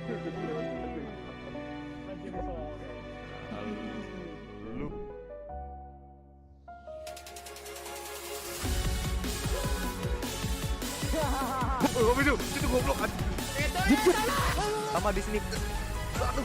Lu. Oh, itu goblok kan. Sama di sini. Aduh.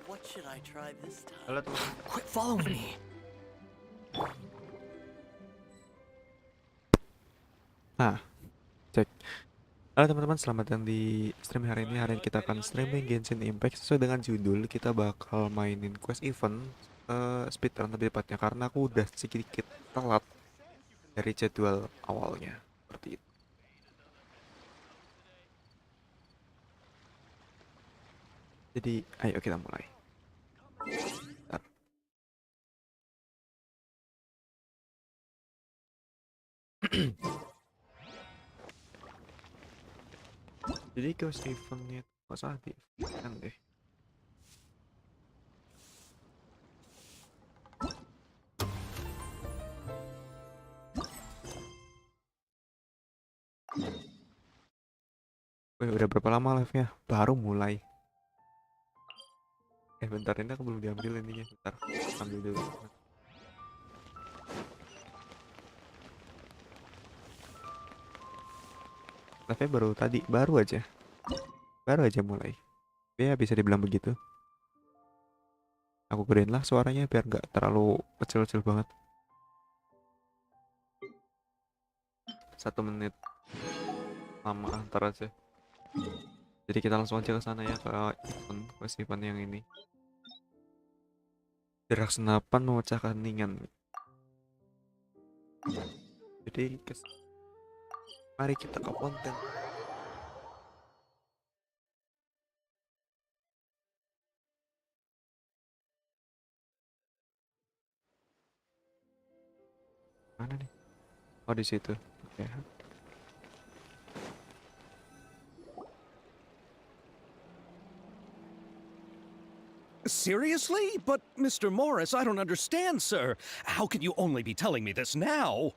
What should I try this time? Halo teman. Quit following me. Nah, cek. Halo teman-teman, selamat datang di stream hari ini. Hari ini kita akan streaming Genshin Impact. Sesuai dengan judul, kita bakal mainin quest event speedrun lebih tepatnya, karena aku udah sedikit telat dari jadwal awalnya. Seperti itu. Jadi, ayo kita mulai. Bentar. Jadi quest eventnya nggak salah di kan deh. Wih, udah berapa lama live-nya? Baru mulai. Bentar, ini aku belum diambil ininya. Bentar, ambil dulu. Live-nya baru tadi, baru aja mulai. Ya bisa dibilang begitu. Aku gedein lah suaranya biar nggak terlalu kecil-kecil banget. 1 menit lama antar aja. Jadi kita langsung aja ke sana ya, ke event yang ini. Jarak senapan memecahkan keheningan. Jadi mari kita ke konten. Mana nih? Oh, di situ. Oke. Seriously? But, Mr. Morris, I don't understand, sir. How can you only be telling me this now?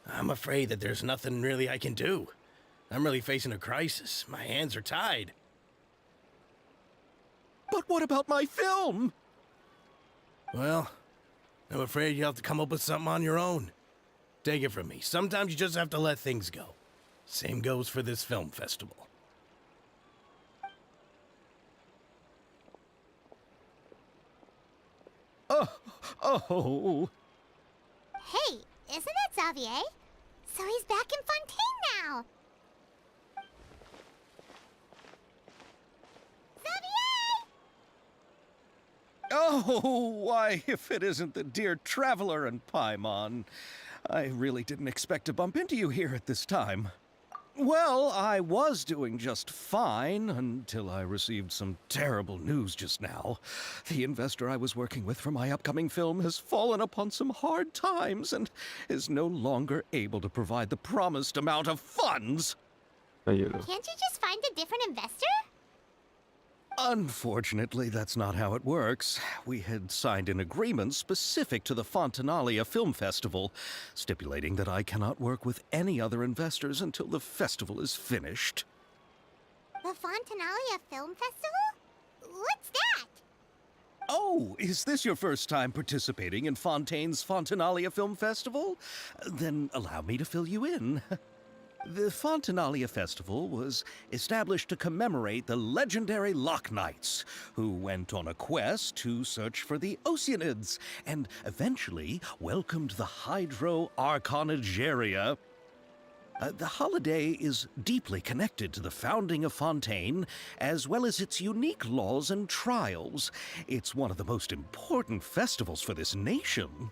I'm afraid that there's nothing really I can do. I'm really facing a crisis. My hands are tied. But what about my film? Well, I'm afraid you have to come up with something on your own. Take it from me. Sometimes you just have to let things go. Same goes for this film festival. Oh. Hey, isn't that Xavier? So he's back in Fontaine now! Xavier! Oh, why, if it isn't the dear Traveler and Paimon. I really didn't expect to bump into you here at this time. Well, I was doing just fine until I received some terrible news just now. The investor I was working with for my upcoming film has fallen upon some hard times and is no longer able to provide the promised amount of funds. Can't you just find a different investor? Unfortunately, that's not how it works. We had signed an agreement specific to the Fontanalia Film Festival, stipulating that I cannot work with any other investors until the festival is finished. The Fontanalia Film Festival? What's that? Oh, is this your first time participating in Fontaine's Fontanalia Film Festival? Then allow me to fill you in. The Fontanalia Festival was established to commemorate the legendary Loch Knights, who went on a quest to search for the Oceanids, and eventually welcomed the Hydro Arconageria. The holiday is deeply connected to the founding of Fontaine, as well as its unique laws and trials. It's one of the most important festivals for this nation.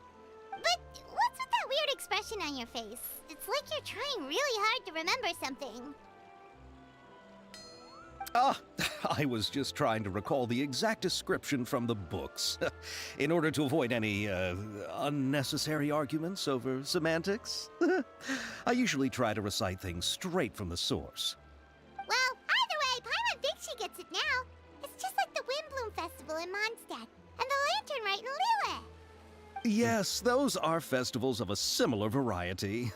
But what's with that weird expression on your face? It's like you're trying really hard to remember something. I was just trying to recall the exact description from the books in order to avoid any unnecessary arguments over semantics. I usually try to recite things straight from the source. Well, either way, Paimon thinks she gets it now. It's just like the Windbloom Festival in Mondstadt, and the Lantern Rite in Lille. Yes, those are festivals of a similar variety.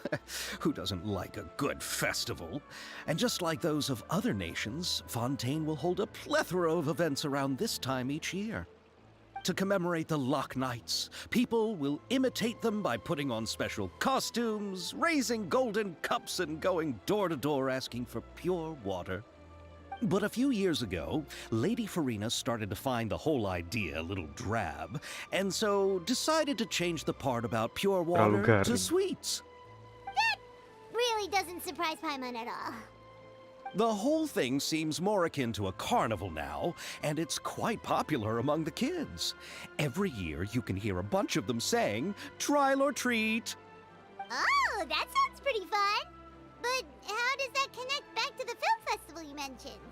Who doesn't like a good festival? And just like those of other nations, Fontaine will hold a plethora of events around this time each year. To commemorate the Lock Nights, people will imitate them by putting on special costumes, raising golden cups, and going door to door asking for pure water. But a few years ago, Lady Farina started to find the whole idea a little drab, and so decided to change the part about pure water garing. to sweets. Really doesn't surprise Paimon at all. The whole thing seems more akin to a carnival now, and it's quite popular among the kids. Every year you can hear a bunch of them saying, "Trial or treat." Oh, that sounds pretty fun. But how does that connect back to the film festival you mentioned?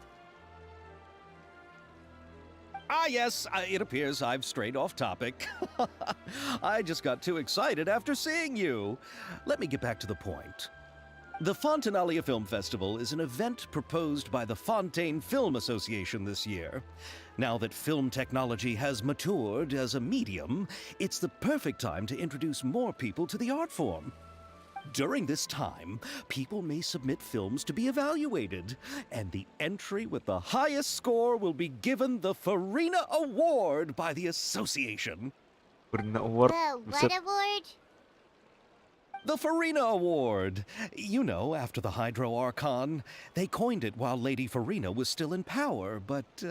Ah, yes, it appears I've strayed off topic. I just got too excited after seeing you. Let me get back to the point. The Fontinalia Film Festival is an event proposed by the Fontaine Film Association this year. Now that film technology has matured as a medium, it's the perfect time to introduce more people to the art form. During this time, people may submit films to be evaluated, and the entry with the highest score will be given the Farina Award by the association. Pernah award. The Buset. what award? The Farina Award! You know, after the Hydro Archon. They coined it while Lady Farina was still in power, but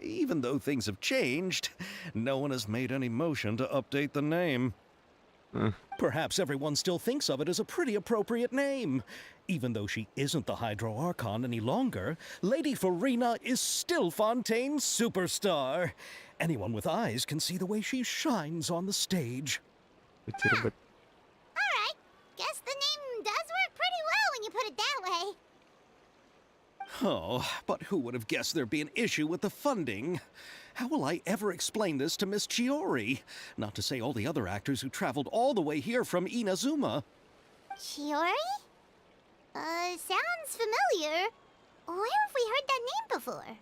even though things have changed, no one has made any motion to update the name. Perhaps everyone still thinks of it as a pretty appropriate name. Even though she isn't the Hydro Archon any longer, Lady Farina is still Fontaine's superstar. Anyone with eyes can see the way she shines on the stage. Kecil banget. Alright, guess the name does work pretty well when you put it that way. Oh, but who would have guessed there'd be an issue with the funding? How will I ever explain this to Miss Chiori? Not to say all the other actors who traveled all the way here from Inazuma. Chiori? Sounds familiar. Where have we heard that name before?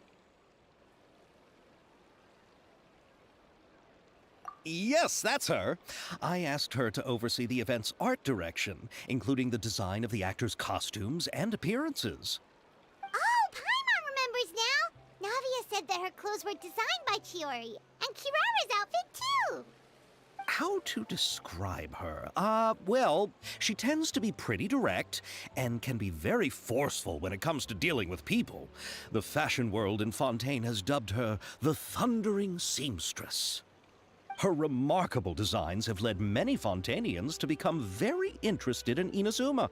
Yes, that's her. I asked her to oversee the event's art direction, including the design of the actors' costumes and appearances. Oh, Paimon remembers now! Navia said that her clothes were designed by Chiori, and Kirara's outfit too! How to describe her? Well, she tends to be pretty direct and can be very forceful when it comes to dealing with people. The fashion world in Fontaine has dubbed her the Thundering Seamstress. Her remarkable designs have led many Fontainians to become very interested in Inazuma.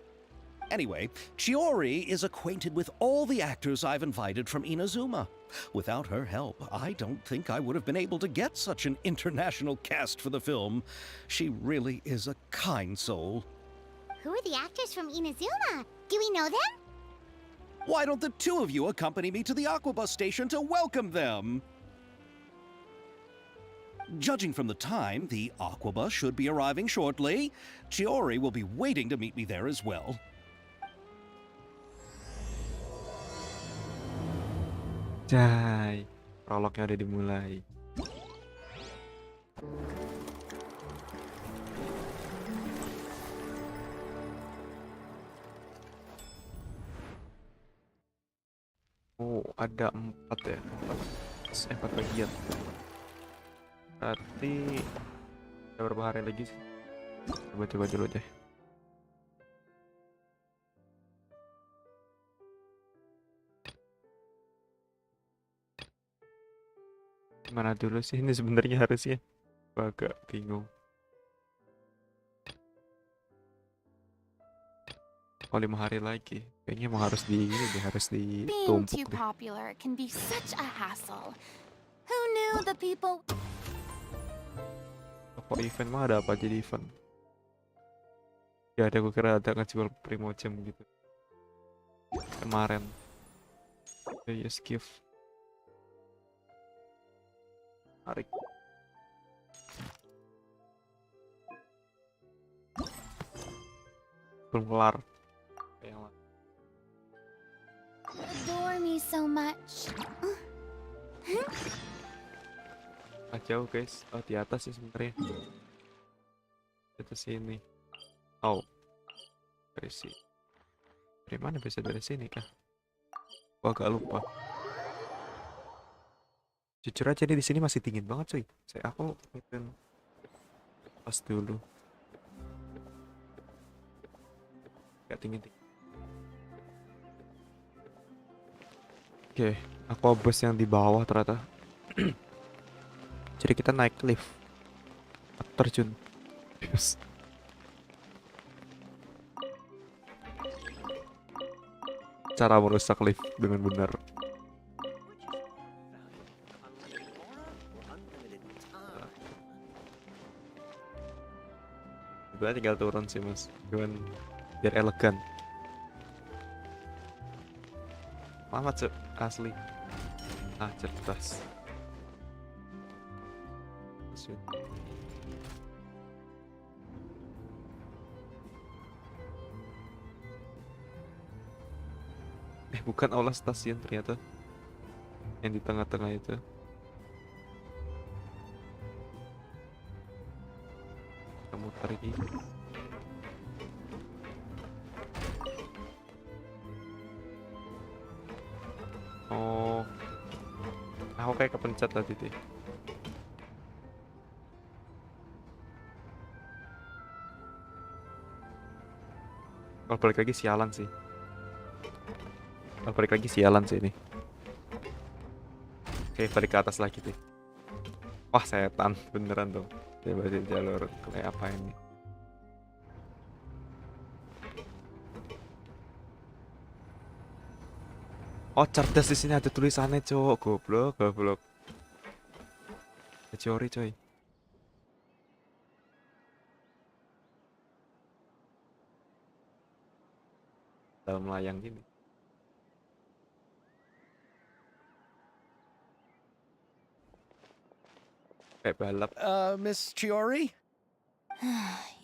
Anyway, Chiori is acquainted with all the actors I've invited from Inazuma. Without her help, I don't think I would have been able to get such an international cast for the film. She really is a kind soul. Who are the actors from Inazuma? Do we know them? Why don't the two of you accompany me to the Aquabus station to welcome them? Judging from the time, the Aquabus should be arriving shortly. Chiori will be waiting to meet me there as well. Jai, prolognya udah dimulai. Oh, ada 4 ya, 4 bagian. Berarti ada berapa hari lagi sih? Coba dulu deh. Mana dulu sih ini sebenarnya harusnya? Gua agak bingung. Oh, 5 hari lagi. Kayaknya emang harus harus Being ditumpuk too deh. popular can be such a hassle. Who knew the people... Kok event mah ada apa aja di event? Ya ada, gue kira ada ngejual primogem gitu. Kemarin. Yes, gift. Tarik. Belum kelar. Yang lain. Adore me so much. Jauh guys. Oh, di atas sih sebenarnya. Di atas sini. Oh. Dari sini. Dari mana bisa dari sini kah? Gua agak lupa. Jujur aja nih di sini masih dingin banget cuy. Aku mungkin pas dulu. Gak dingin. Oke, aku bus yang di bawah ternyata. Jadi kita naik lift. Terjun. Yes. Cara merusak lift dengan benar. Sebenarnya tinggal turun sih mas, cuman biar elegan. Lama cek, asli. Ah, cerdas. Bukan aula stasiun ternyata. Yang di tengah-tengah itu. Kita muter lagi. Oh. Aku kayak kepencet tadi deh. Kalau balik lagi sialan sih. Balik lagi sialan sih ini. Oke, balik ke atas lagi deh. Wah, setan beneran dong. Bebasin jalur kayak apa ini? Oh, cerdas di sini ada tulisannya, cowok. Goblok. Teori, coy. Dalam layang gini. Balap. Miss Chiori?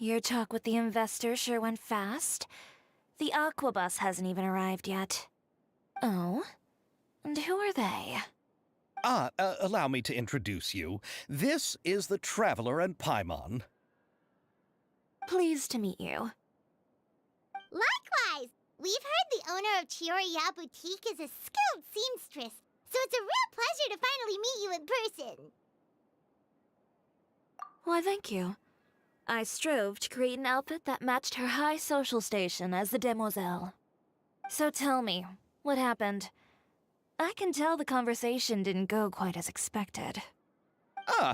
Your talk with the investor sure went fast. The aquabus hasn't even arrived yet. Oh? And who are they? Allow me to introduce you. This is the Traveler and Paimon. Pleased to meet you. Likewise! We've heard the owner of Chioriya Boutique is a skilled seamstress, so it's a real pleasure to finally meet you in person. Why, thank you. I strove to create an outfit that matched her high social station as the demoiselle. So tell me, what happened? I can tell the conversation didn't go quite as expected.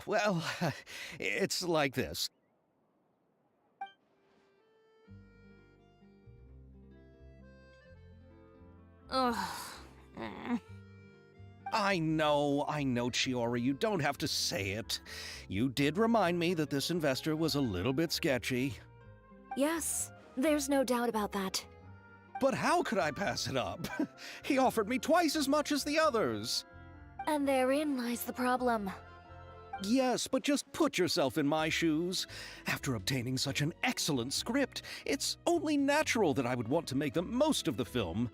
Well, it's like this. Ugh. I know, Chiori, you don't have to say it. You did remind me that this investor was a little bit sketchy. Yes, there's no doubt about that. But how could I pass it up? He offered me twice as much as the others. And therein lies the problem. Yes, but just put yourself in my shoes. After obtaining such an excellent script, it's only natural that I would want to make the most of the film.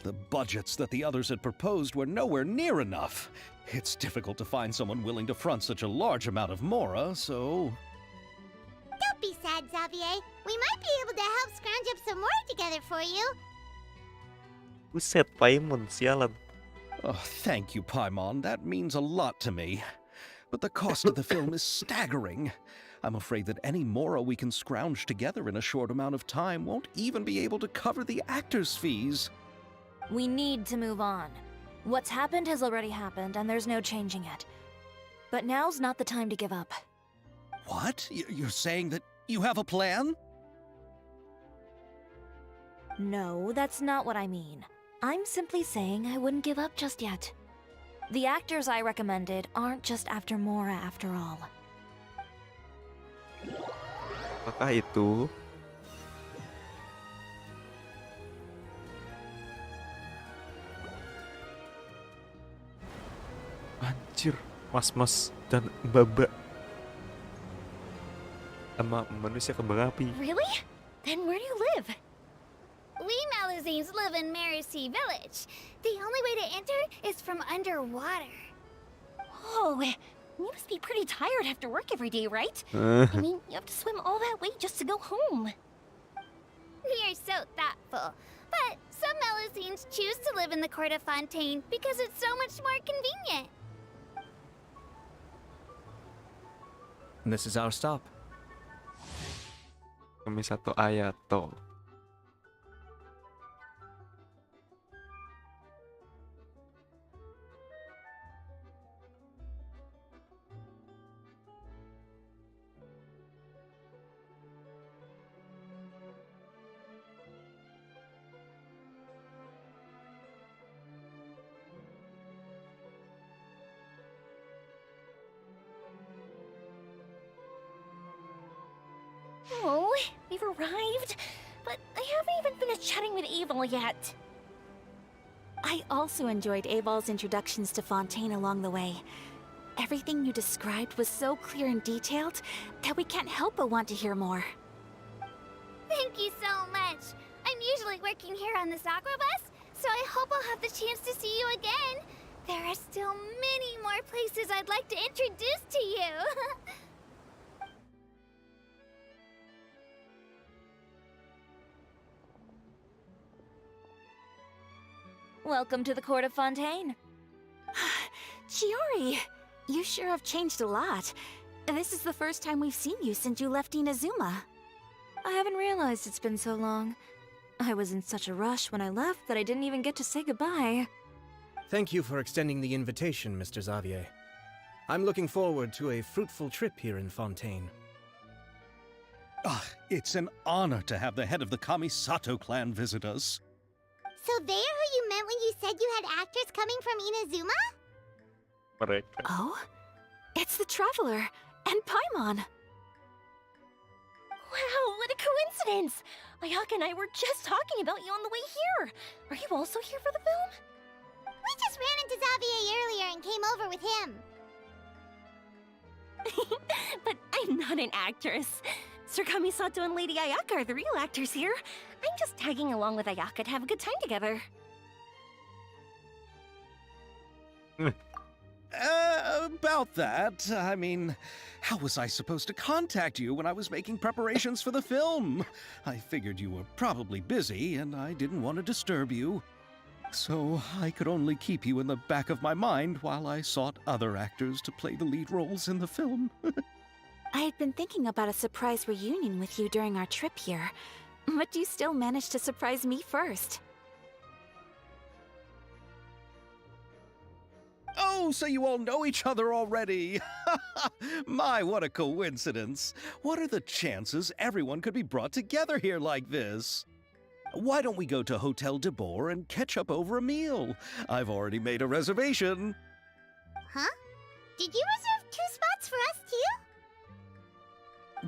The budgets that the others had proposed were nowhere near enough. It's difficult to find someone willing to front such a large amount of mora, so... Don't be sad, Xavier. We might be able to help scrounge up some more together for you. Buset, Paimon, sialan. Oh, thank you, Paimon. That means a lot to me. But the cost of the film is staggering. I'm afraid that any mora we can scrounge together in a short amount of time won't even be able to cover the actors' fees. We need to move on. What's happened has already happened, and there's no changing it. But now's not the time to give up. What? You're saying that you have a plan? No, that's not what I mean. I'm simply saying I wouldn't give up just yet. The actors I recommended aren't just after Mora after all. Apakah itu? Anjir, mas-mas dan mbak-mbak sama manusia kembang api. Really? Then where do you live? We Melusines live in Mercy Village. The only way to enter is from underwater. Oh, you must be pretty tired after work every day, right? I mean, you have to swim all that way just to go home. We are so thoughtful. But some Melusines choose to live in the Court of Fontaine because it's so much more convenient. This is our stop. Kami satu Ayato. Oh, we've arrived, but I haven't even finished chatting with Aval yet. I also enjoyed Aval's introductions to Fontaine along the way. Everything you described was so clear and detailed that we can't help but want to hear more. Thank you so much. I'm usually working here on this aqua bus, so I hope I'll have the chance to see you again. There are still many more places I'd like to introduce to you. Welcome to the Court of Fontaine. Chiori, you sure have changed a lot. This is the first time we've seen you since you left Inazuma. I haven't realized it's been so long. I was in such a rush when I left that I didn't even get to say goodbye. Thank you for extending the invitation, Mr. Xavier. I'm looking forward to a fruitful trip here in Fontaine. It's an honor to have the head of the Kamisato clan visit us. So they're who you meant when you said you had actors coming from Inazuma? Mereka. Oh? It's the Traveler and Paimon. Wow, what a coincidence! Ayaka and I were just talking about you on the way here. Are you also here for the film? We just ran into Xavier earlier and came over with him. But I'm not an actress. Sir Kamisato and Lady Ayaka are the real actors here. I'm just tagging along with Ayaka to have a good time together. About that, I mean, how was I supposed to contact you when I was making preparations for the film? I figured you were probably busy, and I didn't want to disturb you. So I could only keep you in the back of my mind while I sought other actors to play the lead roles in the film. I had been thinking about a surprise reunion with you during our trip here, but you still managed to surprise me first. Oh, so you all know each other already! My, what a coincidence! What are the chances everyone could be brought together here like this? Why don't we go to Hotel de Boer and catch up over a meal? I've already made a reservation. Huh? Did you reserve 2 spots for us too?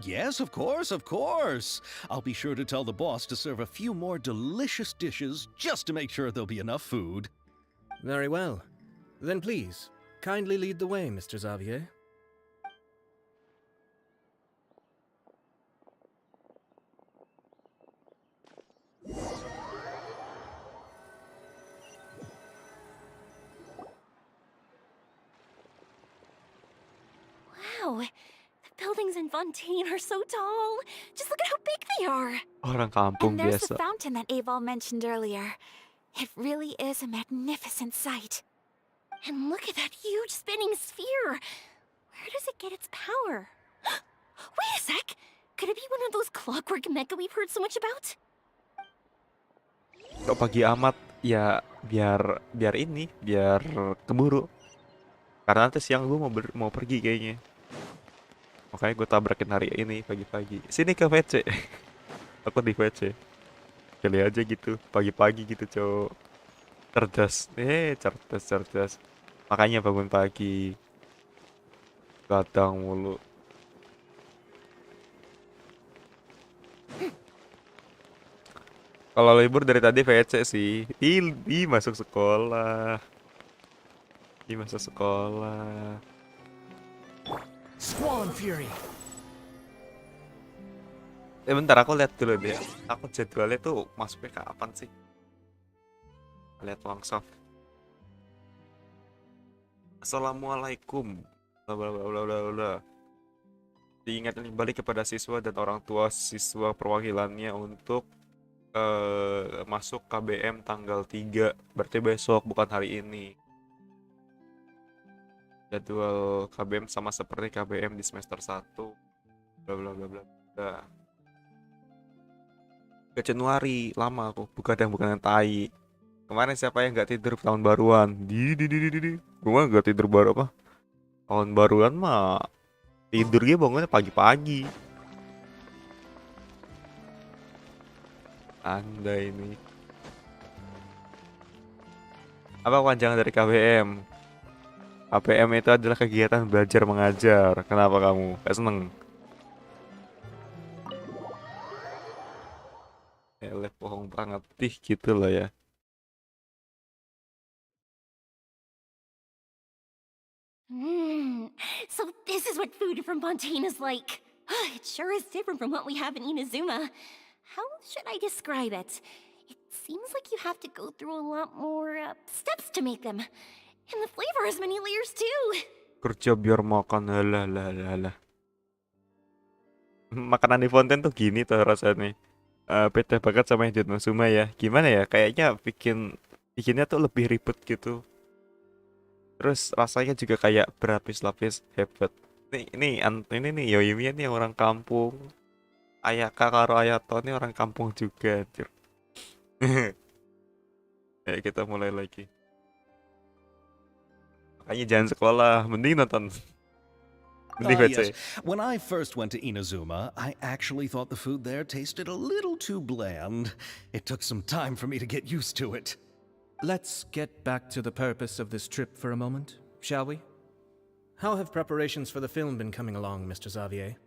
Yes, of course, of course. I'll be sure to tell the boss to serve a few more delicious dishes just to make sure there'll be enough food. Very well. Then please, kindly lead the way, Mr. Xavier. Wow, the buildings in Fontaine are so tall. Just look at how big they are. Orang kampung And there's biasa. the fountain that Aval mentioned earlier. It really is a magnificent sight. And look at that huge spinning sphere. Where does it get its power? Wait a sec! Could it be one of those clockwork mecha we've heard so much about? Kok pagi amat? Ya biar ini, biar keburu. Karena nanti siang gue mau pergi kayaknya. Makanya gue tabrakin hari ini pagi-pagi. Sini ke WC. Aku di WC. Kali aja gitu, pagi-pagi gitu, cowok. Cerdas. Cerdas. Makanya bangun pagi. Gadang mulu. Kalau libur dari tadi WC sih. Masuk sekolah. Masuk sekolah. Squall Fury. Bentar aku lihat dulu deh. Aku jadwalnya tuh masuknya kapan sih? Lihat langsung. Assalamualaikum. Bla bla bla bla bla bla. Diingatkan kembali kepada siswa dan orang tua siswa perwakilannya untuk masuk KBM tanggal 3. Berarti besok, bukan hari ini. Jadwal KBM sama seperti KBM di semester 1. Bla bla bla bla bla. Ke Januari, lama aku. Bukan yang tai. Kemarin siapa yang nggak tidur tahun baruan? Gue mah nggak tidur baru apa? Tahun baruan mah tidurnya bangunnya pagi-pagi. Anda ini. Apa kepanjangan dari KBM? KBM itu adalah kegiatan belajar mengajar. Kenapa kamu? Gak seneng? Eleh, bohong banget. Gitu loh ya. So this is what food from Fontaine is like. It sure is different from what we have in Inazuma. How should I describe it? It seems like you have to go through a lot more steps to make them. And the flavor has many layers too. Kerja biar makan. Halah. Makanan di Fontaine tuh gini tuh rasanya. Beda banget sama yang di Inazuma ya. Gimana ya? Kayaknya bikinnya tuh lebih ribet gitu. Terus rasanya juga kayak berlapis-lapis hebat. Ini nih Yoyimiya nih orang kampung. Ayaka karo Ayato nih orang kampung juga, anjir. Ya kita mulai lagi. Makanya jangan sekolah, mending nonton. Mending baca. Yes. When I first went to Inazuma, I actually thought the food there tasted a little too bland. It took some time for me to get used to it. Let's get back to the purpose of this trip for a moment, shall we? How have preparations for the film been coming along, Mr. Xavier?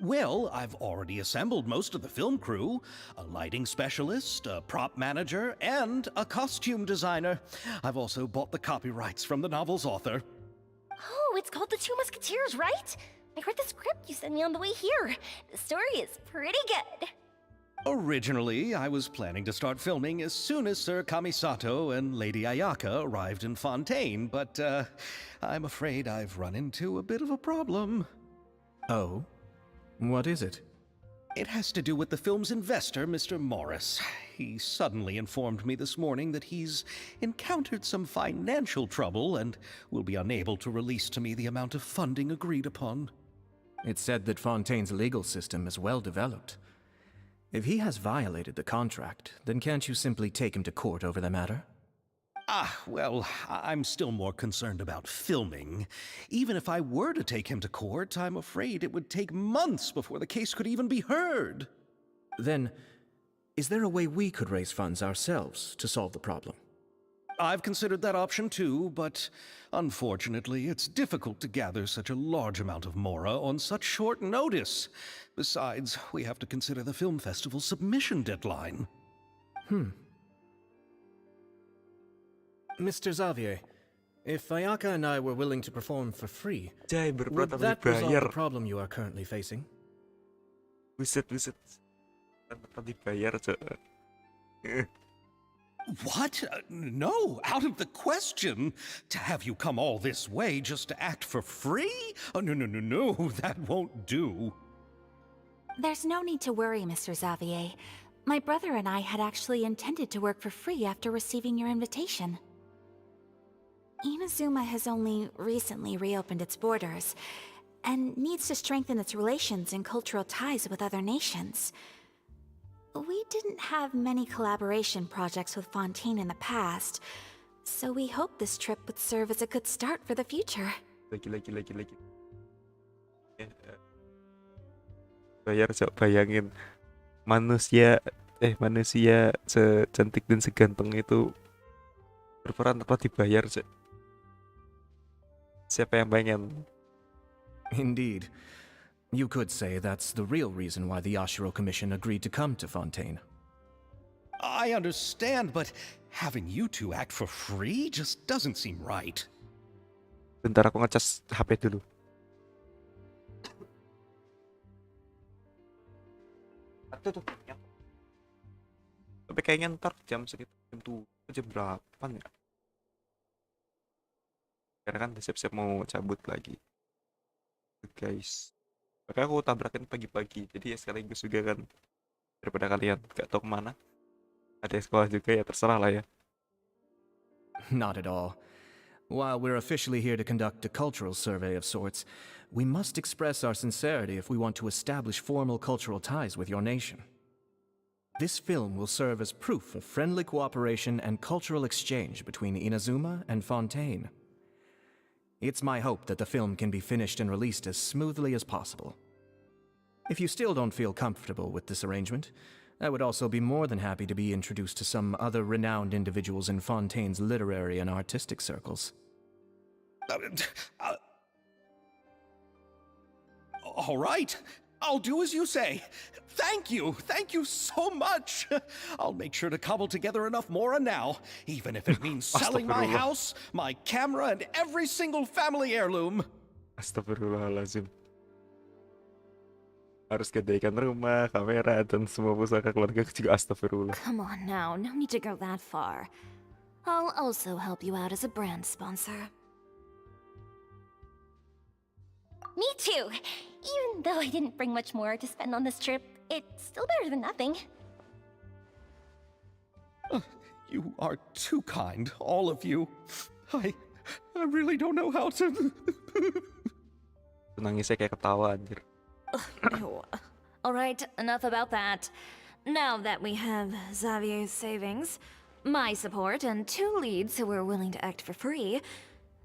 Well, I've already assembled most of the film crew, a lighting specialist, a prop manager, and a costume designer. I've also bought the copyrights from the novel's author. Oh, it's called The Two Musketeers, right? I read the script you sent me on the way here. The story is pretty good. Originally, I was planning to start filming as soon as Sir Kamisato and Lady Ayaka arrived in Fontaine, but I'm afraid I've run into a bit of a problem. Oh? What is it? It has to do with the film's investor, Mr. Morris. He suddenly informed me this morning that he's encountered some financial trouble and will be unable to release to me the amount of funding agreed upon. It's said that Fontaine's legal system is well developed. If he has violated the contract, then can't you simply take him to court over the matter? Well, I'm still more concerned about filming. Even if I were to take him to court, I'm afraid it would take months before the case could even be heard. Then, is there a way we could raise funds ourselves to solve the problem? I've considered that option too, but unfortunately, it's difficult to gather such a large amount of mora on such short notice. Besides, we have to consider the film festival's submission deadline. Mr. Xavier, if Ayaka and I were willing to perform for free, Jai would berbuat that resolve dibayar. the problem you are currently facing? Buset. Tanpa dibayar, Cok. What? No, out of the question. To have you come all this way just to act for free? Oh, no, that won't do. There's no need to worry, Mr. Xavier. My brother and I had actually intended to work for free after receiving your invitation. Inazuma has only recently reopened its borders, and needs to strengthen its relations and cultural ties with other nations. We didn't have many collaboration projects with Fontaine in the past, so we hoped this trip would serve as a good start for the future. Lagi. Bayar, Cok, bayangin. Manusia secantik dan seganteng itu berperan tanpa dibayar, Cok. Siapa yang pengen? Indeed. You could say that's the real reason why the Yashiro Commission agreed to come to Fontaine. I understand, but having you two act for free just doesn't seem right. Bentar aku ngecas HP dulu. Ada tuh yang tapi kayaknya ntar jam sekitar jam tuh jam 8 ya. Karena kan udah siap-siap mau cabut lagi. Guys. Makanya aku tabrakin pagi-pagi. Jadi ya sekaligus juga kan daripada kalian gak tau kemana. Ada yang sekolah juga ya terserah lah ya. Not at all. While we're officially here to conduct a cultural survey of sorts, we must express our sincerity if we want to establish formal cultural ties with your nation. This film will serve as proof of friendly cooperation and cultural exchange between Inazuma and Fontaine. It's my hope that the film can be finished and released as smoothly as possible. If you still don't feel comfortable with this arrangement, I would also be more than happy to be introduced to some other renowned individuals in Fontaine's literary and artistic circles. All right. I'll do as you say. Thank you. Thank you so much. I'll make sure to cobble together enough mora now, even if it means selling my Astagfirullah. house, my camera, and every single family heirloom. Astagfirullahaladzim. Harus gadaikan rumah, kamera, dan semua pusaka keluarga juga astagfirullah. Come on now, no need to go that far. I'll also help you out as a brand sponsor. Me too. Even though I didn't bring much more to spend on this trip, it's still better than nothing. You are too kind, all of you. I really don't know how to... Nangisnya kayak ketawa anjir. Ew. Alright, enough about that. Now that we have Xavier's savings, my support, and 2 leads who are willing to act for free,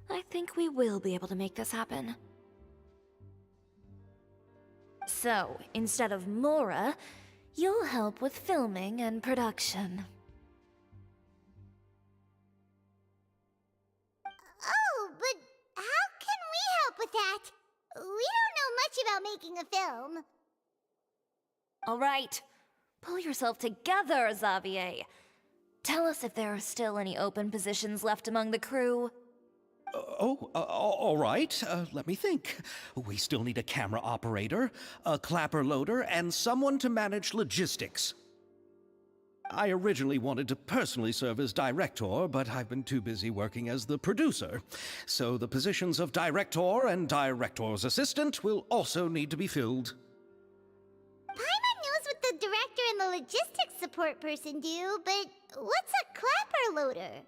I think we will be able to make this happen. So, instead of Mora, you'll help with filming and production. Oh, but how can we help with that? We don't know much about making a film. Alright, pull yourself together, Xavier. Tell us if there are still any open positions left among the crew. All right. Let me think. We still need a camera operator, a clapper loader, and someone to manage logistics. I originally wanted to personally serve as director, but I've been too busy working as the producer. So the positions of director and director's assistant will also need to be filled. Paimon knows what the director and the logistics support person do, but what's a clapper loader?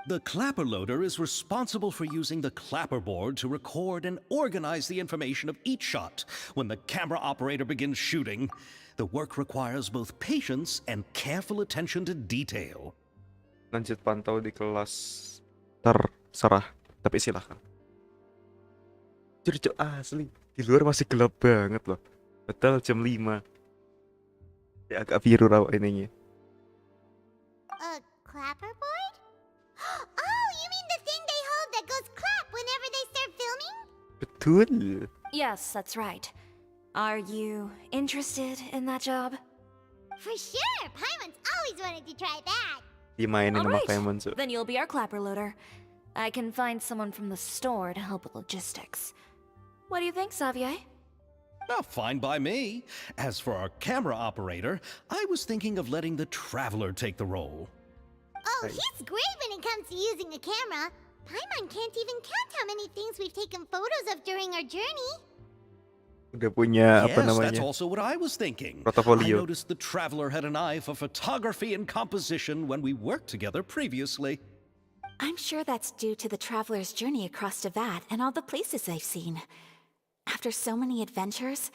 The clapper loader is responsible for using the clapperboard to record and organize the information of each shot when the camera operator begins shooting. The work requires both patience and careful attention to detail. Lanjut pantau di kelas terserah, tapi silakan. Jujur asli, di luar masih gelap banget loh. Padahal jam 5. Ya agak biru rawa ininya. A clapperboard? Oh, you mean the thing they hold that goes clap whenever they start filming? Betul. Yes, that's right. Are you interested in that job? For sure! Paimon's always wanted to try that. Dimainin sama Alright, Paimon so. then you'll be our clapper loader. I can find someone from the store to help with logistics. What do you think, Xavier? Oh, fine by me. As for our camera operator, I was thinking of letting the traveler take the role. Oh, he's great when it comes to using a camera. Paimon can't even count how many things we've taken photos of during our journey. Udah punya apa Yes, that's namanya? also what I was thinking. I Portfolio. noticed the traveler had an eye for photography and composition when we worked together previously. I'm sure that's due to the traveler's journey across Neuvillette and all the places they've seen. After so many adventures,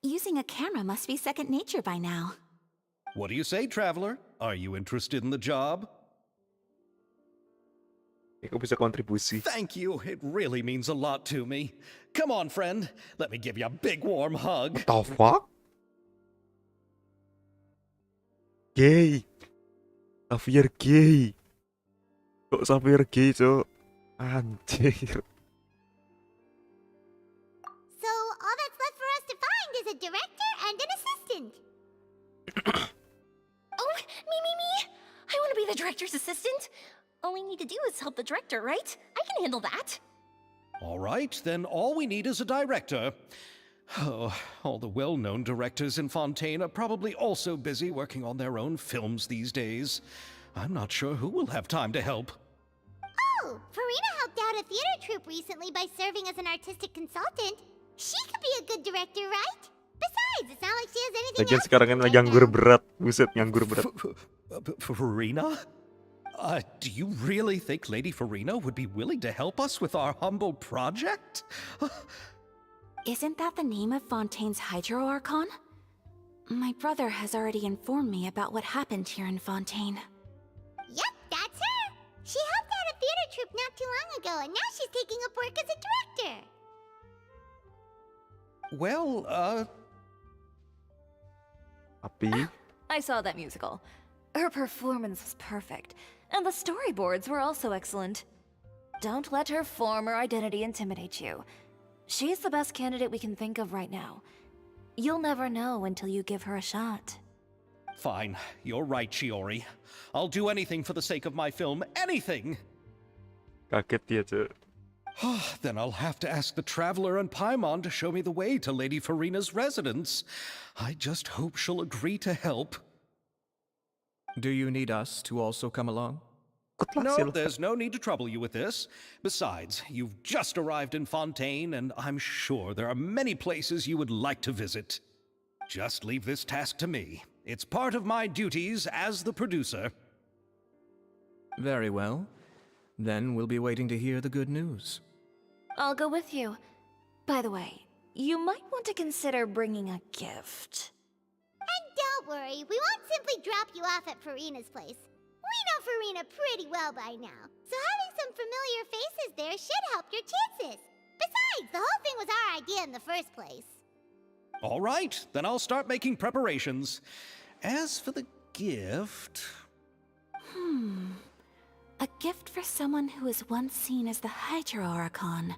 using a camera must be second nature by now. What do you say, traveler? Are you interested in the job? Aku bisa kontribusi. Thank you. It really means a lot to me. Come on, friend. Let me give you a big warm hug. The fuck? Gay. Xavier gay. Kok Xavier gay, Cok? Anjir. So, all that's left for us to find is a director and an assistant. Oh, me. I want to be the director's assistant. All we need to do is help the director, right? I can handle that. All right, then all we need is a director. Oh, all the well-known directors in Fontaine are probably also busy working on their own films these days. I'm not sure who will have time to help. Oh, Farina helped out a theater troupe recently by serving as an artistic consultant. She could be a good director, right? Besides, it's not like she has anything Lagian else sekarang to kan do lagi right nganggur now. berat. Buset, nganggur berat. Farina? Do you really think Lady Farina would be willing to help us with our humble project? Isn't that the name of Fontaine's Hydro Archon? My brother has already informed me about what happened here in Fontaine. Yep, that's her. She helped out a theater troupe not too long ago, and now she's taking up work as a director. Well, Tapi I saw that musical. Her performance was perfect, and the storyboards were also excellent. Don't let her former identity intimidate you. She's the best candidate we can think of right now. You'll never know until you give her a shot. fine. You're right, Shiori. I'll do anything for the sake of my film. Anything! kaget dia, Cuk. Then I'll have to ask the Traveler and Paimon to show me the way to Lady Farina's residence. I just hope she'll agree to help. Do you need us to also come along? Ikutlah, No, Sil. there's no need to trouble you with this. Besides, you've just arrived in Fontaine, and I'm sure there are many places you would like to visit. Just leave this task to me. It's part of my duties as the producer. Very well. Then we'll be waiting to hear the good news. I'll go with you. By the way, you might want to consider bringing a gift. And don't worry, we won't simply drop you off at Farina's place. We know Farina pretty well by now, so having some familiar faces there should help your chances. Besides, the whole thing was our idea in the first place. All right, then I'll start making preparations. As for the gift... A gift for someone who was once seen as the Hydro Archon.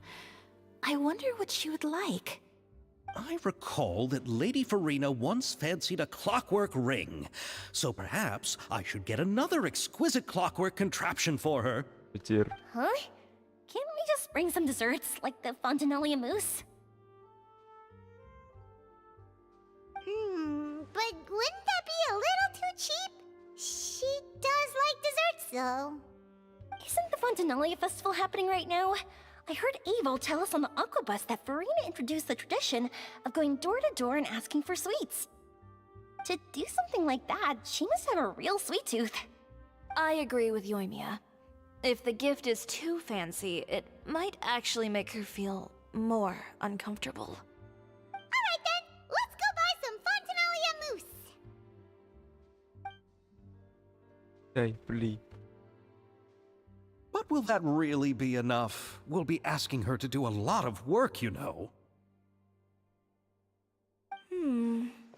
I wonder what she would like. I recall that Lady Farina once fancied a clockwork ring, so perhaps I should get another exquisite clockwork contraption for her. Anjir. Huh? Can't we just bring some desserts, like the Fontanalia mousse? But wouldn't that be a little too cheap? She does like desserts, though. Isn't the Fontanalia festival happening right now? I heard Abel tell us on the Aquabus that Farina introduced the tradition of going door to door and asking for sweets. To do something like that, she must have a real sweet tooth. I agree with Yoimiya. If the gift is too fancy, it might actually make her feel more uncomfortable. Alright then, let's go buy some Fontanalia mousse. Hey, beli. But will that really be enough? We'll be asking her to do a lot of work, you know.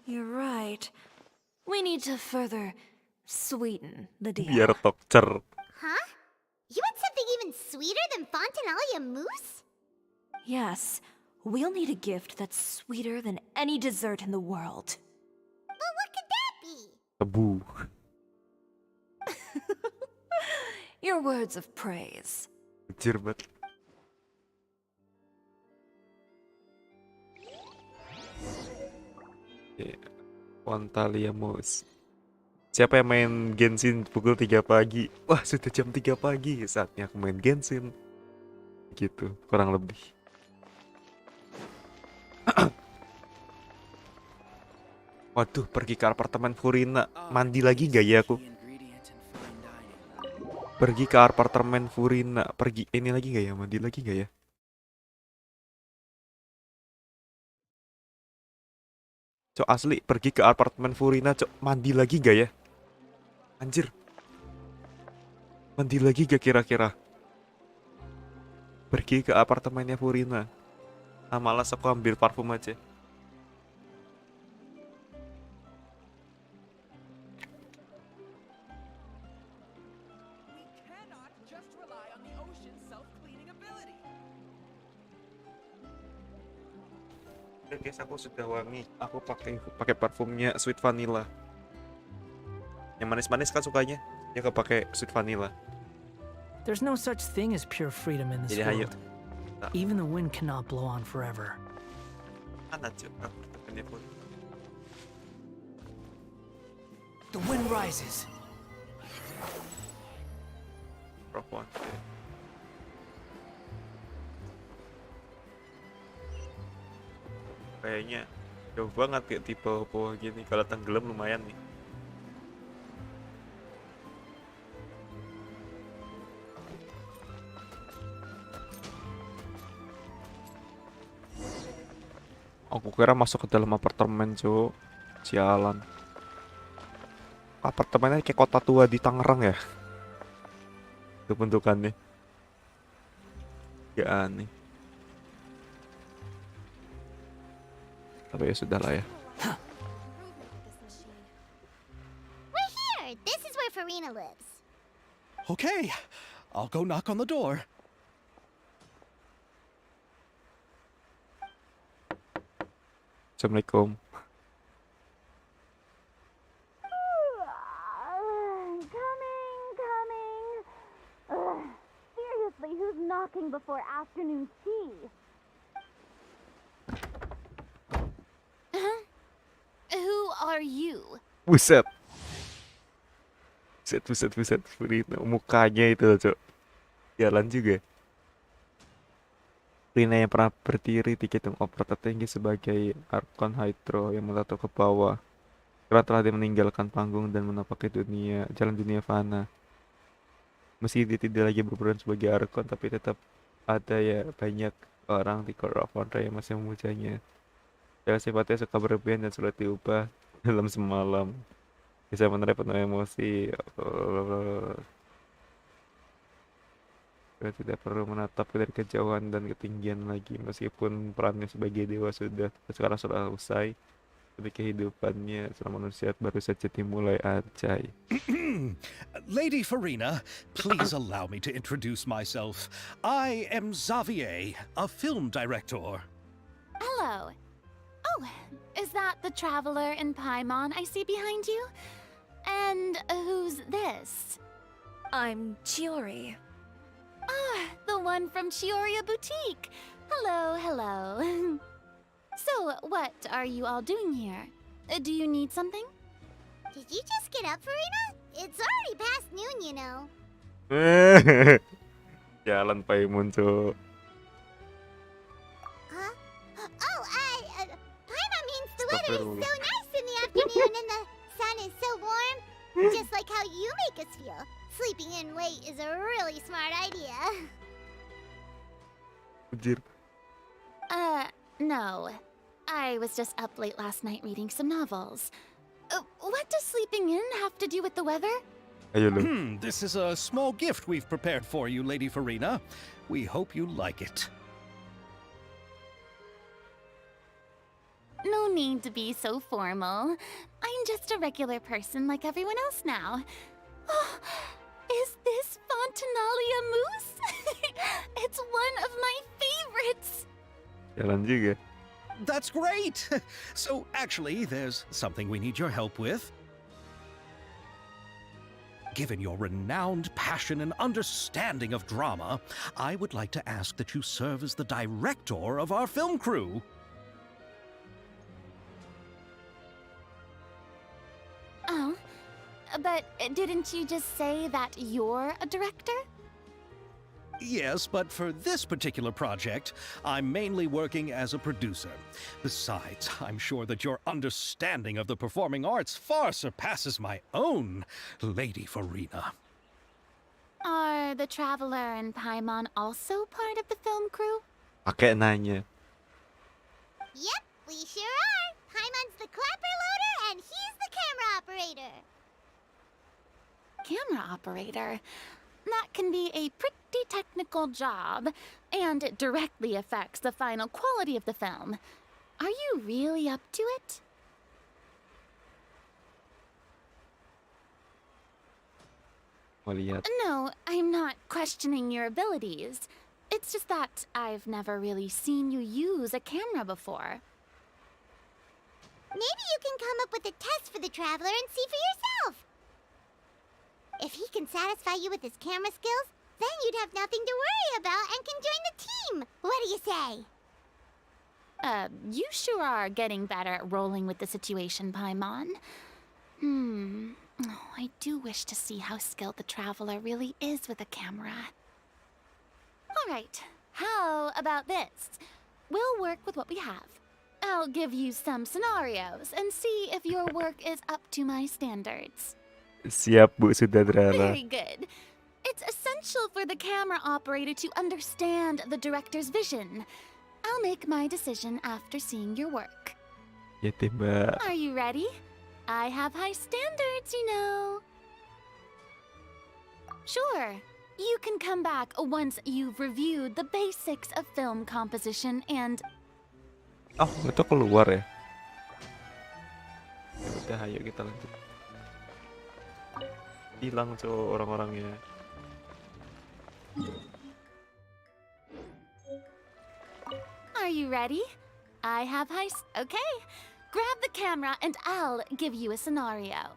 You're right. We need to further sweeten the deal. Biar tokcer. Huh? You want something even sweeter than Fontanalia mousse? Yes, we'll need a gift that's sweeter than any dessert in the world. Well, what could that be? Tebu. Your words of praise. Anjir banget. Yeah. Fontanalia Mouse. Siapa yang main Genshin pukul 3 pagi? Wah, sudah jam 3 pagi. Saatnya aku main Genshin. Gitu, kurang lebih. Waduh, pergi ke apartemen Furina. Mandi lagi gak ya aku? Pergi ke apartemen Furina. Pergi, ini lagi gak ya? Mandi lagi gak ya? Cok, asli, pergi ke apartemen Furina, cok. Mandi lagi gak ya? Anjir. Mandi lagi gak kira-kira? Pergi ke apartemennya Furina. Ah, malas aku ambil parfum aja. Oke guys, aku sudah wangi. Aku pakai parfumnya Sweet Vanilla. Yang manis-manis kan sukanya. Ya pakai Sweet Vanilla. There's no such thing as pure freedom in this Jadi hayo. world. Even the wind cannot blow on forever. Mana cuy apartemennya pun. The wind rises. Perempuan cuy. Kayaknya jauh banget kayak tipe apa gini. Kalau tenggelam lumayan nih. Aku kira masuk ke dalam apartemen cuy. Sialan. Apartemennya kayak kota tua di Tangerang ya. Itu bentukannya. Ya aneh. Tapi ya sudah lah ya. We're here! This is where Farina lives. Okay, I'll go knock on the door. Assalamualaikum. Coming. Seriously, who's knocking before afternoon tea? Who are you? Buset. Buset. Frina, mukanya itu loh, Cok. Jalan juga. Frina yang pernah berdiri di gedung opera tertinggi sebagai Arkon Hydro yang mentato ke bawah. Karena telah dia meninggalkan panggung dan menapaki jalan dunia fana. Meski dia tidak lagi berperan sebagai Arkon, tapi tetap ada ya banyak orang di Core of Wonder yang masih memujanya. Yang sifatnya suka berlebihan dan sulit diubah dalam semalam. Bisa menerima penuh emosi. Dia tidak perlu menatap dari kejauhan dan ketinggian lagi. Meskipun perannya sebagai dewa sekarang sudah usai. Tapi kehidupannya selama manusia baru saja dimulai aja. Lady Farina, please allow me to introduce myself. I am Xavier, a film director. Hello. Oh, is that the traveler in Paimon I see behind you? And who's this? I'm Chiori. Ah, the one from Chioria Boutique. Hello. So, what are you all doing here? Do you need something? Did you just get up, Farina? It's already past noon, you know. Jalan Paimon, Cok. Huh? Oh, Paimon means the weather is so nice in the afternoon and the sun is so warm. Just like how you make us feel. Sleeping in late is a really smart idea. Anjir. No. I was just up late last night reading some novels. What does sleeping in have to do with the weather? Ayo lu. This is a small gift we've prepared for you, Lady Farina. We hope you like it. No need to be so formal. I'm just a regular person like everyone else now. Oh, is this Fontinalia mousse? It's one of my favorites. Jalan juga. That's great! So, actually, there's something we need your help with. Given your renowned passion and understanding of drama, I would like to ask that you serve as the director of our film crew. Oh, but didn't you just say that you're a director? Yes, but for this particular project, I'm mainly working as a producer. Besides, I'm sure that your understanding of the performing arts far surpasses my own, Lady Farina. Are the Traveler and Paimon also part of the film crew? Pakai nanya. Yep, we sure are. Paimon's the clapper loader and he's the camera operator. Camera operator? That can be a pretty technical job, and it directly affects the final quality of the film. Are you really up to it? Mau lihat. No, I'm not questioning your abilities. It's just that I've never really seen you use a camera before. Maybe you can come up with a test for the Traveler and see for yourself. If he can satisfy you with his camera skills, then you'd have nothing to worry about and can join the team. What do you say? You sure are getting better at rolling with the situation, Paimon. Oh, I do wish to see how skilled the Traveler really is with a camera. Alright, how about this? We'll work with what we have. I'll give you some scenarios and see if your work is up to my standards. Siap Bu Sutradara. Very good. It's essential for the camera operator to understand the director's vision. I'll make my decision after seeing your work. Ya deh Mbak. Are you ready? I have high standards, you know. Sure. You can come back once you've reviewed the basics of film composition and... Oh, itu keluar ya? Ya udah, ayo kita lanjut. Hilang orang-orangnya. Are you ready? I have Okay. Grab the camera and I'll give you a scenario.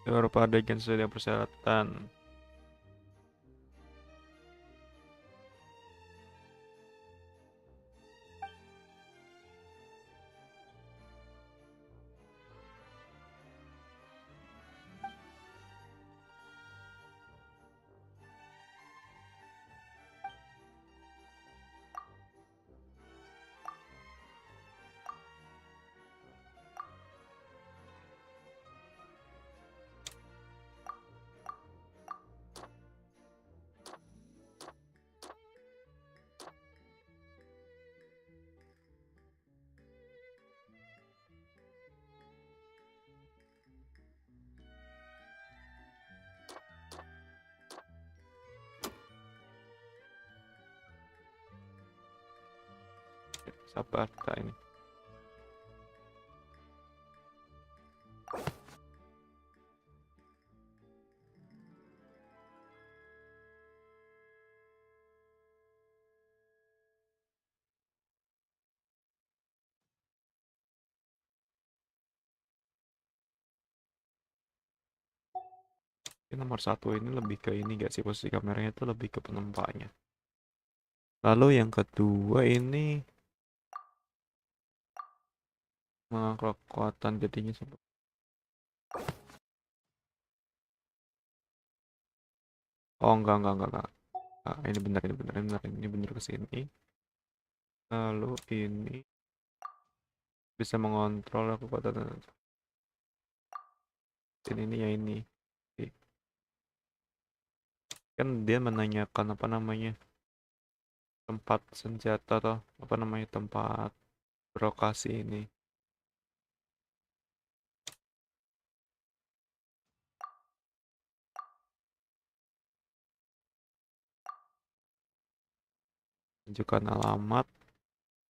Beberapa adegan sesuai dengan persyaratan. Sabar tak ini. Nomor 1 ini lebih ke ini gak sih, posisi kameranya itu lebih ke penempatnya. Lalu yang kedua ini mengangkat kekuatan jadinya seperti oh enggak. Ah, ini benar ke sini. Lalu ini bisa mengontrol kekuatan ini ya ini. Kan dia menanyakan apa namanya? Tempat senjata atau apa namanya, tempat berlokasi ini. Tunjukkan alamat.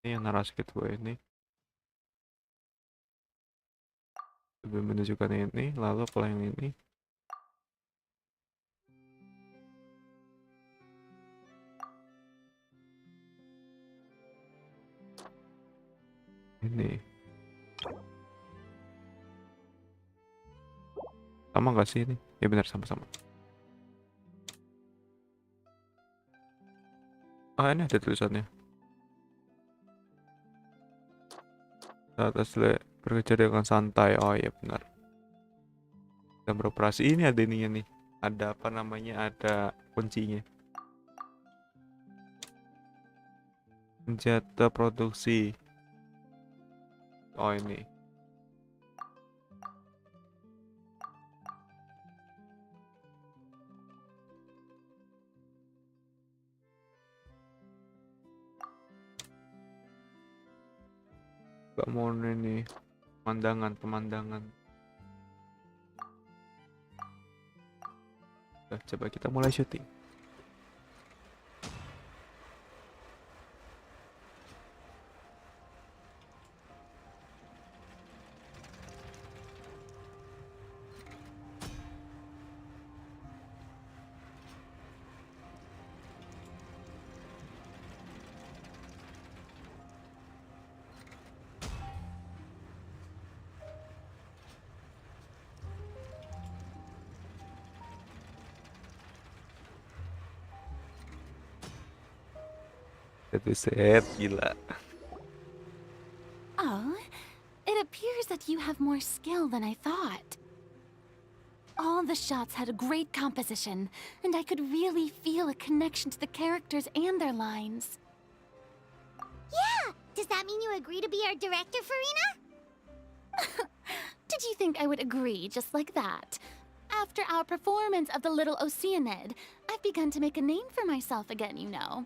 Ini yang narasi kedua ini. Sebelum menunjukkan ini, lalu kalau yang ini. Ini. Sama nggak sih ini? Ya benar, sama-sama. Ah, ini ada tulisannya. Saat asli bekerja dengan santai. Oh iya benar. Dan beroperasi ini ada ininya nih. Ada apa namanya? Ada kuncinya. Senjata produksi. Oh ini. Gak mau ini. Pemandangan. Nah, coba kita mulai syuting. Satu set gila. Oh, it appears that you have more skill than I thought. All the shots had a great composition, and I could really feel a connection to the characters and their lines. Yeah! Does that mean you agree to be our director, Farina? Did you think I would agree just like that? After our performance of the Little Oceanid, I've begun to make a name for myself again, you know.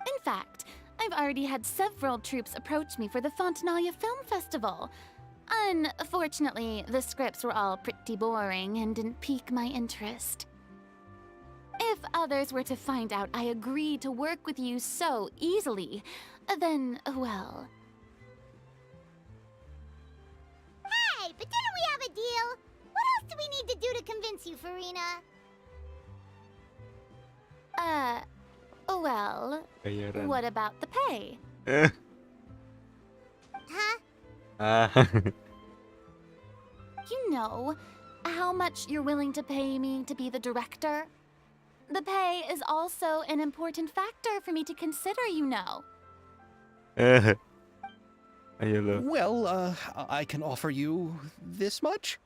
In fact, I've already had several troops approach me for the Fontanalia Film Festival. Unfortunately, the scripts were all pretty boring and didn't pique my interest. If others were to find out I agreed to work with you so easily, then, well... Hey, but didn't we have a deal? What else do we need to do to convince you, Farina? Well, Bayaran. what about the pay? Huh? Ah. You know, how much you're willing to pay me to be the director? The pay is also an important factor for me to consider, you know. Ayo lo. Well, I can offer you this much?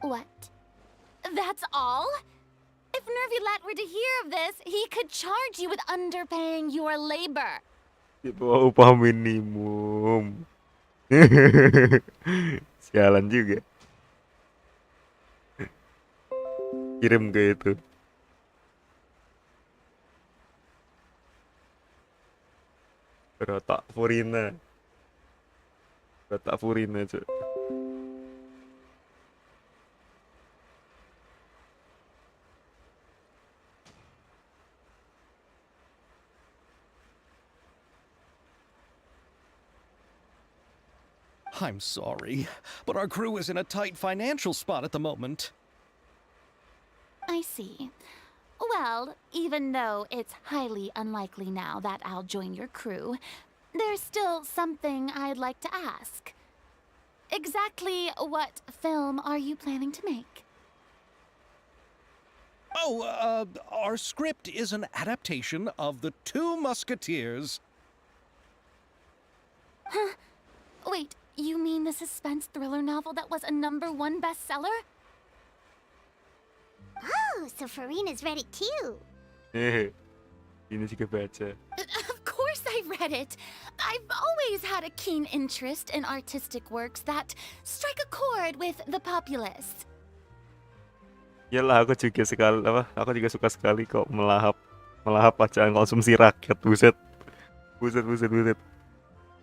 What? That's all? If Neuvillette were to hear of this, he could charge you with underpaying your labor. Di bawah upah minimum. Sialan juga. Kirim ke itu. Berotak Furina. Berotak Furina, cuy. I'm sorry, but our crew is in a tight financial spot at the moment. I see. Well, even though it's highly unlikely now that I'll join your crew, there's still something I'd like to ask. Exactly what film are you planning to make? Oh, our script is an adaptation of The Two Musketeers. Huh? Wait, you mean the suspense thriller novel that was a #1 bestseller? Oh, so Farina's read it too. Ini juga baca. Of course I read it. I've always had a keen interest in artistic works that strike a chord with the populace. Yalah, aku juga sekali aku juga suka sekali kok melahap bacaan konsumsi rakyat. Buset.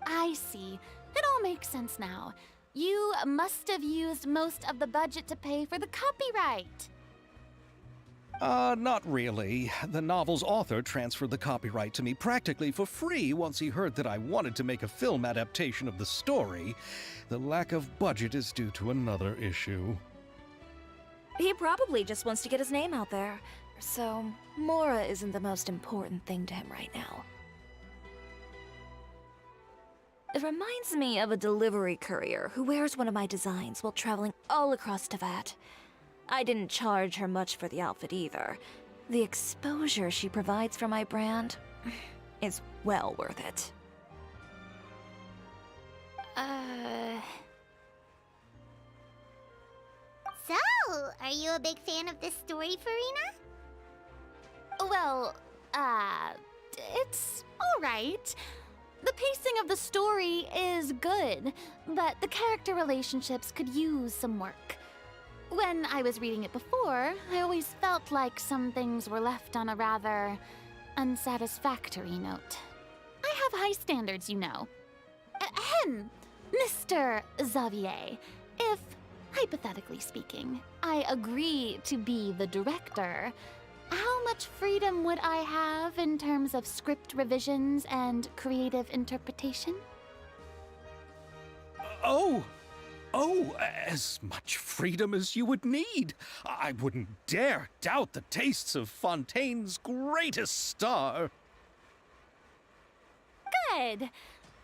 I see. It all makes sense now. You must have used most of the budget to pay for the copyright. Not really. The novel's author transferred the copyright to me practically for free once he heard that I wanted to make a film adaptation of the story. The lack of budget is due to another issue. He probably just wants to get his name out there. So, Mora isn't the most important thing to him right now. It reminds me of a delivery courier who wears one of my designs while traveling all across Teyvat. I didn't charge her much for the outfit either. The exposure she provides for my brand is well worth it. So, are you a big fan of this story, Farina? Well, it's alright. The pacing of the story is good, but the character relationships could use some work. When I was reading it before, I always felt like some things were left on a rather unsatisfactory note. I have high standards, you know. Ahem, Mr. Xavier, if, hypothetically speaking, I agree to be the director, how much freedom would I have in terms of script revisions and creative interpretation? Oh, as much freedom as you would need. I wouldn't dare doubt the tastes of Fontaine's greatest star. Good.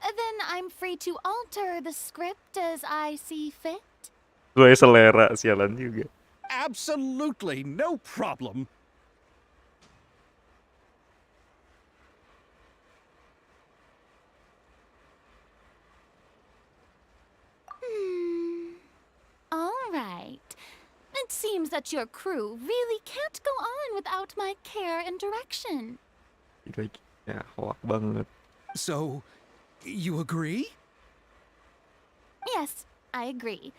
Then I'm free to alter the script as I see fit. Sesuai selera, sialan juga. Absolutely, no problem. All right. It seems that your crew really can't go on without my care and direction. Gila, ya hoak banget. So, you agree? Yes, I agree.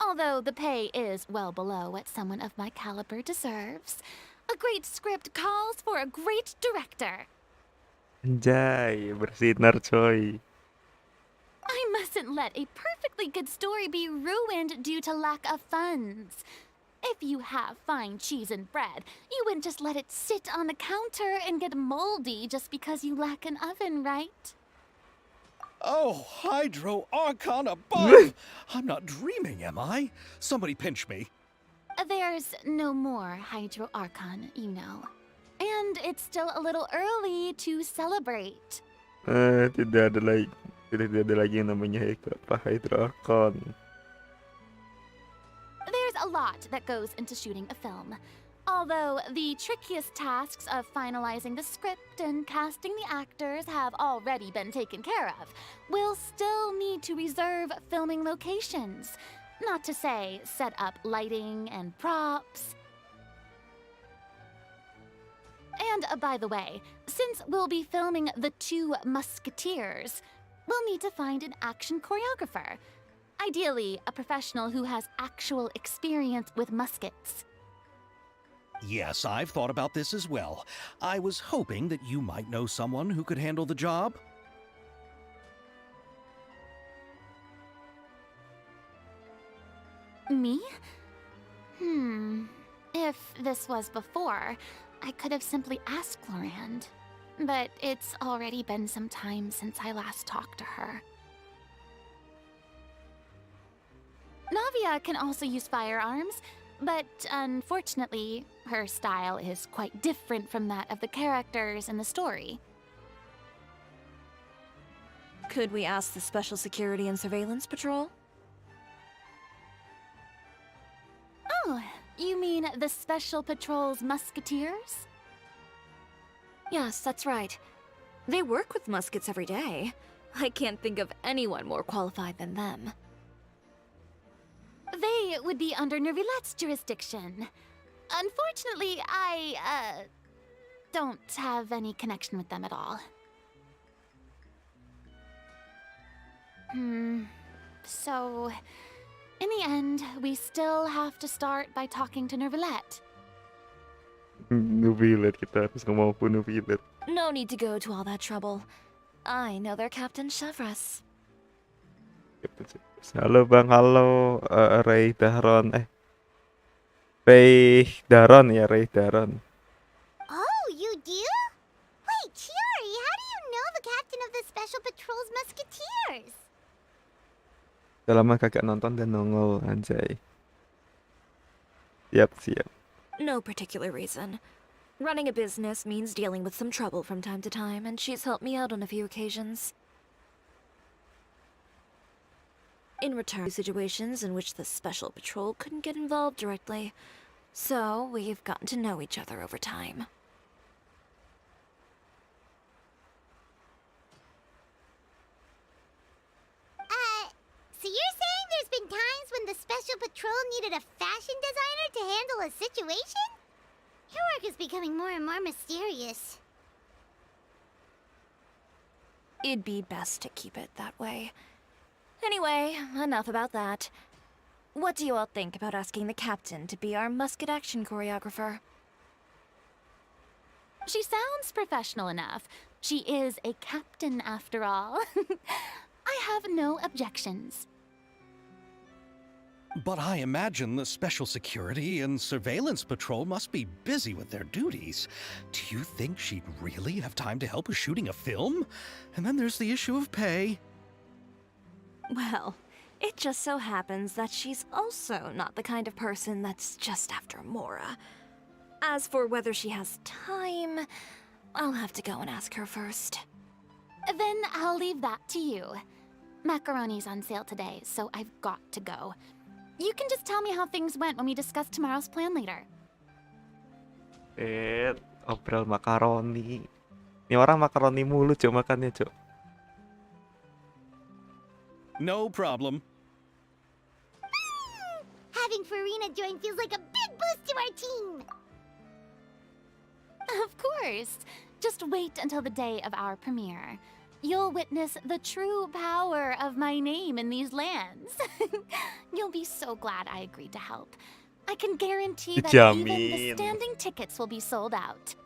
Although the pay is well below what someone of my caliber deserves. A great script calls for a great director. Anjay, bersinar coy. I mustn't let a perfectly good story be ruined due to lack of funds. If you have fine cheese and bread, you wouldn't just let it sit on the counter and get moldy just because you lack an oven, right? Oh, Hydro Archon above! I'm not dreaming, am I? Somebody pinch me. There's no more Hydro Archon, you know. And it's still a little early to celebrate. Tidak ada lagi yang namanya Hydroarchon. There's a lot that goes into shooting a film. Although the trickiest tasks of finalizing the script and casting the actors have already been taken care of, we'll still need to reserve filming locations. Not to say set up lighting and props. And by the way, since we'll be filming The Two Musketeers, we'll need to find an action choreographer. Ideally, a professional who has actual experience with muskets. Yes, I've thought about this as well. I was hoping that you might know someone who could handle the job. Me? If this was before, I could have simply asked Lorand. But it's already been some time since I last talked to her. Navia can also use firearms, but unfortunately, her style is quite different from that of the characters in the story. Could we ask the Special Security and Surveillance Patrol? Oh, you mean the Special Patrol's Musketeers? Yes, that's right. They work with muskets every day. I can't think of anyone more qualified than them. They would be under Neuvillette's jurisdiction. Unfortunately, I don't have any connection with them at all. So, in the end, we still have to start by talking to Neuvillette. Neuvillette, kita harus ngomong pun Neuvillette. No need to go to all that trouble. I know their Captain Chevres. Halo Bang, halo Ray Daron. Ray Daron ya, Ray Daron. Oh, you do? Wait, Chiari, how do you know the captain of the Special Patrol's Musketeers? Udah lama kagak nonton dan nongol, anjay. Siap. No particular reason. Running a business means dealing with some trouble from time to time, and she's helped me out on a few occasions. In return, situations in which the Special Patrol couldn't get involved directly. So, we've gotten to know each other over time. So you're saying there's been times when the Special Patrol needed a fashion designer to handle a situation? Your work is becoming more and more mysterious. It'd be best to keep it that way. Anyway, enough about that. What do you all think about asking the captain to be our musket action choreographer? She sounds professional enough. She is a captain after all. I have no objections. But I imagine the Special Security and Surveillance Patrol must be busy with their duties. Do you think she'd really have time to help with shooting a film? And then there's the issue of pay. Well, it just so happens that she's also not the kind of person that's just after Mora. As for whether she has time, I'll have to go and ask her first. Then I'll leave that to you. Macaroni's on sale today, so I've got to go. You can just tell me how things went when we discuss tomorrow's plan later. Obrol makaroni. Ini orang makaroni mulu Cok makannya Cok. No problem. Having Farina join feels like a big boost to our team. Of course. Just wait until the day of our premiere. You'll witness the true power of my name in these lands. You'll be so glad I agreed to help. I can guarantee that even the Dijamin. standing tickets will be sold out.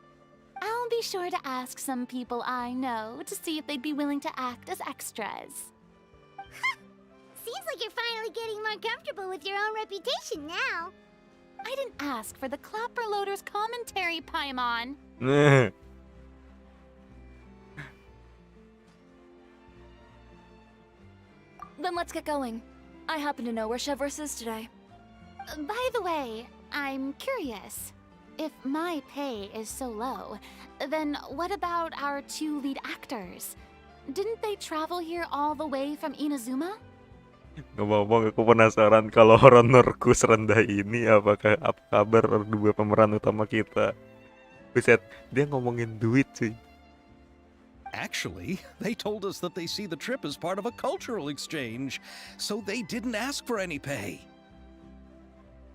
I'll be sure to ask some people I know to see if they'd be willing to act as extras. Seems like you're finally getting more comfortable with your own reputation now. I didn't ask for the Clapper Loader's commentary, Paimon. Then let's get going. I happen to know where Chevrolet is today. By the way, I'm curious. If my pay is so low, then what about our two lead actors? Didn't they travel here all the way from Inazuma? Ngomong, aku penasaran kalau honorku serendah ini apakah apa kabar dua pemeran utama kita. Buset, dia ngomongin duit cuy. Actually, they told us that they see the trip as part of a cultural exchange, so they didn't ask for any pay.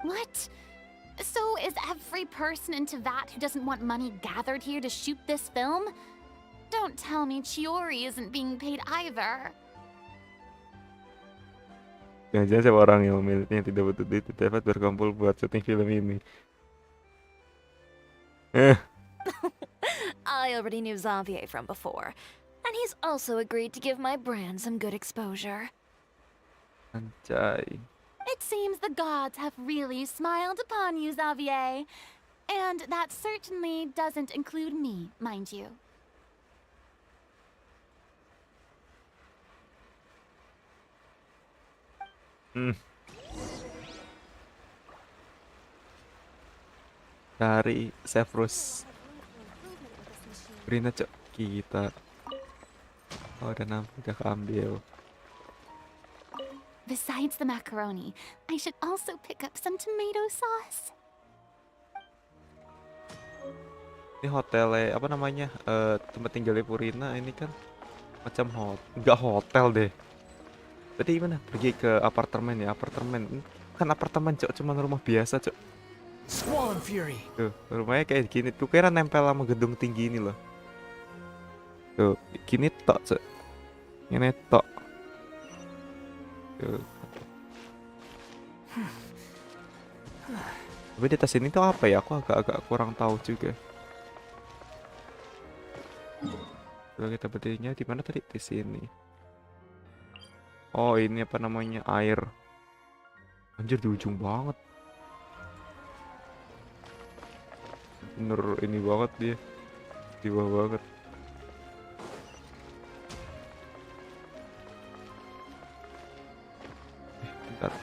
What? So is every person in Teyvat who doesn't want money gathered here to shoot this film? Don't tell me Chiori isn't being paid either. Jangan-jangan siapa orang yang memilihnya tidak butuh duit dapat berkumpul buat syuting film ini. I already knew Xavier from before, and he's also agreed to give my brand some good exposure. Anjay. It seems the gods have really smiled upon you, Xavier. And that certainly doesn't include me, mind you. Cari Severus. Brina Cok kita. Oh udah udah keambil. Besides the macaroni, I should also pick up some tomato sauce. Ini hotelnya apa namanya? Tempat tinggalnya Purina ini kan macam nggak hotel deh. Tadi gimana? Pergi ke apartemen ya, apartemen. Kan apartemen Cok, cuman rumah biasa Cok. Squall and Fury. Tuh, rumahnya kayak gini. Tuh kira nempel sama gedung tinggi ini loh. Tuh, gini tok Cok. Ini tok. Tuh. Tapi di atas ini tuh apa ya? Aku agak kurang tahu juga. Coba kita berdirinya di mana tadi? Di sini. Oh, ini apa namanya? Air. Anjir di ujung banget. Bener ini banget dia. Di bawah banget. Bentar.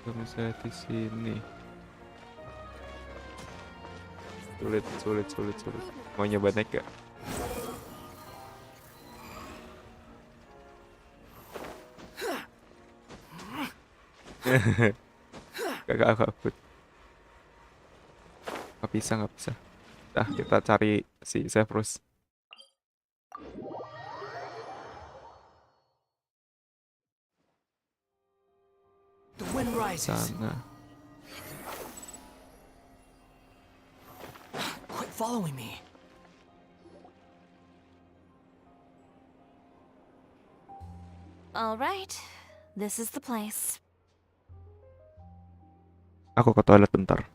Gak bisa di sini. Sulit. Mau nyoba naik gak? Gak akut. Gak bisa. Nah, kita cari si Severus. The wind rises. Sana. Quit following me. All right, this is the place. Aku ke toilet bentar.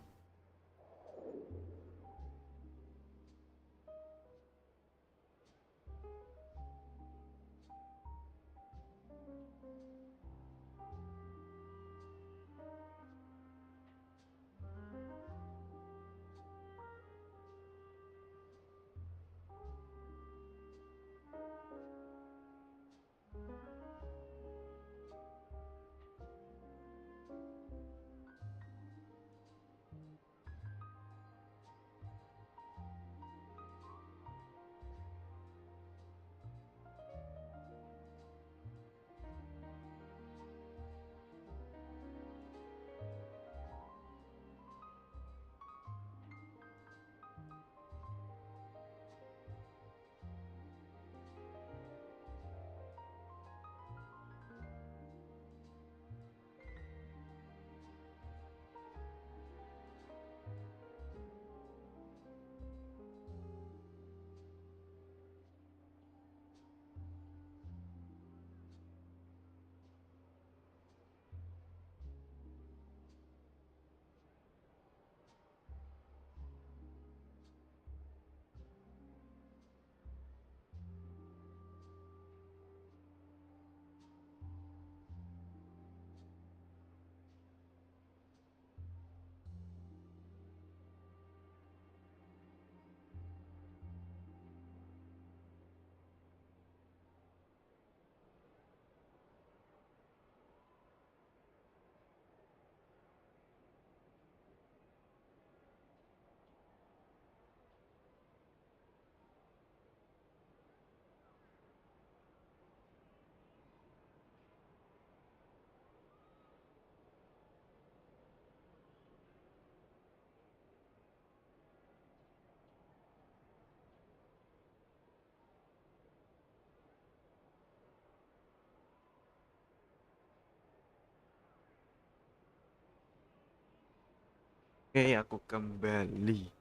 Oke, aku kembali.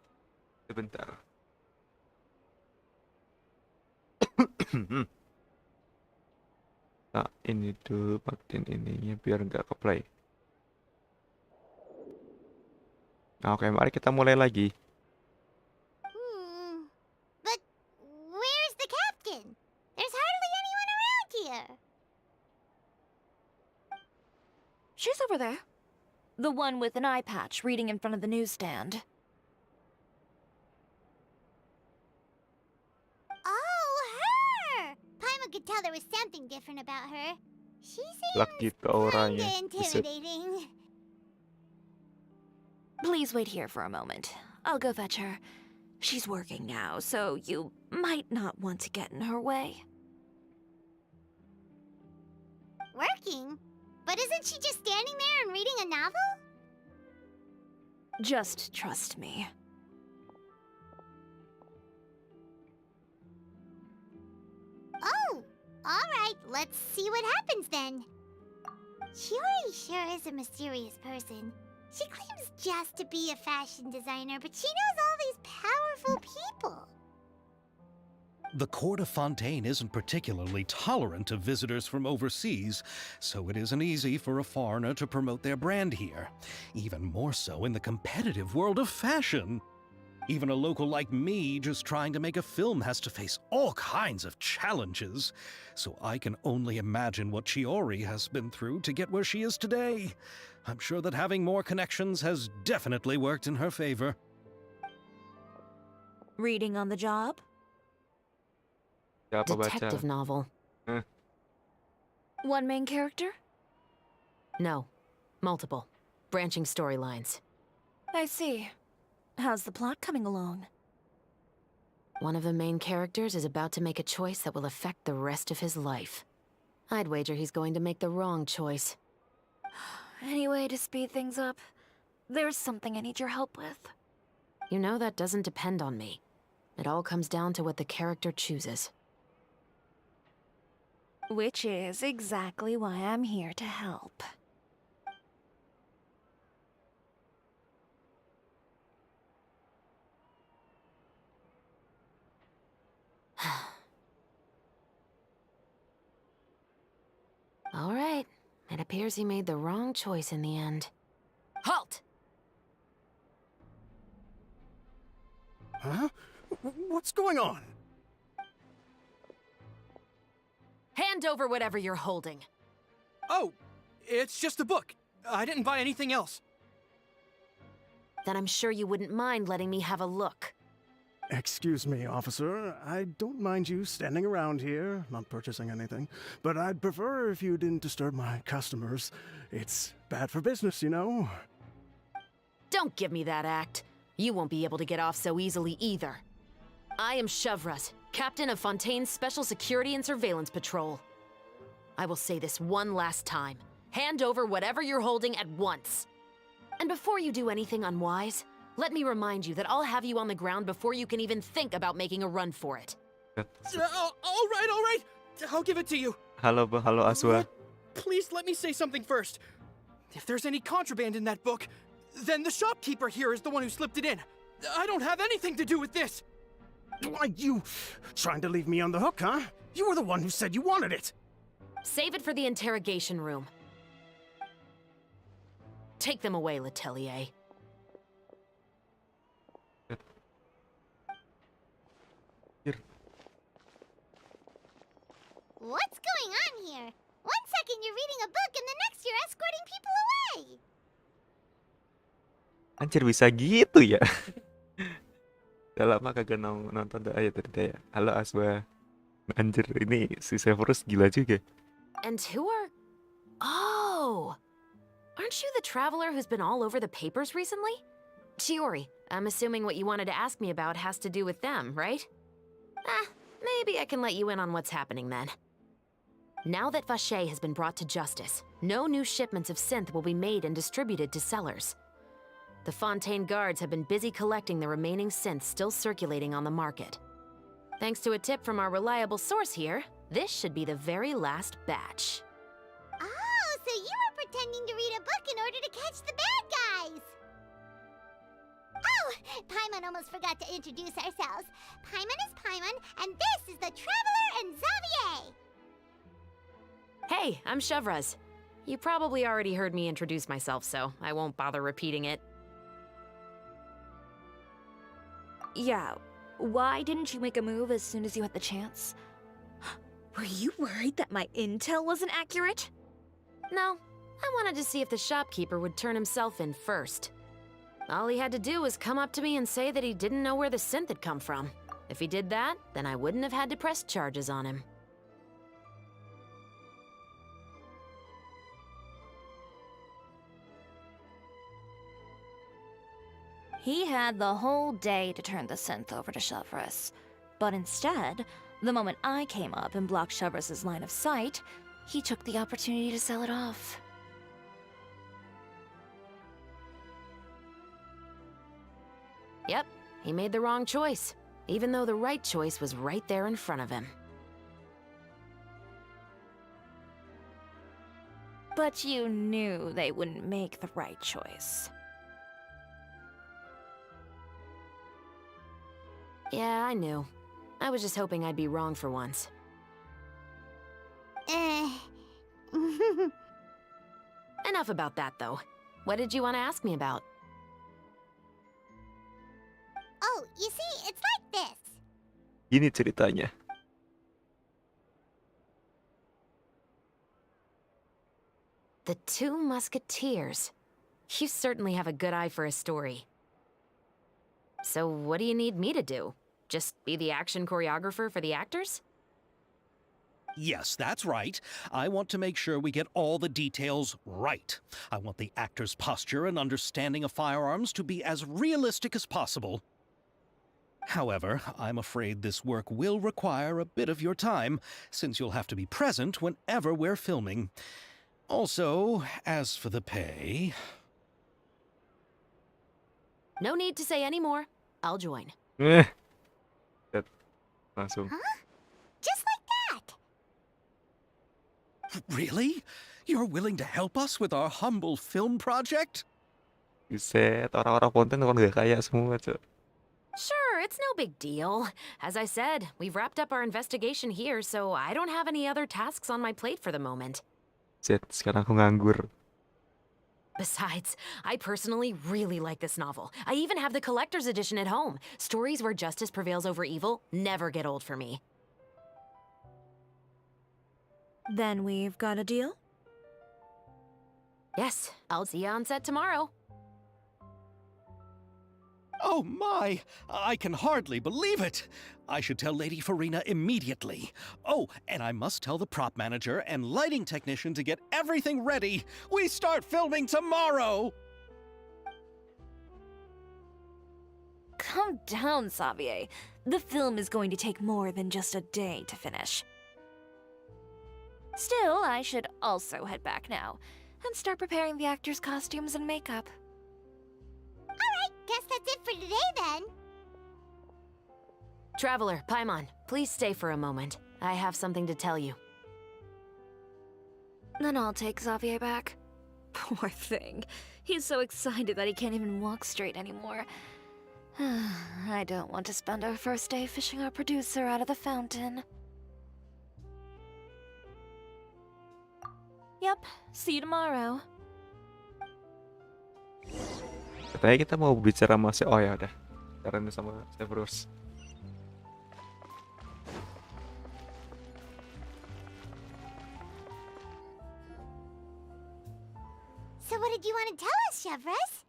Sebentar. Nah, ini tuh matiin ininya biar nggak ke play. Nah, oke, mari kita mulai lagi. But where's the captain? There's hardly anyone around here. She's over there. The one with an eye patch reading in front of the newsstand. Oh, her! Paimon could tell there was something different about her. She Lak seems gitu auranya. kinda Buset. intimidating. Please wait here for a moment. I'll go fetch her. She's working now, so you might not want to get in her way. Working? But isn't she just standing there and reading a novel? Just trust me. Oh, alright, let's see what happens then. Chiori sure is a mysterious person. She claims just to be a fashion designer, but she knows all these powerful people. The court of Fontaine isn't particularly tolerant of visitors from overseas, so it isn't easy for a foreigner to promote their brand here. Even more so in the competitive world of fashion. Even a local like me just trying to make a film has to face all kinds of challenges. So I can only imagine what Chiori has been through to get where she is today. I'm sure that having more connections has definitely worked in her favor. Reading on the job? Siapa baca? Detective novel. One main character? No. Multiple. Branching storylines. I see. How's the plot coming along? One of the main characters is about to make a choice that will affect the rest of his life. I'd wager he's going to make the wrong choice. Any way to speed things up? There's something I need your help with. You know that doesn't depend on me. It all comes down to what the character chooses. Which is exactly why I'm here to help. All right. It appears he made the wrong choice in the end. Halt! Huh? What's going on? Hand over whatever you're holding. Oh, it's just a book. I didn't buy anything else. Then I'm sure you wouldn't mind letting me have a look. Excuse me, officer. I don't mind you standing around here, not purchasing anything, but I'd prefer if you didn't disturb my customers. It's bad for business, you know? Don't give me that act. You won't be able to get off so easily either. I am Chevret, captain of Fontaine's Special Security and Surveillance Patrol. I will say this one last time. Hand over whatever you're holding at once. And before you do anything unwise, let me remind you that I'll have you on the ground before you can even think about making a run for it. All right. I'll give it to you. Halo, halo Aswa. Please let me say something first. If there's any contraband in that book, then the shopkeeper here is the one who slipped it in. I don't have anything to do with this. Why, you trying to leave me on the hook, huh? You were the one who said you wanted it. Save it for the interrogation room. Take them away, Letelier. What's going on here? One second you're reading a book and the next you're escorting people away. Anjir bisa gitu ya. Udah lama kagak nonton Daya dari Daya. Halo Aswa. Anjir ini si Severus gila juga. And who are... Oh! Aren't you the traveler who's been all over the papers recently? Chiori, I'm assuming what you wanted to ask me about has to do with them, right? Maybe I can let you in on what's happening then. Now that Vache has been brought to justice, no new shipments of synth will be made and distributed to sellers. The Fontaine guards have been busy collecting the remaining synths still circulating on the market. Thanks to a tip from our reliable source here, this should be the very last batch. Oh, so you were pretending to read a book in order to catch the bad guys. Oh, Paimon almost forgot to introduce ourselves. Paimon is Paimon, and this is the Traveler and Xavier. Hey, I'm Chevraz. You probably already heard me introduce myself, so I won't bother repeating it. Yeah, why didn't you make a move as soon as you had the chance? Were you worried that my intel wasn't accurate? No, I wanted to see if the shopkeeper would turn himself in first. All he had to do was come up to me and say that he didn't know where the synth had come from. If he did that, then I wouldn't have had to press charges on him. He had the whole day to turn the synth over to Chevraz. But instead, the moment I came up and blocked Chevraz's line of sight, he took the opportunity to sell it off. Yep, he made the wrong choice, even though the right choice was right there in front of him. But you knew they wouldn't make the right choice. Yeah, I knew. I was just hoping I'd be wrong for once. Enough about that, though. What did you want to ask me about? Oh, you see, it's like this. Gini ceritanya. The Two Musketeers. You certainly have a good eye for a story. So what do you need me to do? Just be the action choreographer for the actors? Yes, that's right. I want to make sure we get all the details right. I want the actor's posture and understanding of firearms to be as realistic as possible. However, I'm afraid this work will require a bit of your time, since you'll have to be present whenever we're filming. Also, as for the pay... No need to say any more. I'll join. Set. Langsung. Huh? Just like that. Really? You're willing to help us with our humble film project? Buset, orang-orang konten orang gak kaya semua, Cok. Sure, it's no big deal. As I said, we've wrapped up our investigation here, so I don't have any other tasks on my plate for the moment. Set, sekarang aku nganggur. Besides, I personally really like this novel. I even have the collector's edition at home. Stories where justice prevails over evil never get old for me. Then we've got a deal? Yes, I'll see you on set tomorrow. Oh my! I can hardly believe it! I should tell Lady Farina immediately. Oh, and I must tell the prop manager and lighting technician to get everything ready. We start filming tomorrow! Calm down, Xavier. The film is going to take more than just a day to finish. Still, I should also head back now and start preparing the actors' costumes and makeup. Alright, guess that's it for today then. Traveler, Paimon, please stay for a moment. I have something to tell you. Then I'll take Xavier back. Poor thing. He's so excited that he can't even walk straight anymore. I don't want to spend our first day fishing our producer out of the fountain. Yep, see you tomorrow. Katanya kita mau bicara sama si... Oh ya udah. Caranya sama Severus. So what did you want to tell us, Chevraz?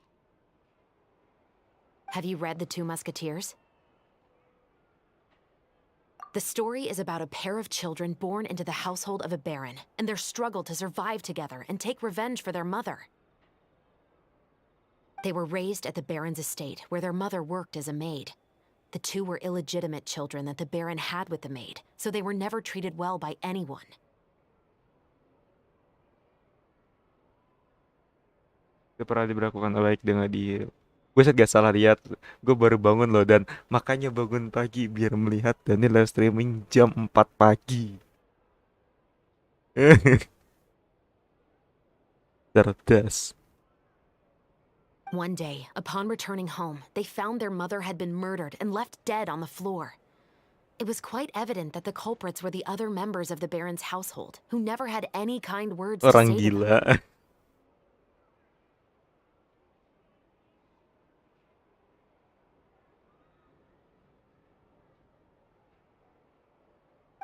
Have you read The Two Musketeers? The story is about a pair of children born into the household of a baron, and their struggle to survive together and take revenge for their mother. They were raised at the baron's estate, where their mother worked as a maid. The two were illegitimate children that the baron had with the maid, so they were never treated well by anyone. Itu pernah diberlakukan baik dengan dia. Gue gak salah lihat. Gue baru bangun loh, dan makanya bangun pagi biar melihat Dani live streaming jam 4 pagi. Cerdas. One day, upon returning home, they found their mother had been murdered and left dead on the floor. It was quite evident that the culprits were the other members of the Baron's household, who never had any kind words to Orang say to them. gila.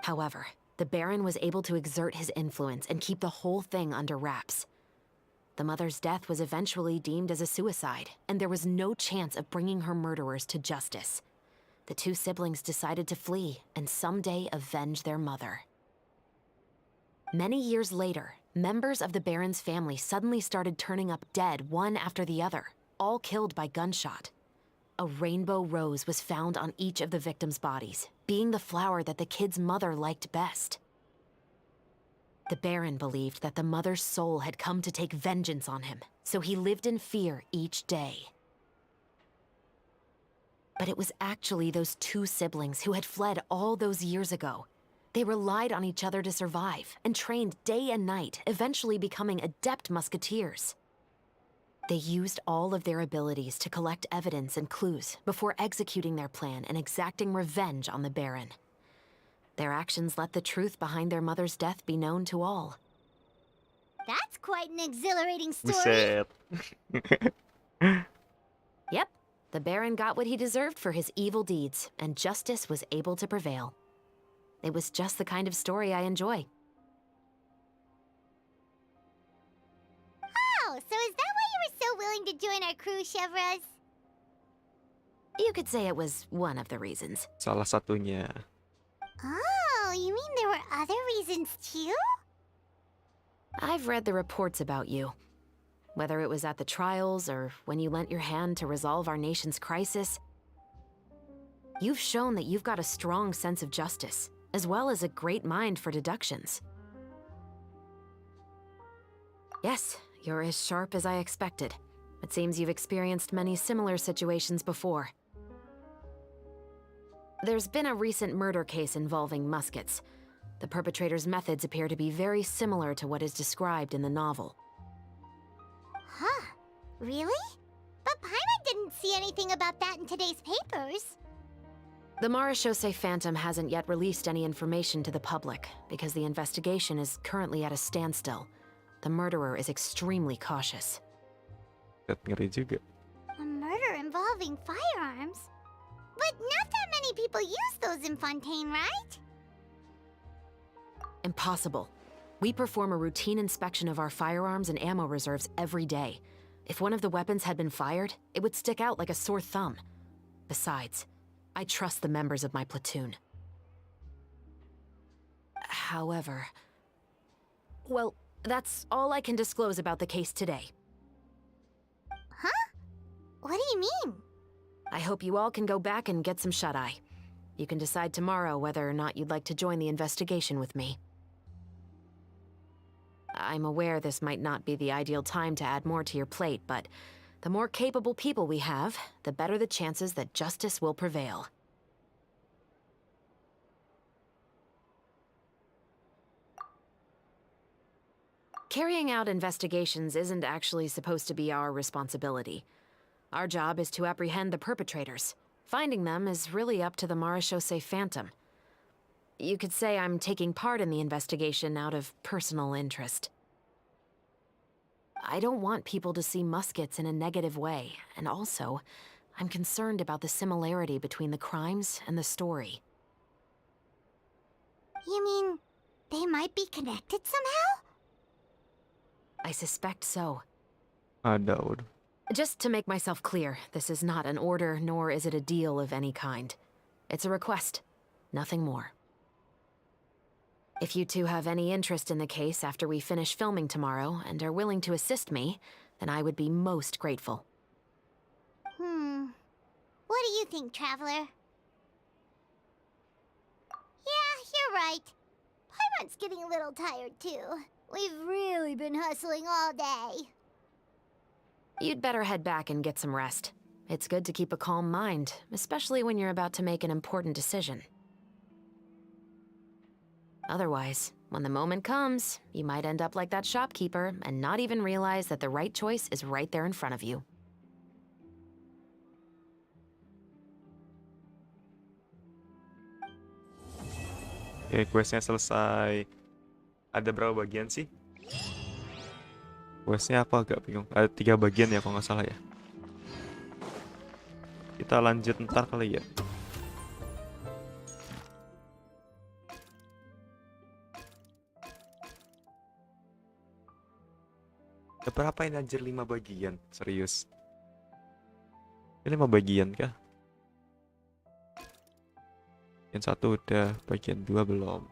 However, the Baron was able to exert his influence and keep the whole thing under wraps. The mother's death was eventually deemed as a suicide, and there was no chance of bringing her murderers to justice. The two siblings decided to flee and someday avenge their mother. Many years later, members of the Baron's family suddenly started turning up dead one after the other, all killed by gunshot. A rainbow rose was found on each of the victims' bodies, being the flower that the kid's mother liked best. The Baron believed that the mother's soul had come to take vengeance on him, so he lived in fear each day. But it was actually those two siblings who had fled all those years ago. They relied on each other to survive and trained day and night, eventually becoming adept musketeers. They used all of their abilities to collect evidence and clues before executing their plan and exacting revenge on the Baron. Their actions let the truth behind their mother's death be known to all. That's quite an exhilarating story. Buset. Yep, the Baron got what he deserved for his evil deeds, and justice was able to prevail. It was just the kind of story I enjoy. Oh, so is that why you were so willing to join our crew, Chevres? You could say it was one of the reasons. Salah satunya. Oh, you mean there were other reasons too? I've read the reports about you. Whether it was at the trials or when you lent your hand to resolve our nation's crisis, you've shown that you've got a strong sense of justice, as well as a great mind for deductions. Yes, you're as sharp as I expected. It seems you've experienced many similar situations before. There's been a recent murder case involving muskets. The perpetrator's methods appear to be very similar to what is described in the novel. Huh. Really? But Paimon didn't see anything about that in today's papers. The Marechaussee Phantom hasn't yet released any information to the public because the investigation is currently at a standstill. The murderer is extremely cautious. Ngeri juga. A murder involving firearms? But not that many people use those in Fontaine, right? Impossible. We perform a routine inspection of our firearms and ammo reserves every day. If one of the weapons had been fired, it would stick out like a sore thumb. Besides, I trust the members of my platoon. However... well, that's all I can disclose about the case today. Huh? What do you mean? I hope you all can go back and get some shut-eye. You can decide tomorrow whether or not you'd like to join the investigation with me. I'm aware this might not be the ideal time to add more to your plate, but the more capable people we have, the better the chances that justice will prevail. Carrying out investigations isn't actually supposed to be our responsibility. Our job is to apprehend the perpetrators. Finding them is really up to the Marechaussee Phantom. You could say I'm taking part in the investigation out of personal interest. I don't want people to see muskets in a negative way, and also, I'm concerned about the similarity between the crimes and the story. You mean they might be connected somehow? I suspect so. Ada. Just to make myself clear, this is not an order, nor is it a deal of any kind. It's a request, nothing more. If you two have any interest in the case after we finish filming tomorrow and are willing to assist me, then I would be most grateful. What do you think, Traveler? Yeah, you're right. Paimon's getting a little tired too. We've really been hustling all day. You'd better head back and get some rest. It's good to keep a calm mind, especially when you're about to make an important decision. Otherwise, when the moment comes, you might end up like that shopkeeper and not even realize that the right choice is right there in front of you. Oke, questnya selesai. Ada berapa bagian sih? Questnya apa agak bingung. Ada 3 bagian ya kalau nggak salah ya. Kita lanjut ntar kali ya. Ada berapa ini anjir 5 bagian? Serius. Ini 5 bagian kah? Bagian 1 udah, bagian 2 belum.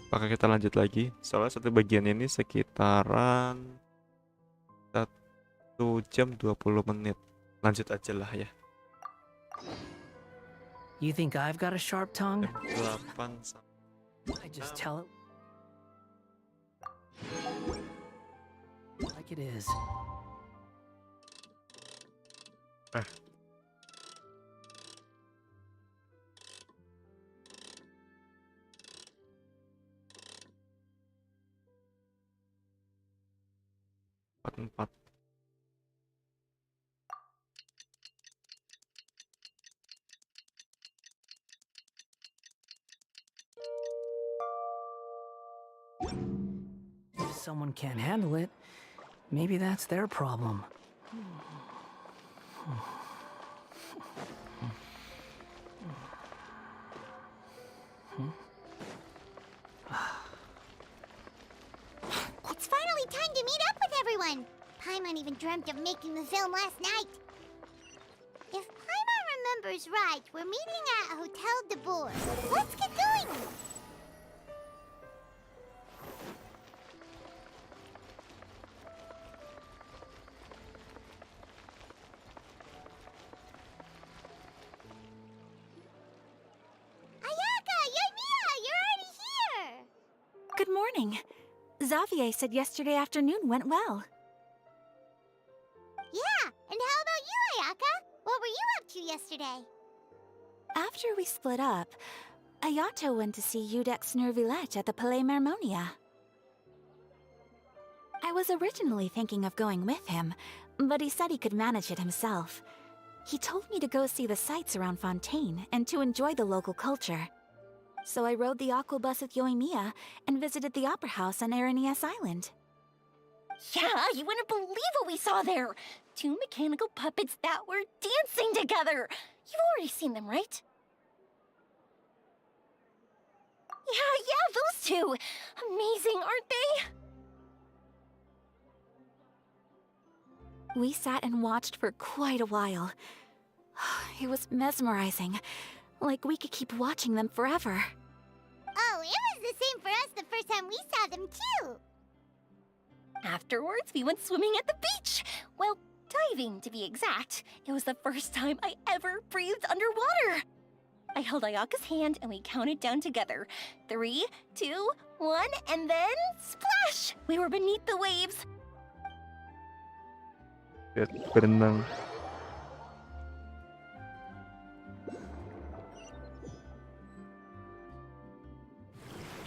Maka kita lanjut lagi. Soalnya satu bagian ini sekitaran 1 jam 20 menit. Lanjut aja lah ya. You think I've got a sharp tongue? 8 I just tell it like it is. empat. If someone can't handle it, maybe that's their problem. It's finally time to meet up with everyone. Paimon even dreamt of making the film last night. If Paimon remembers right, we're meeting at Hotel de Boer. Let's get going. Ayaka, Yoimiya, you're already here. Good morning. Xavier said yesterday afternoon went well. Yeah, and how about you, Ayaka? What were you up to yesterday? After we split up, Ayato went to see Udex Neuvillette at the Palais Marmonia. I was originally thinking of going with him, but he said he could manage it himself. He told me to go see the sights around Fontaine and to enjoy the local culture. So I rode the aqua bus with Yoimiya and visited the opera house on Aranias Island. Yeah, you wouldn't believe what we saw there. 2 mechanical puppets that were dancing together. You've already seen them, right? Yeah, those two. Amazing, aren't they? We sat and watched for quite a while. It was mesmerizing. Like we could keep watching them forever. Oh, it was the same for us the first time we saw them, too. Afterwards, we went swimming at the beach. Well, diving, to be exact. It was the first time I ever breathed underwater. I held Ayaka's hand and we counted down together. 3, 2, 1, and then splash! We were beneath the waves. Berenang.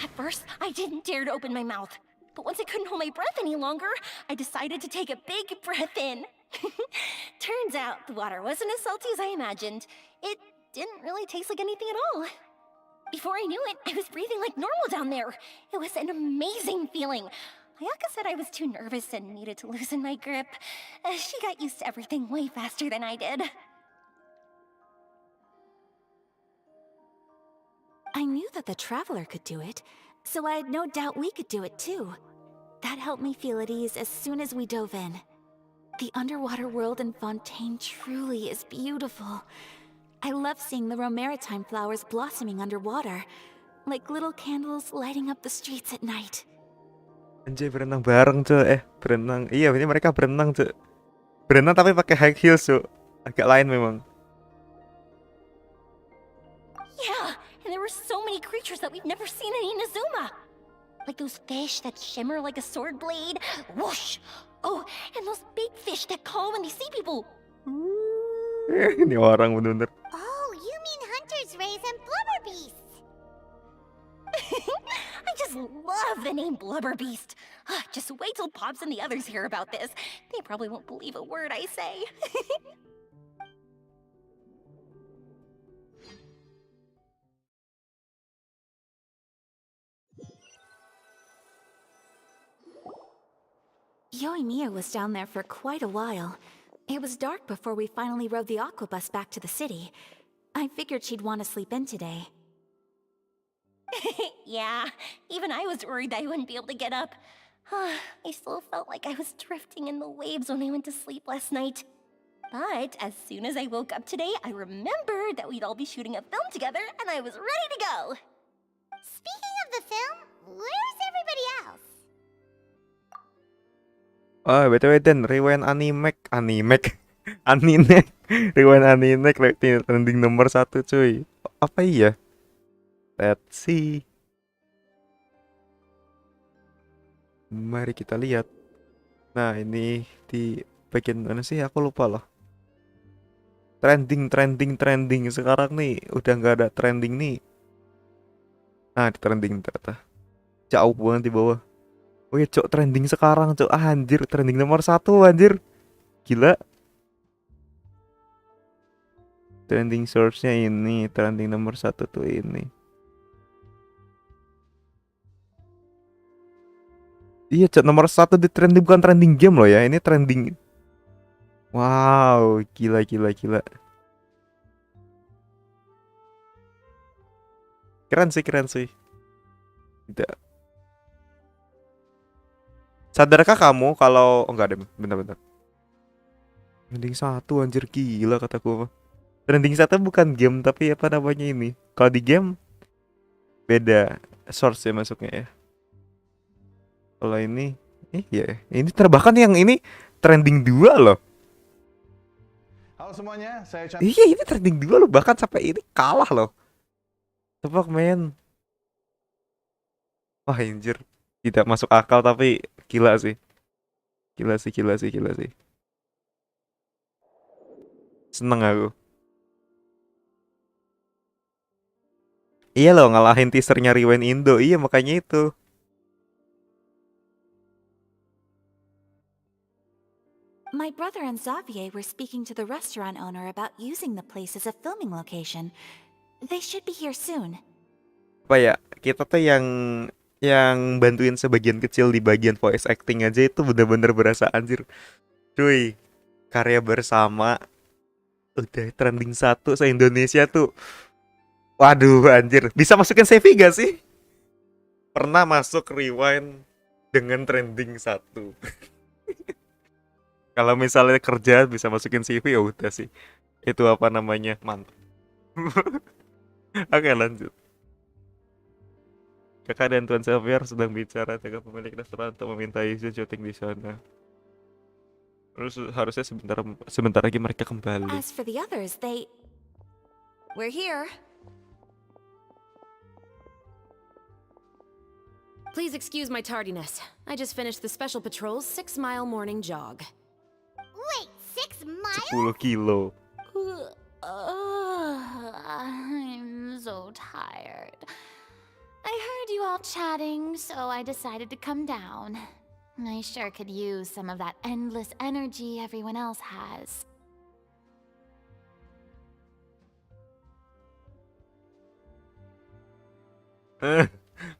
At first, I didn't dare to open my mouth. But once I couldn't hold my breath any longer, I decided to take a big breath in. Turns out the water wasn't as salty as I imagined. It didn't really taste like anything at all. Before I knew it, I was breathing like normal down there. It was an amazing feeling. Ayaka said I was too nervous and needed to loosen my grip. She got used to everything way faster than I did. I knew that the Traveler could do it, so I had no doubt we could do it too. That helped me feel at ease as soon as we dove in. The underwater world in Fontaine truly is beautiful. I love seeing the romaritime flowers blossoming underwater, like little candles lighting up the streets at night. Anjay, berenang bareng cuy. Berenang. Iya, ini mereka berenang cuy. Berenang tapi pakai high heels cuy. Agak lain memang. Yeah, and there were so many creatures that we've never seen in Inazuma. Like those fish that shimmer like a sword blade. Whoosh! Oh, and those big fish that call when they see people. Ini orang bener-bener. Oh, you mean Hunter's Rays and Blubber Beasts. I just love the name Blubber Beast. Just wait till Pops and the others hear about this. They probably won't believe a word I say. Yoimiya was down there for quite a while. It was dark before we finally rode the aquabus back to the city. I figured she'd want to sleep in today. Yeah, even I was worried I wouldn't be able to get up. I still felt like I was drifting in the waves when I went to sleep last night. But as soon as I woke up today, I remembered that we'd all be shooting a film together, and I was ready to go. Speaking of the film, where's everybody else? Oh, BTW Dan, rewind animek, Animek, rewind animek trending nomor 1 cuy. Apa iya? Let's see. Mari kita lihat. Nah, ini di bagian mana sih? Aku lupa loh. Trending sekarang nih udah nggak ada trending nih. Nah, di trending ternyata jauh banget di bawah. Oh ya cok, trending sekarang cok. Anjir, trending nomor 1 anjir. Gila. Trending source-nya ini, trending nomor 1 tuh ini. Iya cok, nomor 1 di trending, bukan trending game loh ya. Ini trending. Wow, gila. Keren sih. Tidak. Sadarkah kamu kalau enggak deh, bentar. Trending 1 anjir, gila kataku. Trending 1 bukan game tapi apa namanya ini. Kalau di game beda source ya masuknya ya. Kalau ini ya, ini bahkan yang ini trending 2 loh. Halo semuanya, saya Chan. Iya, ini trending 2 loh, bahkan sampai ini kalah loh. Tebak men. Wah anjir, tidak masuk akal tapi gila sih. Seneng aku. Iya loh, ngalahin teasernya Rewind Indo. Iya makanya itu. My brother and Xavier were speaking to the restaurant owner about using the place as a filming location. They should be here soon. Apa ya? Kita tuh yang bantuin sebagian kecil di bagian voice acting aja itu bener-bener berasa anjir. Cuy, karya bersama udah trending 1 se-Indonesia tuh. Waduh anjir, bisa masukin CV gak sih? Pernah masuk Rewind dengan trending 1. Kalau misalnya kerja bisa masukin CV ya udah sih. Itu apa namanya? Mantap. Oke, lanjut. Kakak dan Tuan Xavier sedang bicara dengan pemilik restoran untuk meminta izin syuting di sana. Terus harusnya sebentar lagi mereka kembali. As for the others, we're here. Please excuse my tardiness. I just finished the Special Patrol's 6-mile morning jog. Wait, 6 miles? 10 kilo. I'm so tired. I heard you all chatting, so I decided to come down. I sure could use some of that endless energy everyone else has.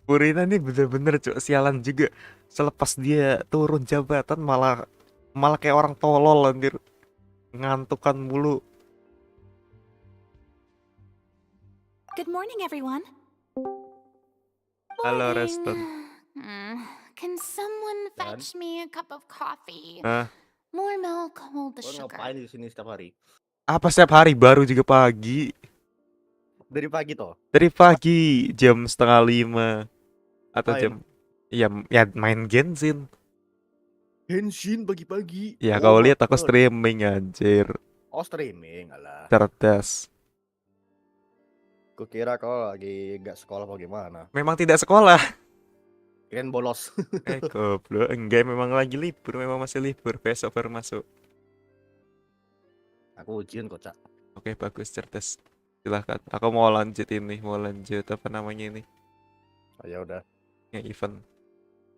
Purina nih bener-bener cok, sialan juga. Selepas dia turun jabatan malah kayak orang tolol anjir. Ngantukan mulu. Good morning, everyone. Halo Reston. Can someone fetch me a cup of coffee? Hah? More milk, hold the Lo sugar. ngapain di sini setiap hari? Apa setiap hari? Baru juga pagi. Dari pagi toh? Dari pagi jam 4:30 atau Main? jam ya main Genshin. Genshin pagi-pagi. Ya kau lihat aku streaming anjir. Oh streaming, alah. Cerdas. Kukira kau lagi nggak sekolah apa gimana? Memang tidak sekolah. Kirain bolos. Goblok. Enggak, memang lagi libur, memang masih libur. Besok baru masuk. Aku ujian kok, Cak. Oke, bagus, cerdas. Silahkan. Aku mau lanjut apa namanya ini? Oh, ya udah. Event.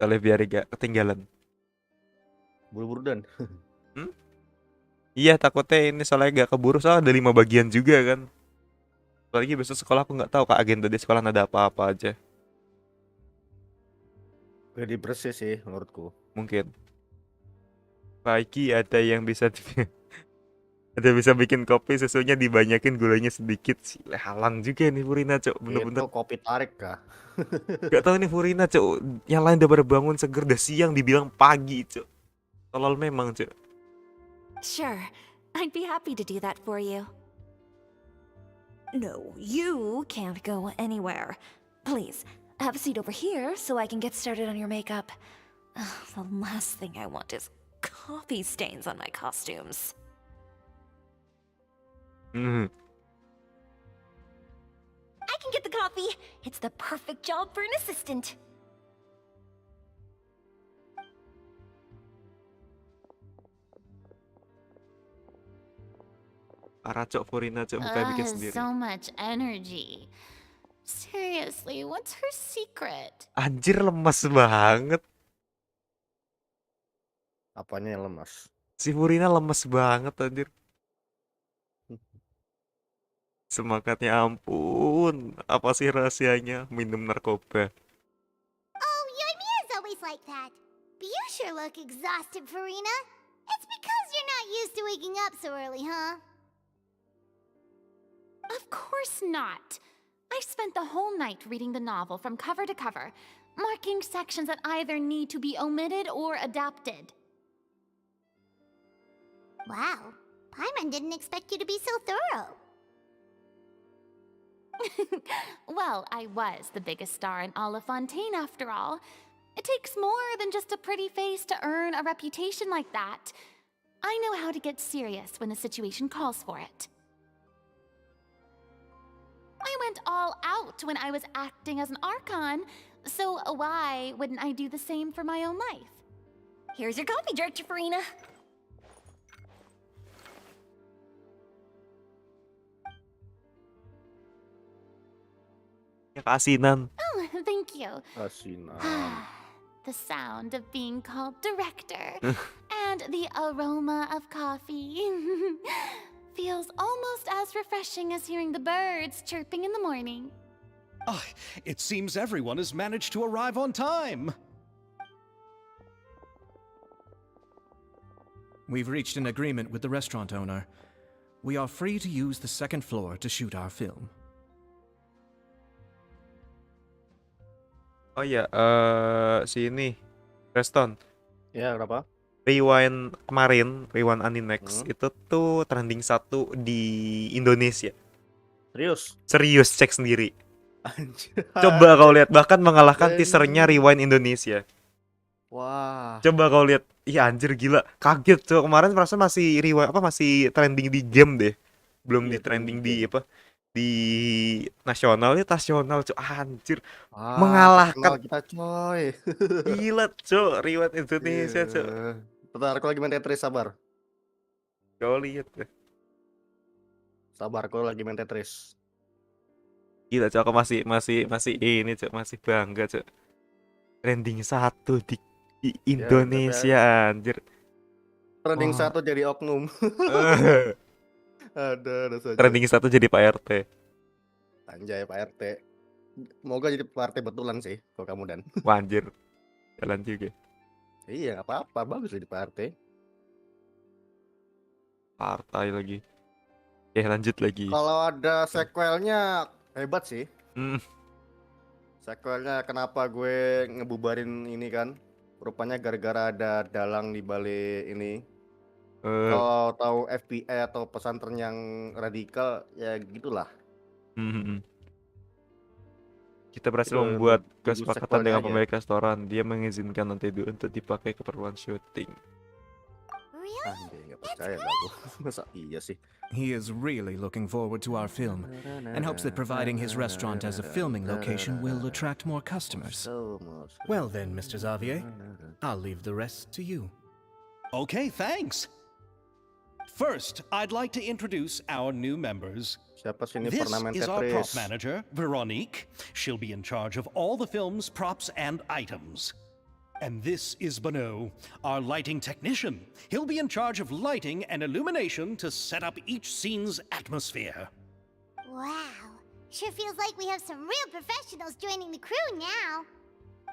Soalnya biar gak ketinggalan. Buru-buru dan. Iya, takutnya ini soalnya gak keburu, soalnya ada 5 bagian juga kan. Apalagi besok sekolah aku nggak tahu Kak, agenda di sekolah ada apa-apa aja. Jadi bersih sih menurutku. Mungkin. Pagi ada yang bisa ada bisa bikin kopi, susunya dibanyakin, gulanya sedikit. Sile halang juga nih Furina, Cok. Itu Bener-bener kopi tarik kah? gak tahu nih Furina, Cok. Yang lain udah pada bangun seger, udah siang dibilang pagi, Cok. Tolol memang, Cok. Sure, I'd be happy to do that for you. No, you can't go anywhere. Please, have a seat over here so I can get started on your makeup. The last thing I want is coffee stains on my costumes. Mhm. I can get the coffee. It's the perfect job for an assistant. Parah, Cok, Furina, Cok. Bukannya bikin sendiri. So much energy. Seriously, what's her secret? Anjir, lemas banget. Apanya yang lemas? Si Furina lemes banget, anjir. Semangatnya ampun. Apa sih rahasianya? Minum narkoba. Oh, Yoimiya's always like that. But you sure look exhausted, Farina. It's because you're not used to waking up so early, huh? Of course not. I spent the whole night reading the novel from cover to cover, marking sections that either need to be omitted or adapted. Wow, Paimon didn't expect you to be so thorough. Well, I was the biggest star in all of Fontaine after all. It takes more than just a pretty face to earn a reputation like that. I know how to get serious when the situation calls for it. I went all out when I was acting as an Archon, so why wouldn't I do the same for my own life? Here's your coffee, Director Farina. Ya keasinan. Oh, thank you. Asinan. The sound of being called director and the aroma of coffee feels almost as refreshing as hearing the birds chirping in the morning. Ah, it seems everyone has managed to arrive on time. We've reached an agreement with the restaurant owner. We are free to use the second floor to shoot our film. Oh iya, si ini Reston. Ya, kenapa? Rewind kemarin, Rewind Animex itu tuh trending 1 di Indonesia. Serius? Serius, cek sendiri. Anjir. Coba kau lihat, bahkan mengalahkan teasernya Rewind Indonesia. Wah. Coba kau lihat, iya anjir gila, kaget coba. Kemarin perasaan masih rewind masih trending di game deh, belum di trending di apa di nasional cuy, anjir. Mengalahkan kita coy. Gila cuy, Rewind Indonesia cuy. Bentar, aku lagi main Tetris, sabar. Kau lihat deh. Sabar, aku lagi main Tetris. Gila cuy, aku masih ini cuy, masih bangga cuy. Trending 1 di Indonesia ya, anjir. Trending 1 jadi oknum. Ada saja. Trending 1 jadi Pak RT. Anjay, Pak RT. Semoga jadi Pak RT betulan sih, kalau kamu Dan. Wah, anjir. Jalan juga. Iya, nggak apa-apa, bagus jadi Pak RT. Partai lagi. Lanjut lagi. Kalau ada sequelnya hebat sih. Sequelnya kenapa gue ngebubarin ini kan? Rupanya gara-gara ada dalang di balik ini. Kalau tahu FBI atau pesantren yang radikal, ya gitulah. Kita berhasil membuat kesepakatan dengan pemilik restoran. Dia mengizinkan nanti untuk dipakai keperluan syuting. Nggak percaya aku. Masa iya sih? He is really looking forward to our film and hopes that providing his restaurant as a filming location will attract more customers. Well then, Mr. Xavier, I'll leave the rest to you. Okay, thanks. First, I'd like to introduce our new members. This is our prop manager, Veronique. She'll be in charge of all the film's props and items. And this is Bono, our lighting technician. He'll be in charge of lighting and illumination to set up each scene's atmosphere. Wow, sure feels like we have some real professionals joining the crew now.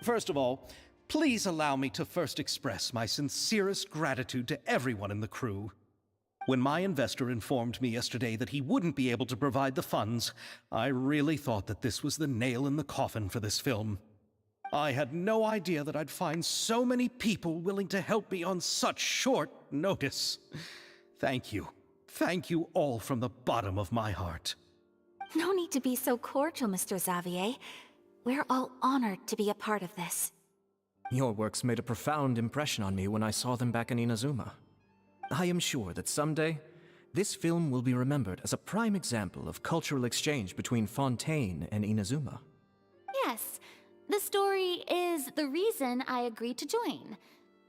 First of all, Please allow me to first express my sincerest gratitude to everyone in the crew. When my investor informed me yesterday that he wouldn't be able to provide the funds, I really thought that this was the nail in the coffin for this film. I had no idea that I'd find so many people willing to help me on such short notice. Thank you. Thank you all from the bottom of my heart. No need to be so cordial, Mr. Xavier. We're all honored to be a part of this. Your works made a profound impression on me when I saw them back in Inazuma. I am sure that someday, this film will be remembered as a prime example of cultural exchange between Fontaine and Inazuma. Yes, the story is the reason I agreed to join.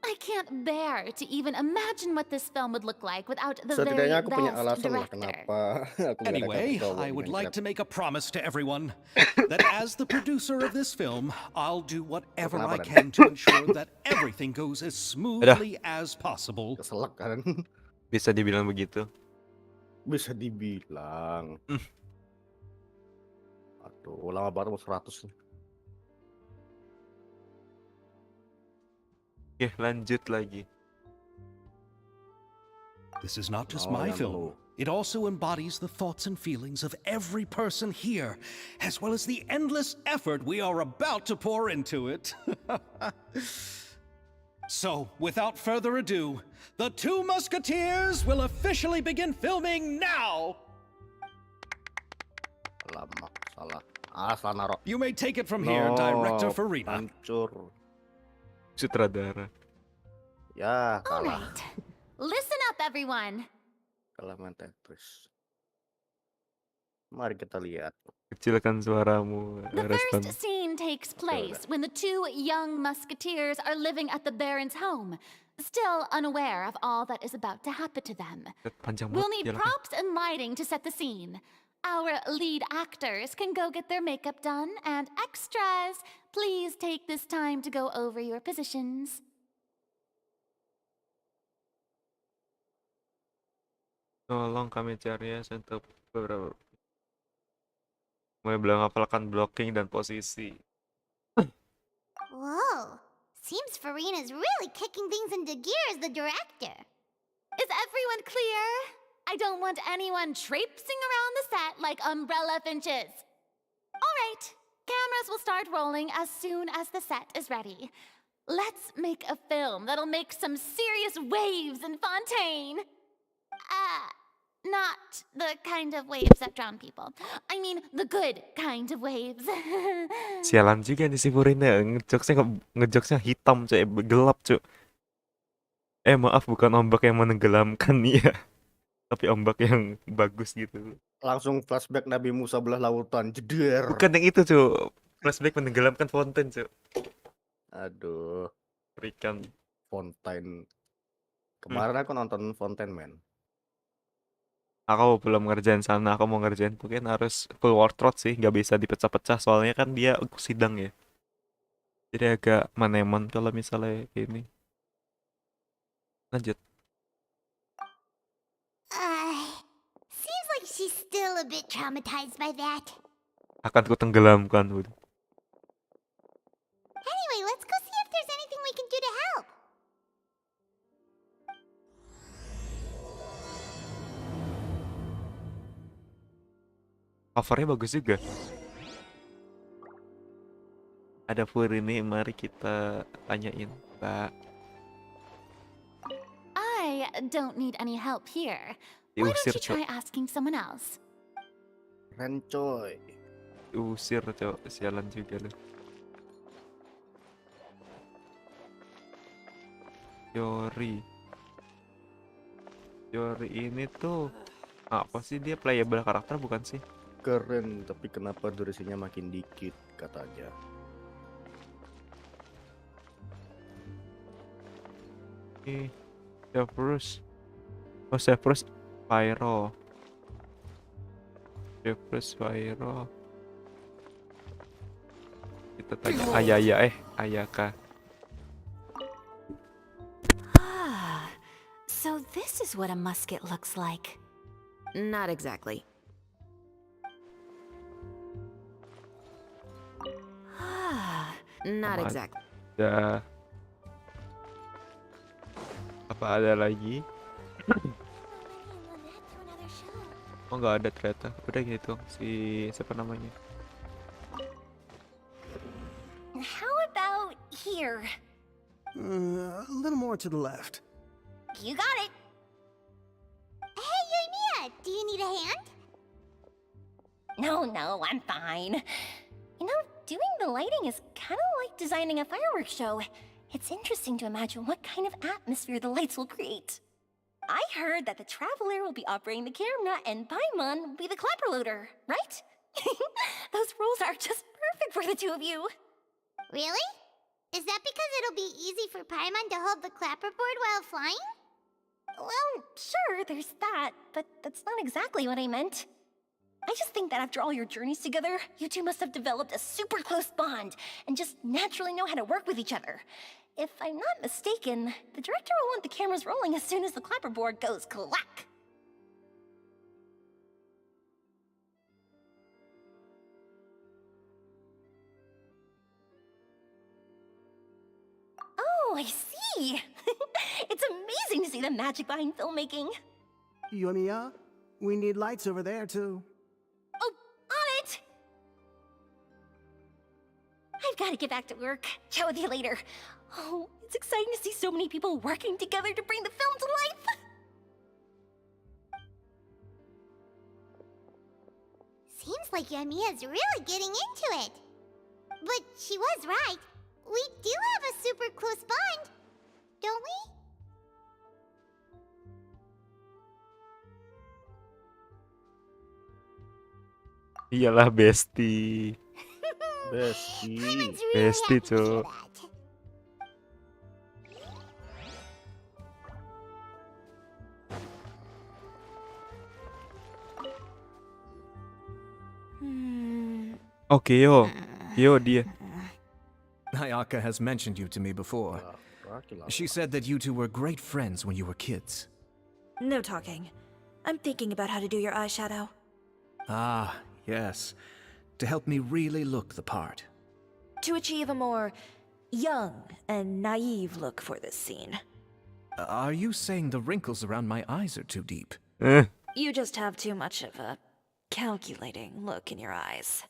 I can't bear to even imagine what this film would look like without the very Setidaknya aku punya best alasan lah director. kenapa aku nggak ada Anyway, kata cowok I di would like Minecraft. to make a promise to everyone that as the producer of this film, I'll do whatever I Kenapa, Dan? can to ensure that everything goes as smoothly as possible. Keselak kan? Bisa dibilang begitu. Bisa dibilang. Aduh, lama banget mau 100 nih. Oke, lanjut lagi. This is not just Oh, my yang film. dulu. It also embodies the thoughts and feelings of every person here, as well as the endless effort we are about to pour into it. So, without further ado, the Two Musketeers will officially begin filming now! Lama, salah. Salah naro. You may take it from here, Director Farina. Hancur. Sutradara. Ya, All kalah. right, listen up, everyone. Kalah main Tetris. Mari kita lihat. Kecilkan suaramu, The Reston. first scene takes place when the two young musketeers are living at the Baron's home, still unaware of all that is about to happen to them. Panjang We'll banget need dialognya. props and lighting to set the scene. Our lead actors can go get their makeup done, and extras, please take this time to go over your positions. Tolong kami cari ya untuk beberapa. Mulai bilang hafalkan blocking dan posisi. Whoa, seems Farina's really kicking things into gear as the director. Is everyone clear? I don't want anyone traipsing around the set like umbrella finches. All right, cameras will start rolling as soon as the set is ready. Let's make a film that'll make some serious waves in Fontaine. Not the kind of waves that drown people. I mean the good kind of waves. Sialan juga nih si Furina, ngejokesnya hitam cuy, gelap cuy. Maaf, bukan ombak yang menenggelamkan ya, tapi ombak yang bagus gitu. Langsung flashback Nabi Musa belah lautan, jeder. Bukan yang itu cuy, flashback menenggelamkan Fontaine cuy. Aduh, Berikan. Fontaine. Kemarin aku nonton Fontaine, man. Aku belum ngerjain sana, aku mau ngerjain mungkin harus full warthroat sih, nggak bisa dipecah-pecah soalnya kan dia sidang ya. Jadi agak manemon kalau misalnya ini. Lanjut. Seems like she's still a bit traumatized by that. Akan ku tenggelamkan. Anyway, let's go see if there's anything we can do to help. Covernya bagus juga. Ada Fur ini, mari kita tanyain, Mbak. I don't need any help here. Why don't Diusir, you try Cok. asking someone else? Keren coy. Diusir, Cok. Sialan juga lu. Yori ini tuh apa sih, dia playable karakter bukan sih? Keren, tapi kenapa durasinya makin dikit katanya. Severus. Oh, Severus Pyro. Severus Pyro. Kita tanya Ayaka. So this is what a musket looks like. Not exactly. Not Sama exactly. aja. Apa ada lagi? Oh nggak ada ternyata. Udah gitu si siapa namanya? How about here? A little more to the left. You got it. Hey, Mia, do you need a hand? No, I'm fine. You know, doing the lighting is kind of like designing a fireworks show. It's interesting to imagine what kind of atmosphere the lights will create. I heard that the Traveler will be operating the camera and Paimon will be the clapper loader, right? Those roles are just perfect for the two of you. Really? Is that because it'll be easy for Paimon to hold the clapperboard while flying? Well, sure, there's that, but that's not exactly what I meant. I just think that after all your journeys together, you two must have developed a super close bond and just naturally know how to work with each other. If I'm not mistaken, the director will want the cameras rolling as soon as the clapperboard goes clack. Oh, I see! It's amazing to see the magic behind filmmaking. Yoimiya, we need lights over there too. Oh, on it! I've got to get back to work. Chat with you later. Oh, it's exciting to see so many people working together to bring the film to life. Seems like Yamiya's really getting into it. But she was right. We do have a super close bond, don't we? Iyalah bestie. Bestie. Paimon's really Bestie, happy to hear Cuk. that. Oke yo. Yo dia. Ayaka has mentioned you to me before. She said that you two were great friends when you were kids. No talking. I'm thinking about how to do your eyeshadow. Ah, yes. To help me really look the part. To achieve a more young and naive look for this scene. Are you saying the wrinkles around my eyes are too deep? You just have too much of a calculating look in your eyes.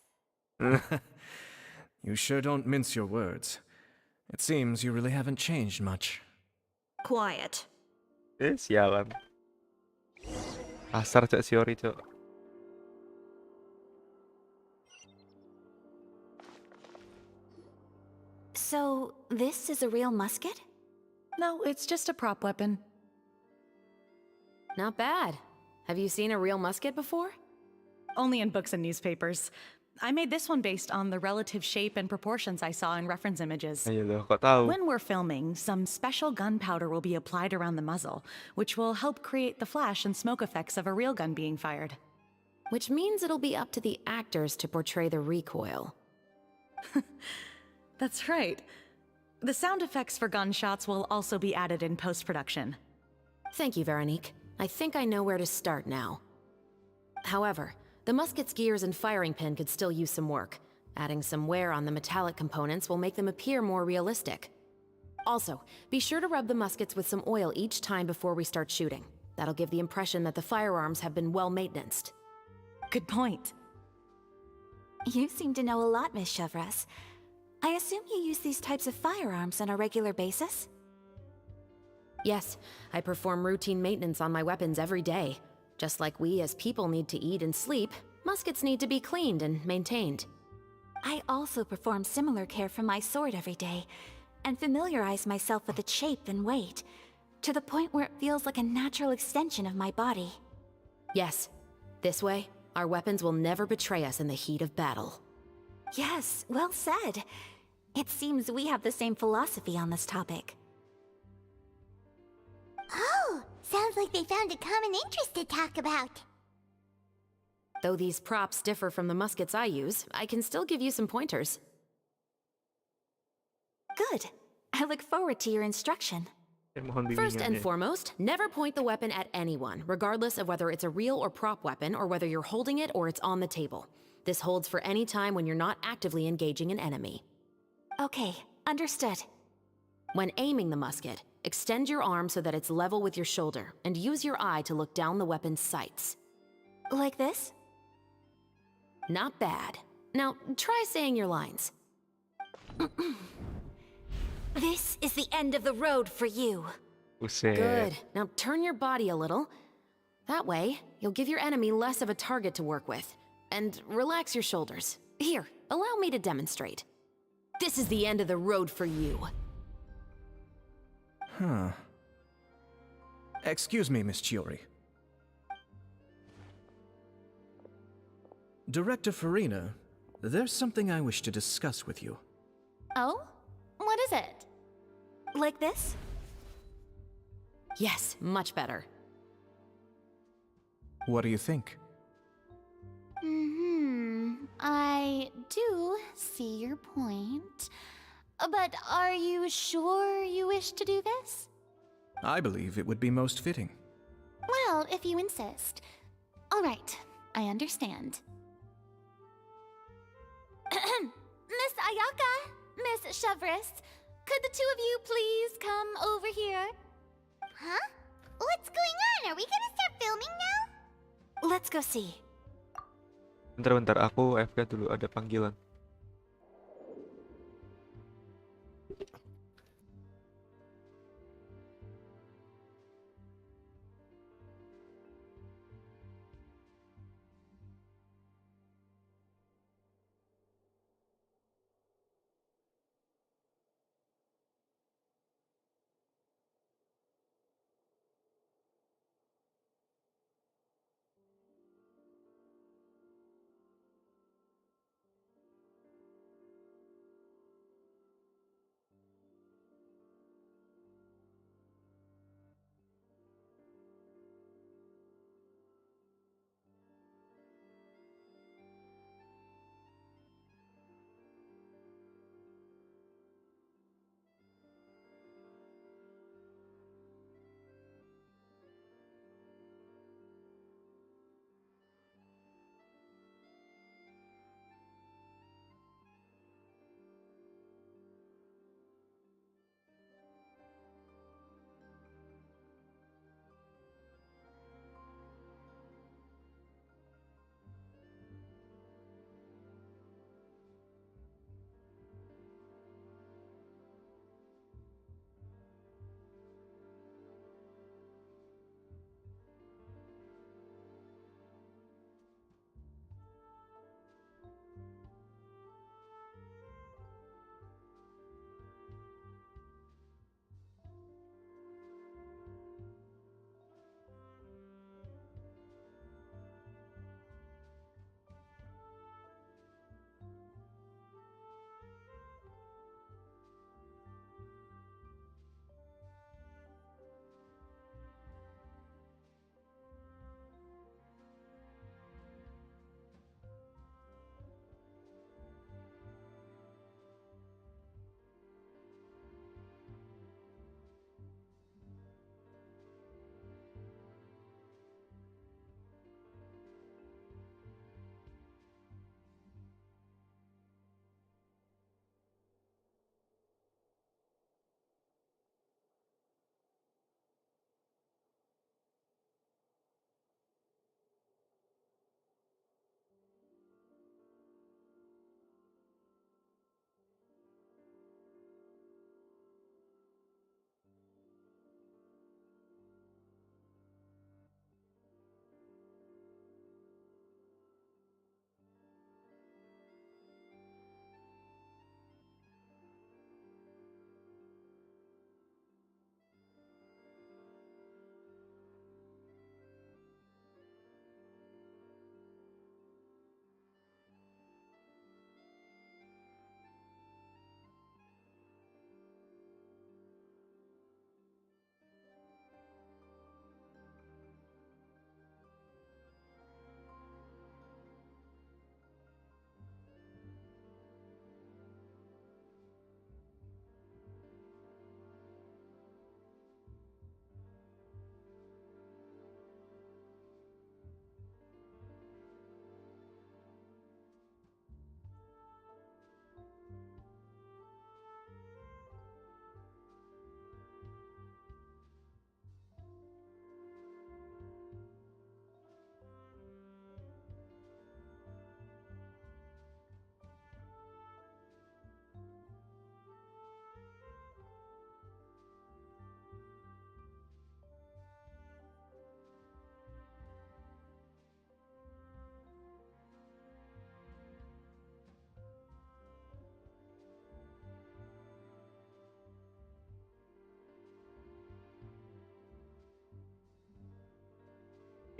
You sure don't mince your words. It seems you really haven't changed much. Quiet. Sialan. Asar cak si Ori cok. So, this is a real musket? No, it's just a prop weapon. Not bad. Have you seen a real musket before? Only in books and newspapers. I made this one based on the relative shape and proportions I saw in reference images. Ayo loh, kok tahu? When we're filming, some special gunpowder will be applied around the muzzle, which will help create the flash and smoke effects of a real gun being fired. Which means it'll be up to the actors to portray the recoil. That's right. The sound effects for gunshots will also be added in post-production. Thank you, Veronique. I think I know where to start now. However, the musket's gears and firing pin could still use some work. Adding some wear on the metallic components will make them appear more realistic. Also, be sure to rub the muskets with some oil each time before we start shooting. That'll give the impression that the firearms have been well maintenanced. Good point. You seem to know a lot, Miss Chevres. I assume you use these types of firearms on a regular basis? Yes, I perform routine maintenance on my weapons every day. Just like we as people need to eat and sleep, muskets need to be cleaned and maintained. I also perform similar care for my sword every day, and familiarize myself with its shape and weight, to the point where it feels like a natural extension of my body. Yes, this way, our weapons will never betray us in the heat of battle. Yes, well said. It seems we have the same philosophy on this topic. Oh, sounds like they found a common interest to talk about. Though these props differ from the muskets I use, I can still give you some pointers. Good. I look forward to your instruction. First and foremost, never point the weapon at anyone, regardless of whether it's a real or prop weapon or whether you're holding it or it's on the table. This holds for any time when you're not actively engaging an enemy. Okay, understood. When aiming the musket, Extend your arm so that it's level with your shoulder, and use your eye to look down the weapon's sights. Like this? Not bad. Now, try saying your lines. This is the end of the road for you. Buset. Good. Now turn your body a little. That way, you'll give your enemy less of a target to work with. And relax your shoulders. Here, allow me to demonstrate. This is the end of the road for you. Huh. Excuse me, Miss Chiori. Director Farina, there's something I wish to discuss with you. Oh? What is it? Like this? Yes, much better. What do you think? I do see your point. But are you sure you wish to do this? I believe it would be most fitting. Well, if you insist. All right, I understand. Miss Ayaka, Miss Chevris, could the two of you please come over here? Huh? What's going on? Are we gonna start filming now? Let's go see. Bentar, aku AFK dulu, ada panggilan.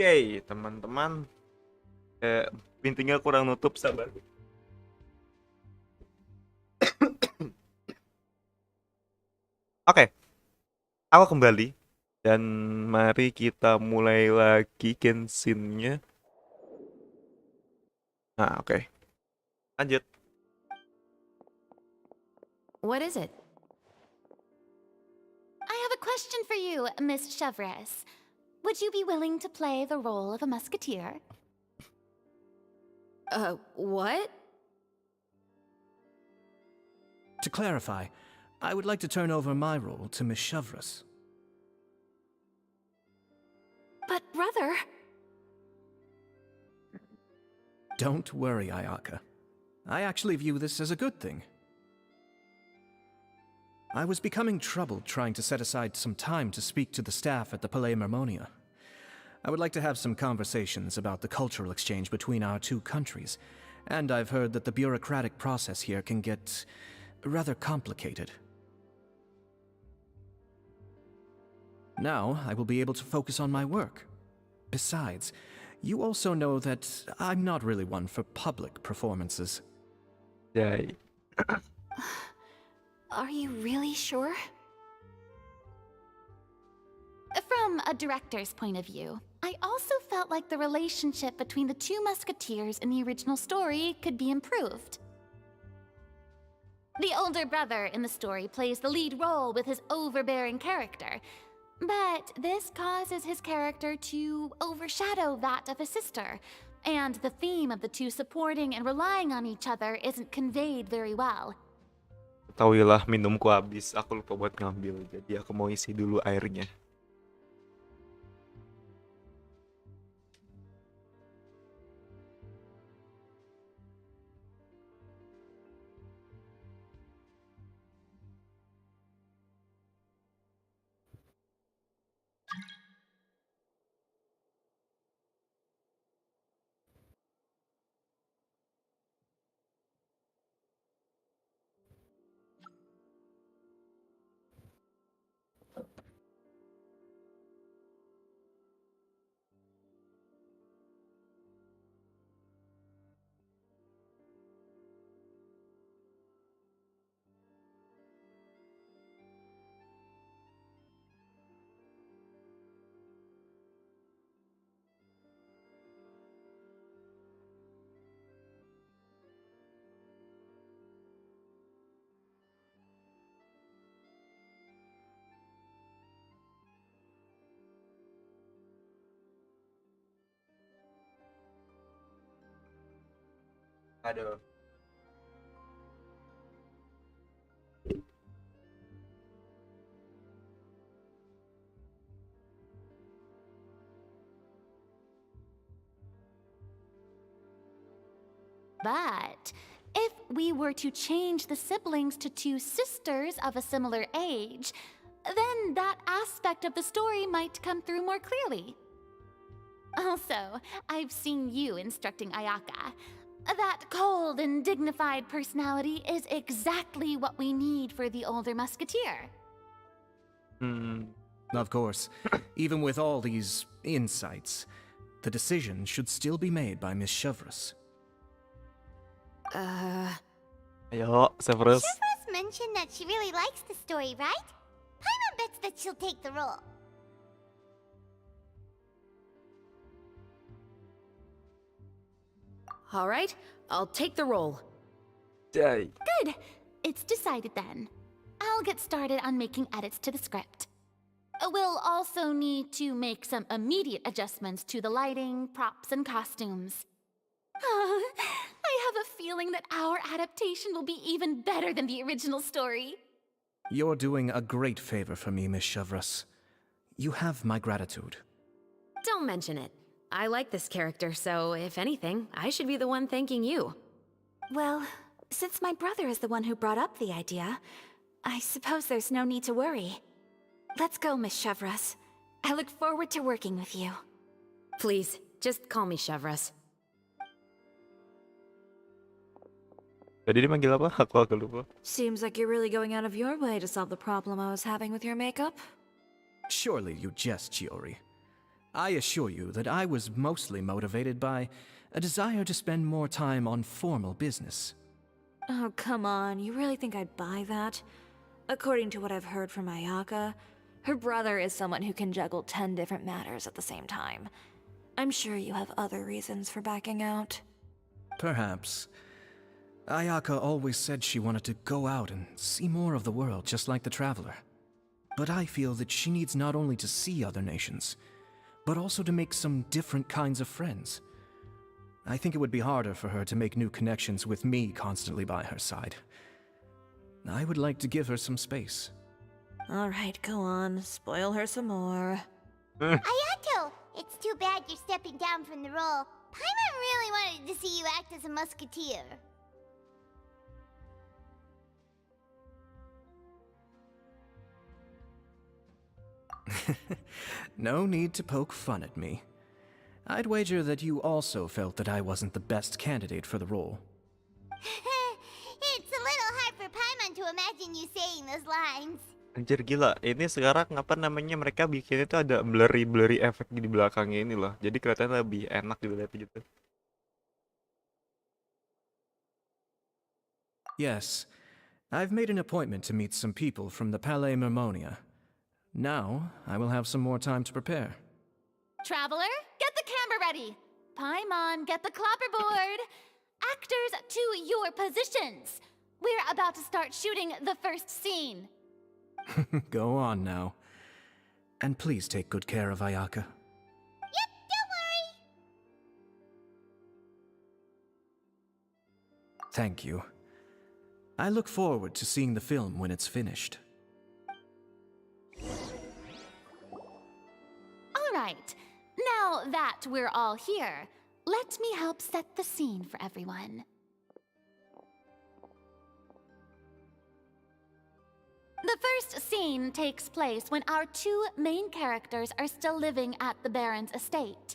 Oke, teman-teman. Pintunya kurang nutup, sabar. Oke, aku kembali. Dan mari kita mulai lagi Genshin-nya. Nah, oke. Lanjut. What is it? I have a question for you, Miss Chevres. Would you be willing to play the role of a musketeer? What? To clarify, I would like to turn over my role to Miss Chevres. But, brother... Don't worry, Ayaka. I actually view this as a good thing. I was becoming troubled trying to set aside some time to speak to the staff at the Palais Mermonia. I would like to have some conversations about the cultural exchange between our two countries, and I've heard that the bureaucratic process here can get rather complicated. Now, I will be able to focus on my work. Besides, you also know that I'm not really one for public performances. Yay. Are you really sure? From a director's point of view, I also felt like the relationship between the two musketeers in the original story could be improved. The older brother in the story plays the lead role with his overbearing character, but this causes his character to overshadow that of his sister, and the theme of the two supporting and relying on each other isn't conveyed very well. Ketahuilah minumku habis, aku lupa buat ngambil, jadi aku mau isi dulu airnya. Aduh. But if we were to change the siblings to two sisters of a similar age, then that aspect of the story might come through more clearly. Also, I've seen you instructing Ayaka. That cold and dignified personality is exactly what we need for the older musketeer. Of course, even with all these insights, the decision should still be made by Miss Chevres. Ayo, Severus. Chevres mentioned that she really likes the story, right? Paimon bets that she'll take the role. All right, I'll take the role. Yay. Good. It's decided then. I'll get started on making edits to the script. We'll also need to make some immediate adjustments to the lighting, props, and costumes. I have a feeling that our adaptation will be even better than the original story. You're doing a great favor for me, Miss Chevres. You have my gratitude. Don't mention it. I like this character, so if anything, I should be the one thanking you. Well, since my brother is the one who brought up the idea, I suppose there's no need to worry. Let's go, Miss Chevres. I look forward to working with you. Please, just call me Chevres. Tadi dia manggil apa? Aku agak lupa. Seems like you're really going out of your way to solve the problem I was having with your makeup. Surely you jest, Chiori. I assure you that I was mostly motivated by a desire to spend more time on formal business. Oh, come on. You really think I'd buy that? According to what I've heard from Ayaka, her brother is someone who can juggle 10 different matters at the same time. I'm sure you have other reasons for backing out. Perhaps. Ayaka always said she wanted to go out and see more of the world just like the traveler. But I feel that she needs not only to see other nations, but also to make some different kinds of friends. I think it would be harder for her to make new connections with me constantly by her side. I would like to give her some space. Alright, go on. Spoil her some more. Ayato, it's too bad you're stepping down from the role. Paimon really wanted to see you act as a musketeer. No need to poke fun at me. I'd wager that you also felt that I wasn't the best candidate for the role. It's a little hard for Paimon to imagine you saying those lines. Anjir gila, ini sekarang apa namanya mereka bikin itu ada blurry efek di belakangnya ini loh. Jadi kelihatannya lebih enak dilihat gitu. Yes, I've made an appointment to meet some people from the Palais Mermonia. Now, I will have some more time to prepare. Traveler, get the camera ready. Paimon, get the clapperboard. Actors to your positions. We're about to start shooting the first scene. Go on now. And please take good care of Ayaka. Yep, don't worry. Thank you. I look forward to seeing the film when it's finished. All right. Now that we're all here, let me help set the scene for everyone. The first scene takes place when our two main characters are still living at the Baron's estate.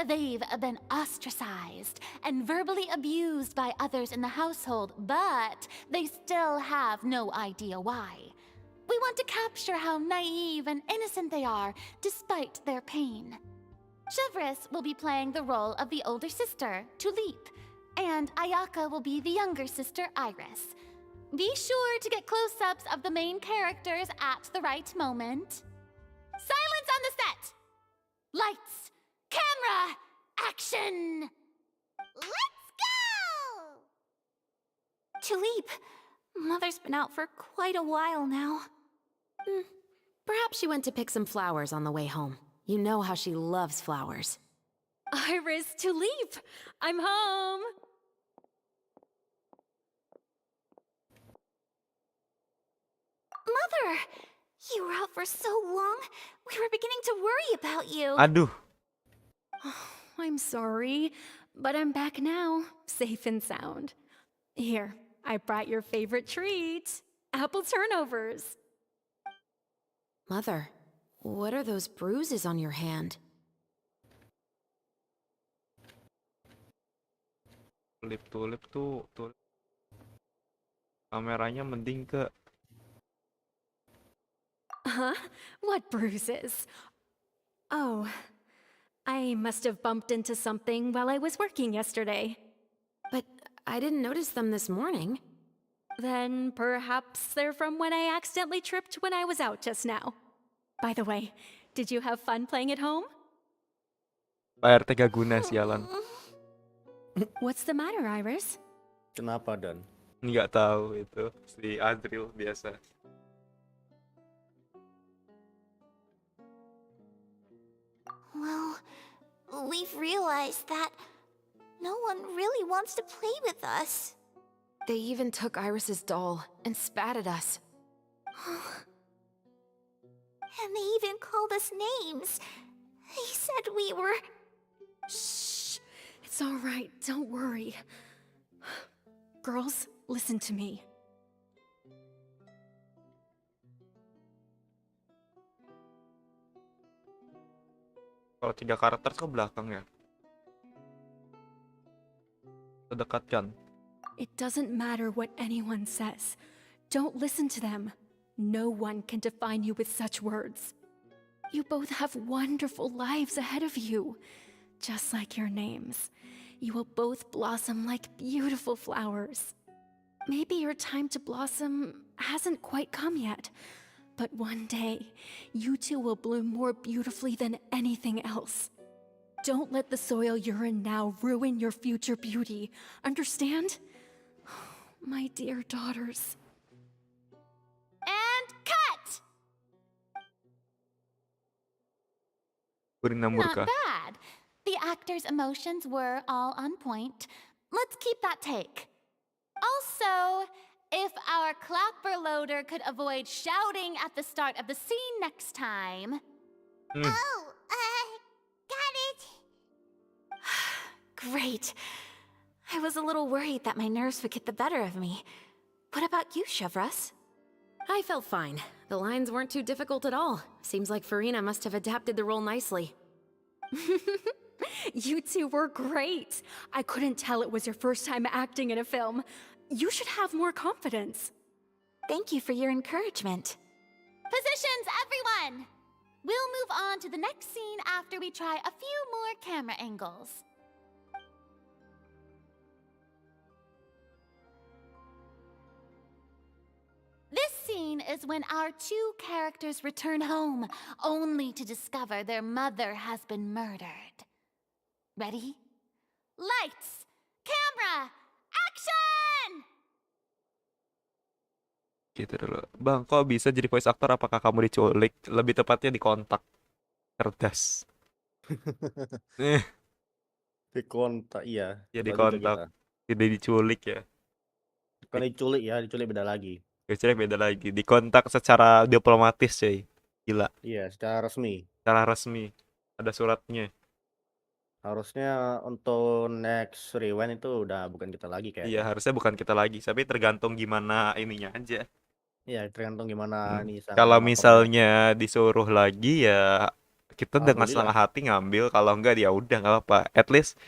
They've been ostracized and verbally abused by others in the household, but they still have no idea why. We want to capture how naive and innocent they are, despite their pain. Chevris will be playing the role of the older sister, Tulip, and Ayaka will be the younger sister, Iris. Be sure to get close-ups of the main characters at the right moment. Silence on the set! Lights, camera, action! Let's go! Tulip, Mother's been out for quite a while now. Perhaps she went to pick some flowers on the way home. You know how she loves flowers. Iris, Tulip! I'm home! Mother! You were out for so long, we were beginning to worry about you. Aduh. I'm sorry, but I'm back now, safe and sound. Here, I brought your favorite treat, apple turnovers. Mother, what are those bruises on your hand? Tulip tuh. Kameranya mending ke. Huh? What bruises? Oh, I must have bumped into something while I was working yesterday. But I didn't notice them this morning. Then perhaps they're from when I accidentally tripped when I was out just now. By the way, did you have fun playing at home? Pak RT gak guna sialan. What's the matter, Iris? Kenapa, Dan? Nggak tahu itu si Adril biasa. Well, we've realized that no one really wants to play with us. They even took Iris's doll and spat at us. And they even called us names. They said we were... Shh! It's all right, don't worry. Girls, listen to me. Kalau 3 karakter ke belakang ya. Terdekatkan. It doesn't matter what anyone says. Don't listen to them. No one can define you with such words. You both have wonderful lives ahead of you, just like your names. You will both blossom like beautiful flowers. Maybe your time to blossom hasn't quite come yet, but one day, you two will bloom more beautifully than anything else. Don't let the soil you're in now ruin your future beauty. Understand? My dear daughters. And cut! Kurina Not murka. bad. The actor's emotions were all on point. Let's keep that take. Also, if our clapper loader could avoid shouting at the start of the scene next time. Oh, got it. Great. I was a little worried that my nerves would get the better of me. What about you, Chevros? I felt fine. The lines weren't too difficult at all. Seems like Farina must have adapted the role nicely. You two were great. I couldn't tell it was your first time acting in a film. You should have more confidence. Thank you for your encouragement. Positions, everyone! We'll move on to the next scene after we try a few more camera angles. This scene is when our two characters return home, only to discover their mother has been murdered. Ready? Lights! Camera! Action! Gitu dulu. Bang, kok bisa jadi voice actor? Apakah kamu diculik? Lebih tepatnya dikontak. Cerdas. Dikontak, iya. Ya Betul juga dikontak. kita. Tidak diculik ya. Bukan diculik ya, diculik beda lagi. Diculik beda lagi. Dikontak secara diplomatis, cuy. Gila. Iya, secara resmi. Secara resmi. Ada suratnya. Harusnya untuk next rewind itu udah bukan kita lagi Iya, kayaknya. harusnya bukan kita lagi. Tapi tergantung gimana ininya aja. Iya, tergantung gimana nih sang Kalau animatornya. misalnya disuruh lagi ya kita dengan Alhamdulillah. setengah hati ngambil. Kalau enggak ya udah nggak apa-apa. At least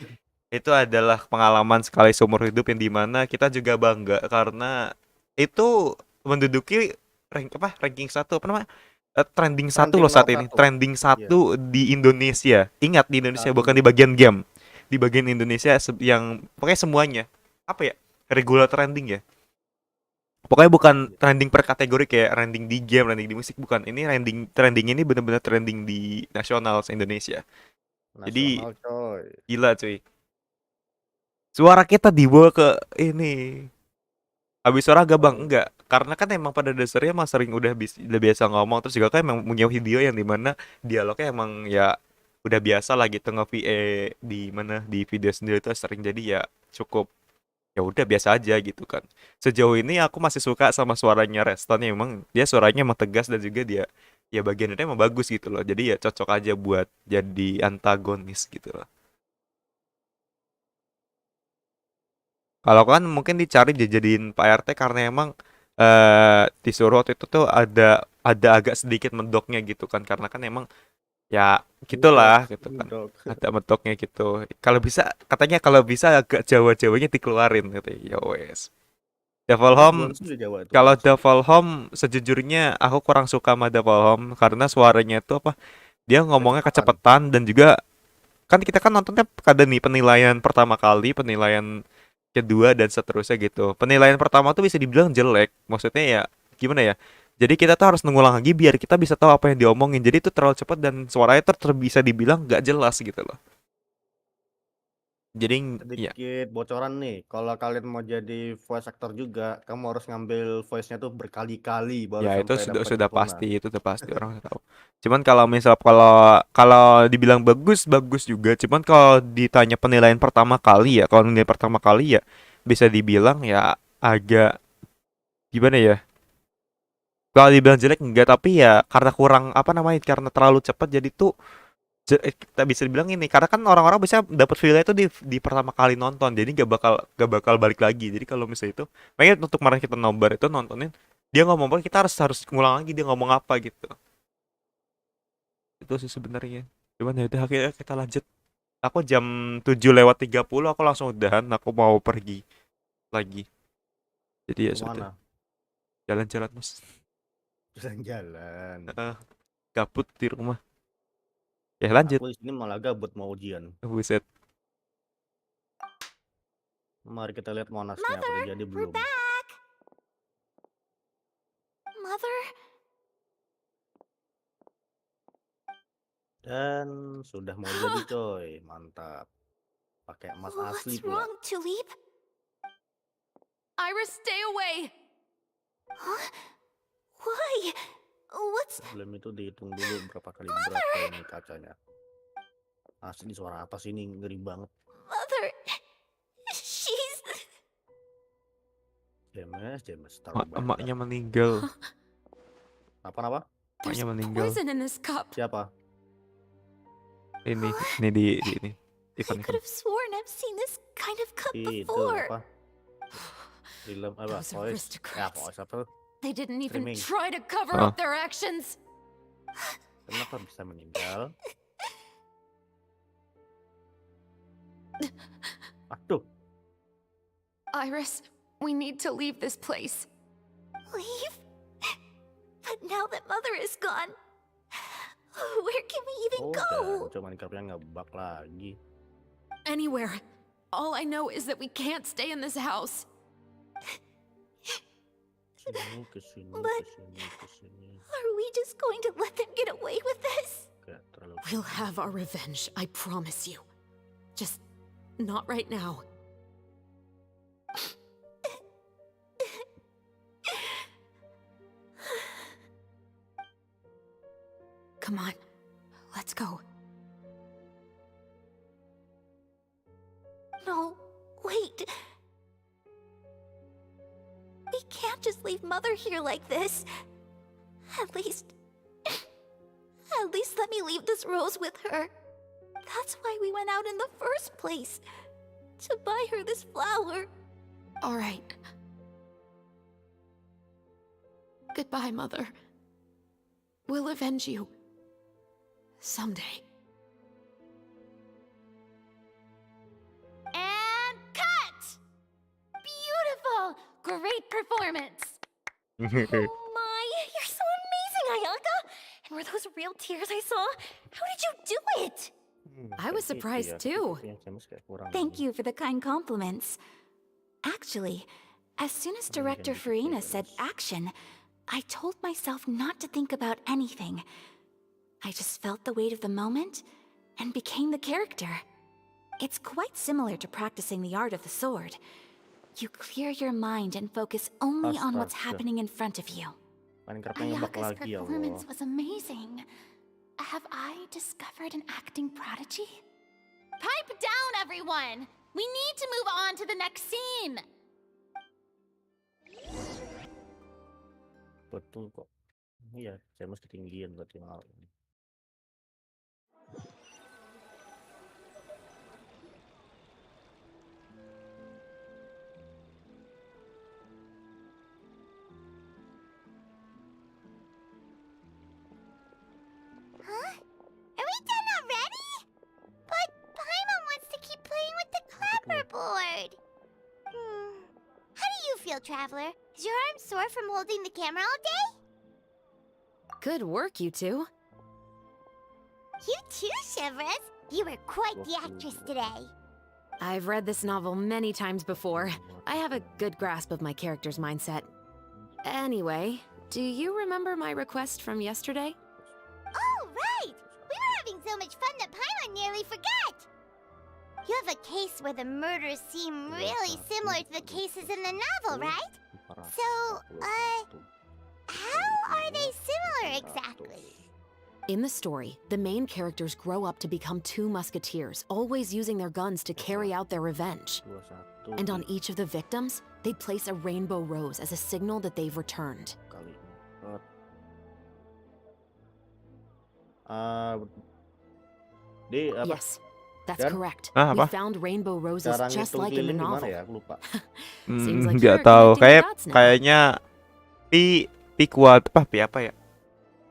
itu adalah pengalaman sekali seumur hidup yang dimana kita juga bangga karena itu menduduki ranking 1 apa namanya? Trending 1 loh Trending saat nomor ini. 1. Trending 1 di Indonesia. Ingat di Indonesia Saat bukan ini. di bagian game. Di bagian Indonesia yang pokoknya semuanya. Apa ya? Regular trending ya. Pokoknya bukan trending per kategori kayak trending di game, trending di musik, bukan. Ini trending ini benar-benar trending di nasional se-Indonesia. Jadi Nasional coy. gila cuy. Suara kita dibawa ke ini. Habis suara gak bang? Enggak. Karena kan emang pada dasarnya emang sering udah biasa ngomong. Terus juga kan emang punya video yang dimana dialognya emang ya udah biasa lah gitu nge-VA di mana di video sendiri itu sering, jadi ya cukup ya udah biasa aja gitu kan. Sejauh ini aku masih suka sama suaranya Reston, emang dia suaranya emang tegas dan juga dia ya bagian itu emang bagus gitu loh. Jadi ya cocok aja buat jadi antagonis gitu loh. Kalau kan mungkin dicari dijadiin Pak RT karena emang disuruh waktu itu tuh ada agak sedikit mendoknya gitu kan, karena kan emang ya gitulah gitu kan. Ada medoknya gitu. Kalau bisa katanya kalau bisa agak Jawa-Jawanya dikeluarin gitu. Ya wes. Devil Home, kalau Devil Home sejujurnya aku kurang suka sama Devil Home karena suaranya itu apa? Dia ngomongnya kecepatan dan juga kan kita kan nontonnya ada nih penilaian pertama kali, penilaian kedua dan seterusnya gitu. Penilaian pertama tuh bisa dibilang jelek. Maksudnya ya gimana ya? Jadi kita tuh harus ngulang lagi biar kita bisa tahu apa yang diomongin. Jadi itu terlalu cepat dan suaranya tuh bisa dibilang nggak jelas gitu loh. Jadi sedikit bocoran nih, kalau kalian mau jadi voice actor juga, kamu harus ngambil voice-nya tuh berkali-kali baru ya itu sampai dapat sudah sempurna. pasti, itu udah pasti orang tahu. Cuman kalau misal kalau dibilang bagus juga. Cuman kalau ditanya penilaian pertama kali ya, kalau penilaian pertama kali ya bisa dibilang ya agak gimana ya? Kalau dibilang jelek enggak, tapi ya karena kurang apa namanya, karena terlalu cepat jadi tuh kita bisa dibilang ini, karena kan orang-orang bisa dapat feel-nya itu di pertama kali nonton, jadi gak bakal balik lagi. Jadi kalau misalnya itu, makanya untuk kemarin kita nobar itu nontonin dia ngomong apa, kita harus ngulang lagi dia ngomong apa gitu. Itu sih sebenarnya. Cuman ya udah akhirnya kita lanjut. Aku jam 7:30 aku langsung udahan, aku mau pergi lagi. Jadi ya sudah. Jalan-jalan mas. Jalan-jalan. Gabut di rumah. Ya lanjut. Aku di sini malah gabut mau ujian. Buset. Mari kita lihat monasnya apa udah jadi belum. Mother? Dan sudah mau jadi coy, mantap. Pakai emas asli What's pula. wrong, Tulip? Iris, stay away! Huh? Why? What's... Sebelum itu dihitung dulu berapa kali berapa ini kacanya. Asli suara apa sih ini, ngeri banget. Mother... She's... James, taruh banyak. Emaknya meninggal. Apa? Emaknya meninggal. Poison in this cup. Siapa? Ini di ini. I could have sworn I've seen this kind of cup Itu before. apa? Film apa? Those Voice. Ya, aristocrats. voice apa? They didn't even Streaming. try to cover Oh. up their actions. Kenapa bisa meninggal? Aduh. Iris, we need to leave this place. Leave? But now that Mother is gone, where can we even go? Cuma Minecraftnya ngebug lagi. Anywhere. All I know is that we can't stay in this house. Kesini. Are we just going to let them get away with this? We'll have our revenge, I promise you. Just not right now. Come on, let's go. No, wait. We can't just leave Mother here like this. At least let me leave this rose with her. That's why we went out in the first place. To buy her this flower. All right. Goodbye, Mother. We'll avenge you. Someday. And cut! Beautiful! Great performance! Oh my, you're so amazing, Ayaka! And were those real tears I saw? How did you do it? I was surprised too. Thank you for the kind compliments. Actually, as soon as Director Farina said action, I told myself not to think about anything. I just felt the weight of the moment and became the character. It's quite similar to practicing the art of the sword. You clear your mind and focus only on what's happening in front of you. Minecraftnya ngebug Ayaka's lagi ya performance Allah. was amazing. Have I discovered an acting prodigy? Pipe down, everyone! We need to move on to the next scene! Betul kok. Iya, James ketinggian berarti malam ini. Huh? Are we done already? But Paimon wants to keep playing with the clapperboard. How do you feel, Traveler? Is your arm sore from holding the camera all day? Good work, you two. You too, Shivers. You were quite the actress today. I've read this novel many times before. I have a good grasp of my character's mindset. Anyway, do you remember my request from yesterday? Oh, right! We were having so much fun that Paimon nearly forgot! You have a case where the murders seem really similar to the cases in the novel, right? So, how are they similar exactly? In the story, the main characters grow up to become two musketeers, always using their guns to carry out their revenge. And on each of the victims, they place a rainbow rose as a signal that they've returned. Yes, that's correct. We apa? found rainbow roses just like in the novel. Seems like Nggak you're tahu. connecting the dots now. Kayaknya pi kuat apa ya?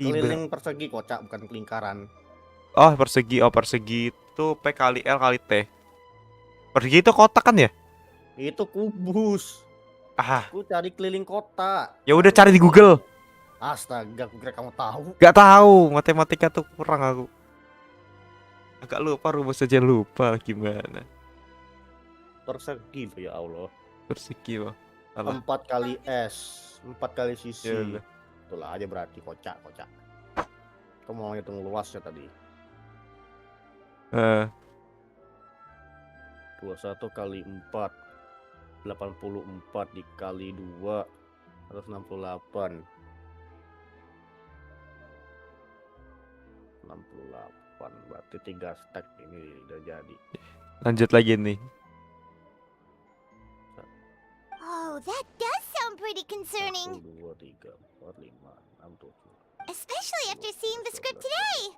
Keliling persegi kocak bukan kelingkaran. Oh, persegi itu P kali L kali T. Persegi itu kotak kan ya? Itu kubus. Aku cari keliling kota. Ya udah cari di Google. Astaga, aku kira kamu tahu. Gak tahu, matematika tuh kurang aku. Agak lupa, rumus saja lupa gimana. Persegi ya Allah. Persegi loh. Salah. 4 kali S, 4 kali sisi. Ya udah. Itulah aja berarti kocak. Kamu mau hitung luasnya tadi. 21 kali 4 84 dikali 2 168 berarti 3 stack ini udah jadi. Lanjut lagi nih. Oh, that does sound pretty concerning. 1, 2, 3, 4, 5, 6, 7. Especially after seeing the script today.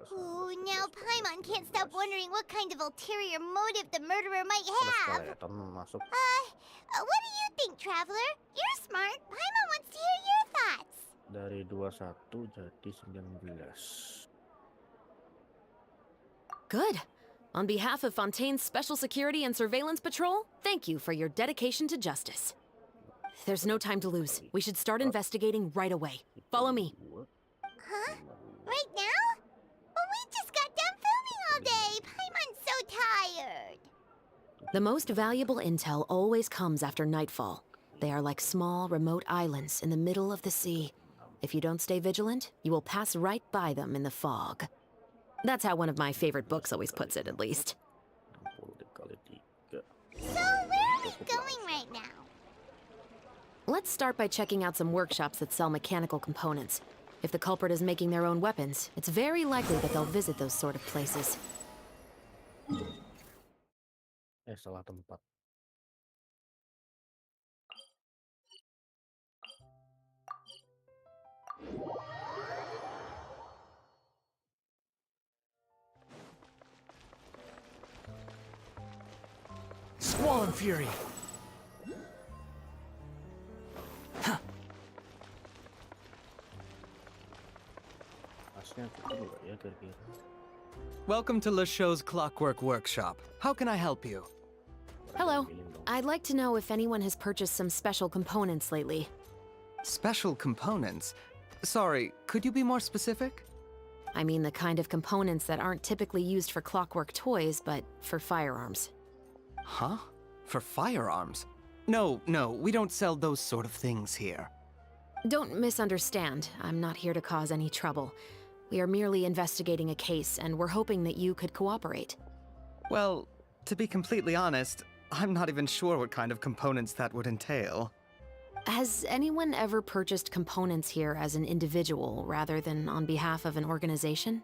Ooh, now Paimon can't stop wondering what kind of ulterior motive the murderer might have. Masuk. What do you think, Traveler? You're smart. Paimon wants to hear your thoughts. Dari 21 jadi 19. Good. On behalf of Fontaine's Special Security and Surveillance Patrol, thank you for your dedication to justice. There's no time to lose. We should start investigating right away. Follow me. Huh? Right now? Well, we just got done filming all day. Paimon's so tired. The most valuable intel always comes after nightfall. They are like small, remote islands in the middle of the sea. If you don't stay vigilant, you will pass right by them in the fog. That's how one of my favorite books always puts it, at least. So, where are we going right now? Let's start by checking out some workshops that sell mechanical components. If the culprit is making their own weapons, it's very likely that they'll visit those sort of places. Salah tempat. Squall and Fury. Welcome to Le Show's Clockwork Workshop. How can I help you? Hello. I'd like to know if anyone has purchased some special components lately. Special components? Sorry, could you be more specific? I mean the kind of components that aren't typically used for clockwork toys, but for firearms. Huh? For firearms? No, we don't sell those sort of things here. Don't misunderstand. I'm not here to cause any trouble. We are merely investigating a case, and we're hoping that you could cooperate. Well, to be completely honest, I'm not even sure what kind of components that would entail. Has anyone ever purchased components here as an individual rather than on behalf of an organization?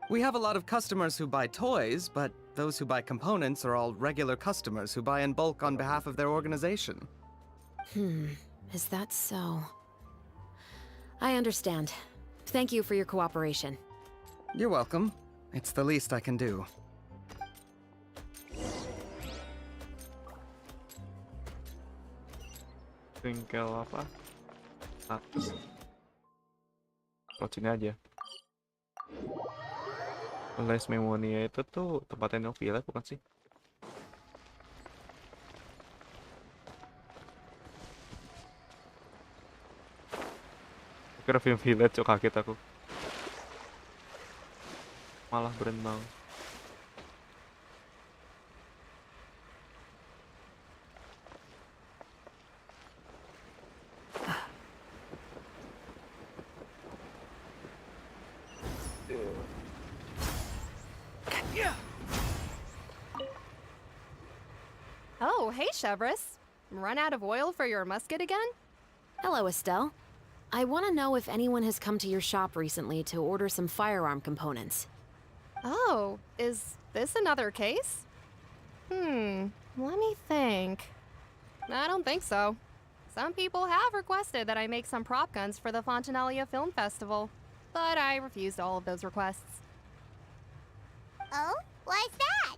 We have a lot of customers who buy toys, but those who buy components are all regular customers who buy in bulk on behalf of their organization. Is that so? I understand. Thank you for your cooperation. You're welcome. It's the least I can do. Bengkel apa? Status. Lewat sini aja. Les Memonia itu tuh tempatnya Neuvillette bukan sih? Kira film Village, cok, kaget aku. Malah berenang. Oh, hey, Chevres. Run out of oil for your musket again? Hello, Estelle. I want to know if anyone has come to your shop recently to order some firearm components. Oh, is this another case? Let me think. I don't think so. Some people have requested that I make some prop guns for the Fontanalia Film Festival, but I refused all of those requests. Oh? Why's that?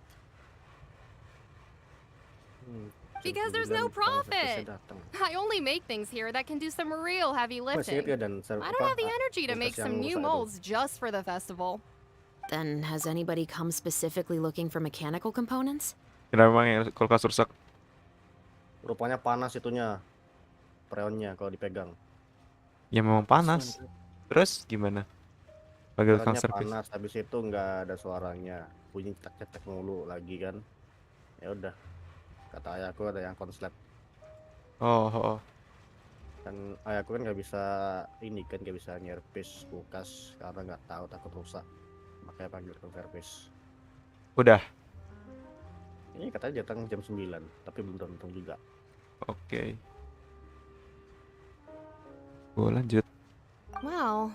Because there's no profit! I only make things here that can do some real heavy lifting. I don't have the energy to make some new molds just for the festival. Then has anybody come specifically looking for mechanical components? Kenapa memang ya kulkas rusak? Rupanya panas itunya. Freonnya kalau dipegang. Ya memang panas. Terus gimana? Panggil tukang jalannya servis. panas, habis itu nggak ada suaranya, bunyi cetek-cetek mulu lagi kan. Ya udah, kata ayahku ada yang konslet. Oh, oh, oh. Kan ayahku kan nggak bisa ini kan, nggak bisa nyervis kulkas karena nggak tahu, takut rusak, makanya panggil tukang servis. Udah. Ini katanya datang jam 9, tapi belum datang juga. Oke. Gue lanjut. Well,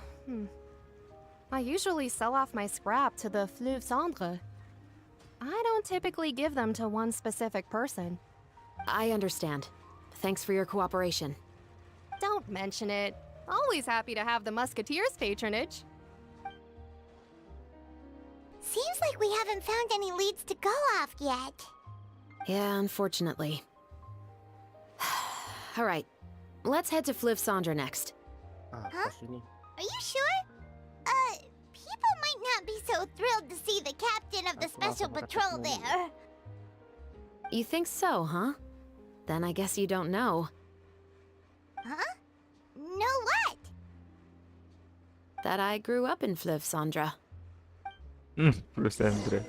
I usually sell off my scrap to the fleuve cendre. I don't typically give them to one specific person. I understand. Thanks for your cooperation. Don't mention it. Always happy to have the Musketeers' patronage. Seems like we haven't found any leads to go off yet. Yeah, unfortunately. All right, let's head to Fleuve Cendre next. Huh? Are you sure? People might not be so thrilled to see the captain of the special patrol there. You think so, huh? Then I guess you don't know Huh? Know what? that I grew up in Fleuve Cendre. Fleuve Cendre.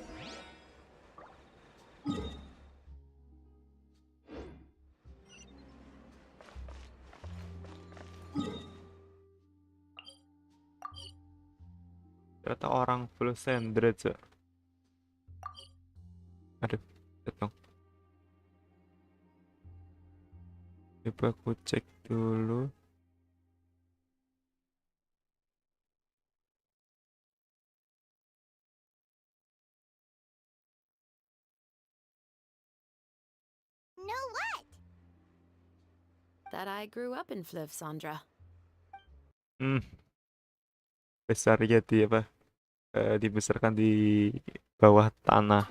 Ternyata orang Fleuve Cendre, Cok. Aduh, datang. Coba aku cek dulu. Know what? That I grew up in Fleuve Cendre. Besar ya di apa? Dibesarkan di bawah tanah.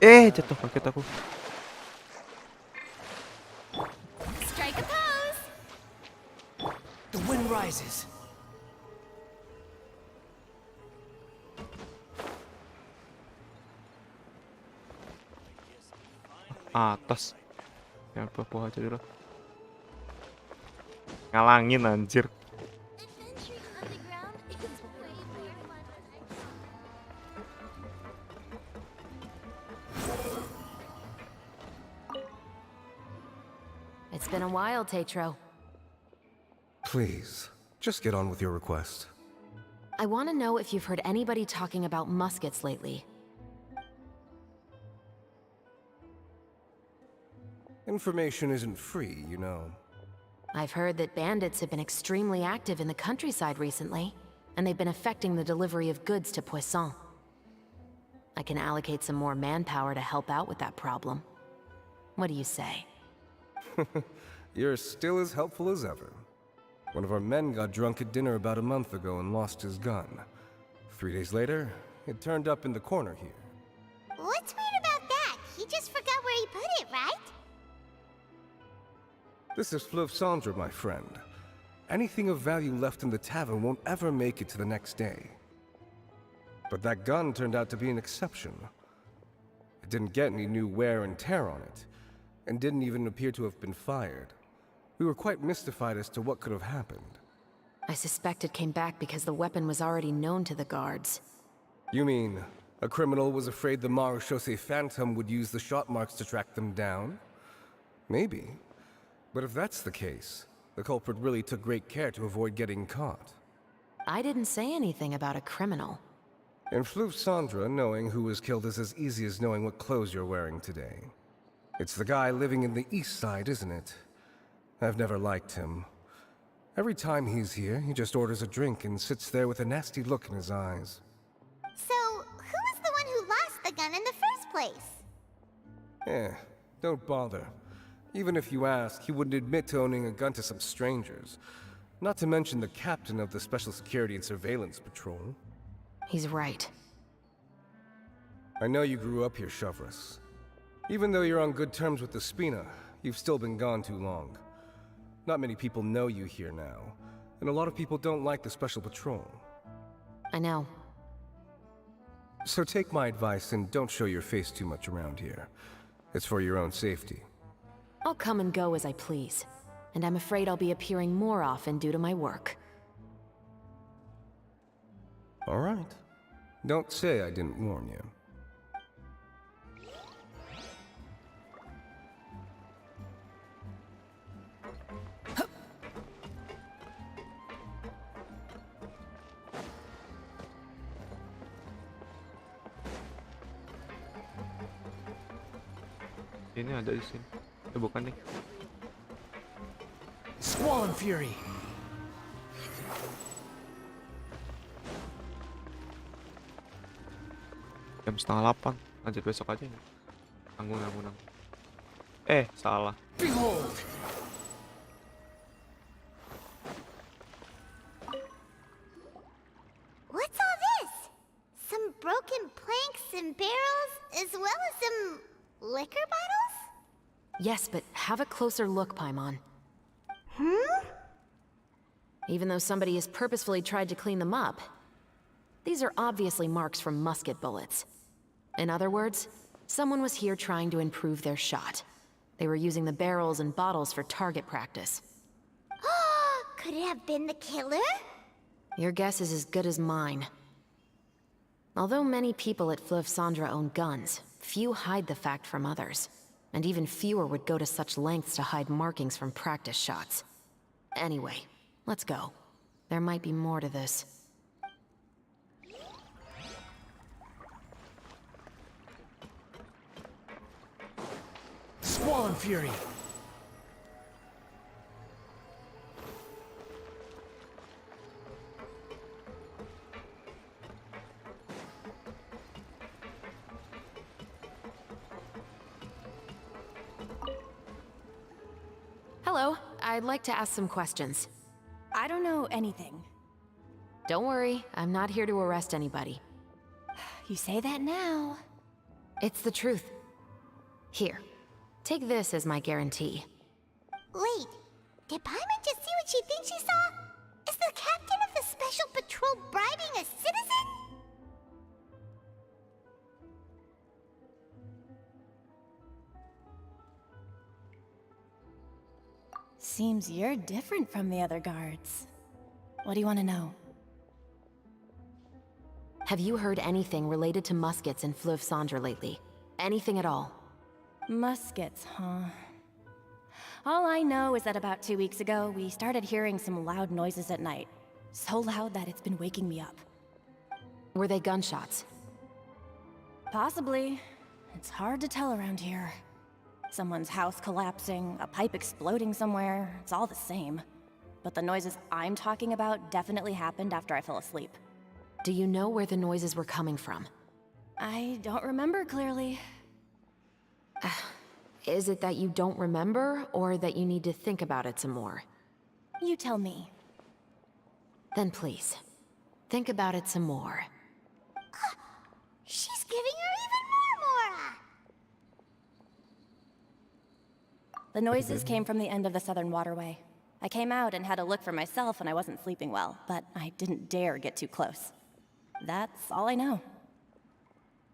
Jatuh kaget aku. Strike a pose. The wind rises. Atas. Ya bawah aja dulu. Ngalangin anjir. It's been a while, Tetro. Please, just get on with your request. I want to know if you've heard anybody talking about muskets lately. Information isn't free, you know. I've heard that bandits have been extremely active in the countryside recently, and they've been affecting the delivery of goods to Poisson. I can allocate some more manpower to help out with that problem. What do you say? You're still as helpful as ever. One of our men got drunk at dinner about a month ago and lost his gun. 3 days later, it turned up in the corner here. What's weird about that? He just forgot where he put it, right? This is Fleuve Cendre, my friend. Anything of value left in the tavern won't ever make it to the next day. But that gun turned out to be an exception. It didn't get any new wear and tear on it, and didn't even appear to have been fired. We were quite mystified as to what could have happened. I suspect it came back because the weapon was already known to the guards. You mean, a criminal was afraid the Marechaussee Phantom would use the shot marks to track them down? Maybe. But if that's the case, the culprit really took great care to avoid getting caught. I didn't say anything about a criminal. In Fleuve Cendre, knowing who was killed is as easy as knowing what clothes you're wearing today. It's the guy living in the east side, isn't it? I've never liked him. Every time he's here, he just orders a drink and sits there with a nasty look in his eyes. So, who was the one who lost the gun in the first place? Don't bother. Even if you ask, he wouldn't admit to owning a gun to some strangers. Not to mention the captain of the Special Security and Surveillance Patrol. He's right. I know you grew up here, Chevres. Even though you're on good terms with the Spina, you've still been gone too long. Not many people know you here now, and a lot of people don't like the Special Patrol. I know. So take my advice and don't show your face too much around here. It's for your own safety. I'll come and go as I please, and I'm afraid I'll be appearing more often due to my work. All right. Don't say I didn't warn you. Ini ada di sini. Bukan nih. Squall and Fury. Jam 7:30. Lanjut besok aja ya. Tanggung. Salah. Behold! What's all this? Some broken planks and barrels, as well as some liquor bottles? Yes, but have a closer look, Paimon. Even though somebody has purposefully tried to clean them up, these are obviously marks from musket bullets. In other words, someone was here trying to improve their shot. They were using the barrels and bottles for target practice. Could it have been the killer? Your guess is as good as mine. Although many people at Fleuve Cendres own guns, few hide the fact from others. And even fewer would go to such lengths to hide markings from practice shots. Anyway, let's go. There might be more to this. Squall and Fury. Hello, I'd like to ask some questions. I don't know anything. Don't worry, I'm not here to arrest anybody. You say that now. It's the truth. Here, take this as my guarantee. Wait, did Paimon just see what she thinks she saw? Is the captain of the Special Patrol bribing a citizen? Seems you're different from the other guards. What do you want to know? Have you heard anything related to muskets in Fleuve Cendres lately? Anything at all? Muskets, huh? All I know is that about 2 weeks ago, we started hearing some loud noises at night. So loud that it's been waking me up. Were they gunshots? Possibly. It's hard to tell around here. Someone's house collapsing, a pipe exploding somewhere, it's all the same. But the noises I'm talking about definitely happened after I fell asleep. Do you know where the noises were coming from? I don't remember clearly. Is it that you don't remember, or that you need to think about it some more? You tell me. Then please, think about it some more. She's giving her even more Mora! The noises came from the end of the Southern Waterway. I came out and had a look for myself when I wasn't sleeping well, but I didn't dare get too close. That's all I know.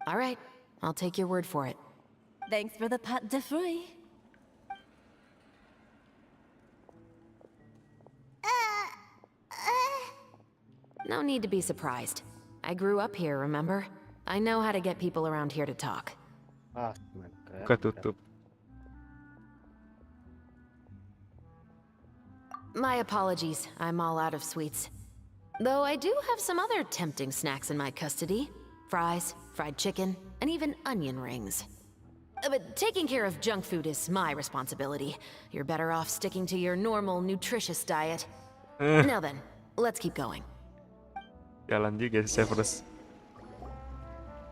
All right, I'll take your word for it. Thanks for the pâte de fruits. No need to be surprised. I grew up here, remember? I know how to get people around here to talk. Ketutup. My apologies, I'm all out of sweets. Though I do have some other tempting snacks in my custody. Fries, fried chicken, and even onion rings. But taking care of junk food is my responsibility. You're better off sticking to your normal, nutritious diet. Now then, let's keep going. Jalan juga sih Severus.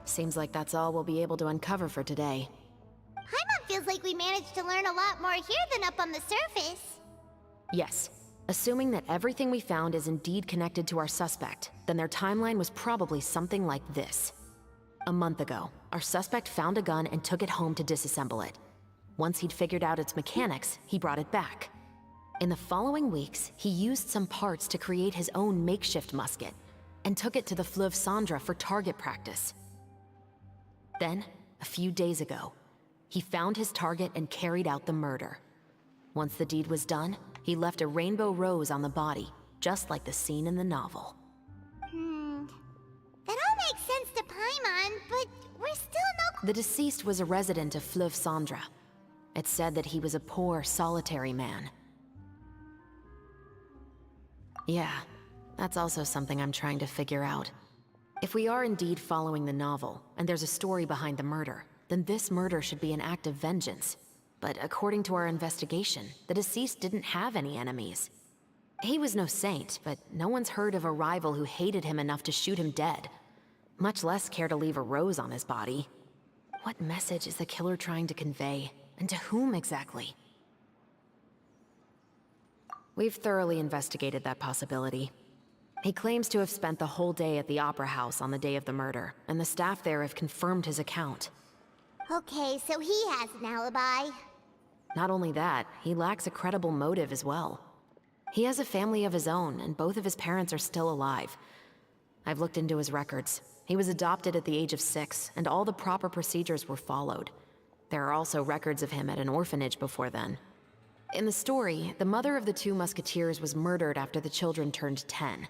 Seems like that's all we'll be able to uncover for today. Paimon feels like we managed to learn a lot more here than up on the surface. Yes. Assuming that everything we found is indeed connected to our suspect, then their timeline was probably something like this. A month ago, our suspect found a gun and took it home to disassemble it. Once he'd figured out its mechanics, he brought it back. In the following weeks, he used some parts to create his own makeshift musket, and took it to the Fleuve Cendres for target practice. Then, a few days ago, He found his target and carried out the murder. Once the deed was done, he left a rainbow rose on the body, just like the scene in the novel. That all makes sense to Paimon, but we're still no. The deceased was a resident of Fleuve Cendra. It's said that he was a poor, solitary man. Yeah, that's also something I'm trying to figure out. If we are indeed following the novel, and there's a story behind the murder, then this murder should be an act of vengeance. But according to our investigation, the deceased didn't have any enemies. He was no saint, but no one's heard of a rival who hated him enough to shoot him dead, much less care to leave a rose on his body. What message is the killer trying to convey, and to whom exactly? We've thoroughly investigated that possibility. He claims to have spent the whole day at the Opera House on the day of the murder, and the staff there have confirmed his account. Okay, so he has an alibi. Not only that, he lacks a credible motive as well. He has a family of his own, and both of his parents are still alive. I've looked into his records. He was adopted at the age of 6, and all the proper procedures were followed. There are also records of him at an orphanage before then. In the story, the mother of the 2 musketeers was murdered after the children turned 10.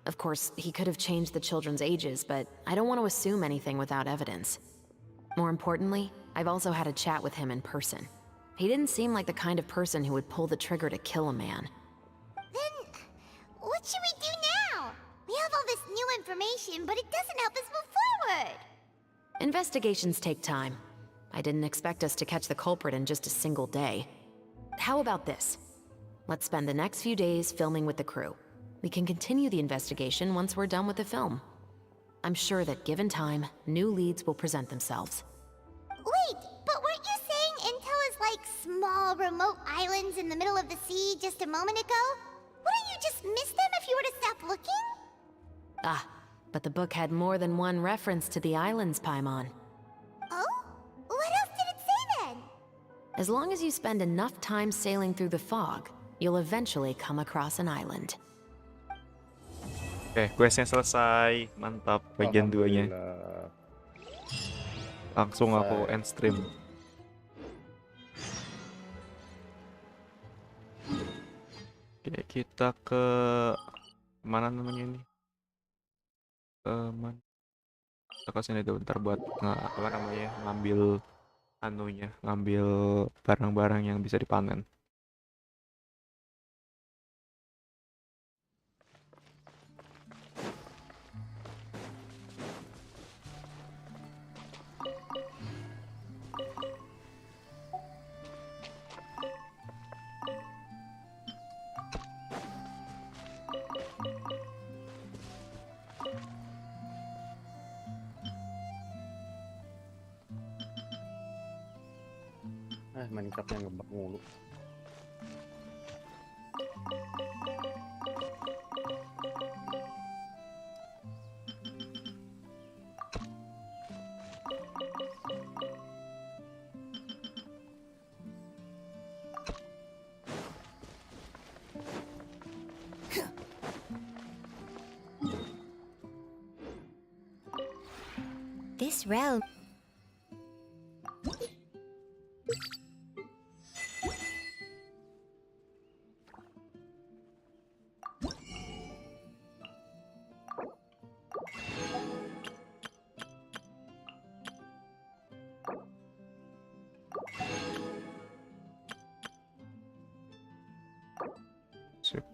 Of course, he could have changed the children's ages, but I don't want to assume anything without evidence. More importantly, I've also had a chat with him in person. He didn't seem like the kind of person who would pull the trigger to kill a man. Then, what should we do now? We have all this new information, but it doesn't help us move forward. Investigations take time. I didn't expect us to catch the culprit in just a single day. How about this? Let's spend the next few days filming with the crew. We can continue the investigation once we're done with the film. I'm sure that given time, new leads will present themselves. Wait, but weren't you saying Intel is like small, remote islands in the middle of the sea just a moment ago? Wouldn't you just miss them if you were to stop looking? Ah, but the book had more than one reference to the islands, Paimon. Oh? What else did it say then? As long as you spend enough time sailing through the fog, you'll eventually come across an island. Oke, questnya selesai. Mantap, bagian 2-nya. Langsung aku end stream. Oke, kita ke mana namanya ini? Kita ke sini dulu bentar buat ngambil anunya, ngambil barang-barang yang bisa dipanen. Minecraftnya ngebug mulu. This realm.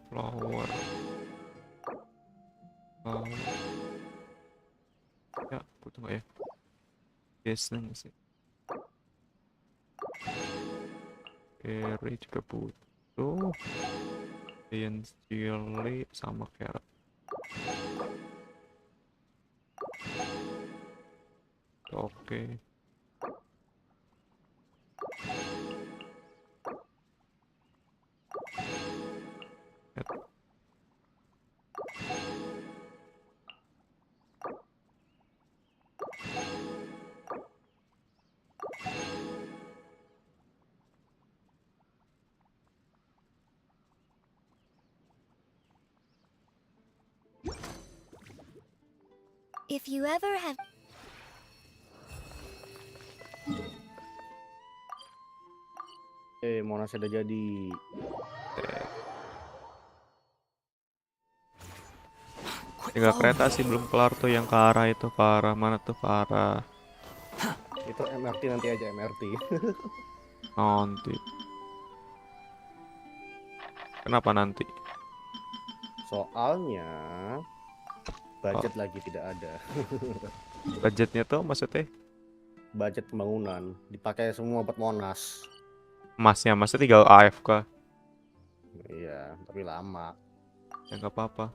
Flower. Ya, butuh nggak ya? Yes, nggak sih? Berry juga butuh. Giant chili sama carrot. Oke. If you ever have... Oke, Monas udah jadi. Tinggal kereta sih belum kelar tuh yang ke arah itu, ke arah mana tuh, ke arah Itu MRT nanti aja MRT. nanti. Kenapa nanti? Soalnya budget lagi tidak ada. Budgetnya tuh maksudnya? Budget pembangunan dipakai semua buat Monas. Masnya tinggal AFK. Iya, tapi lama. Ya nggak apa-apa.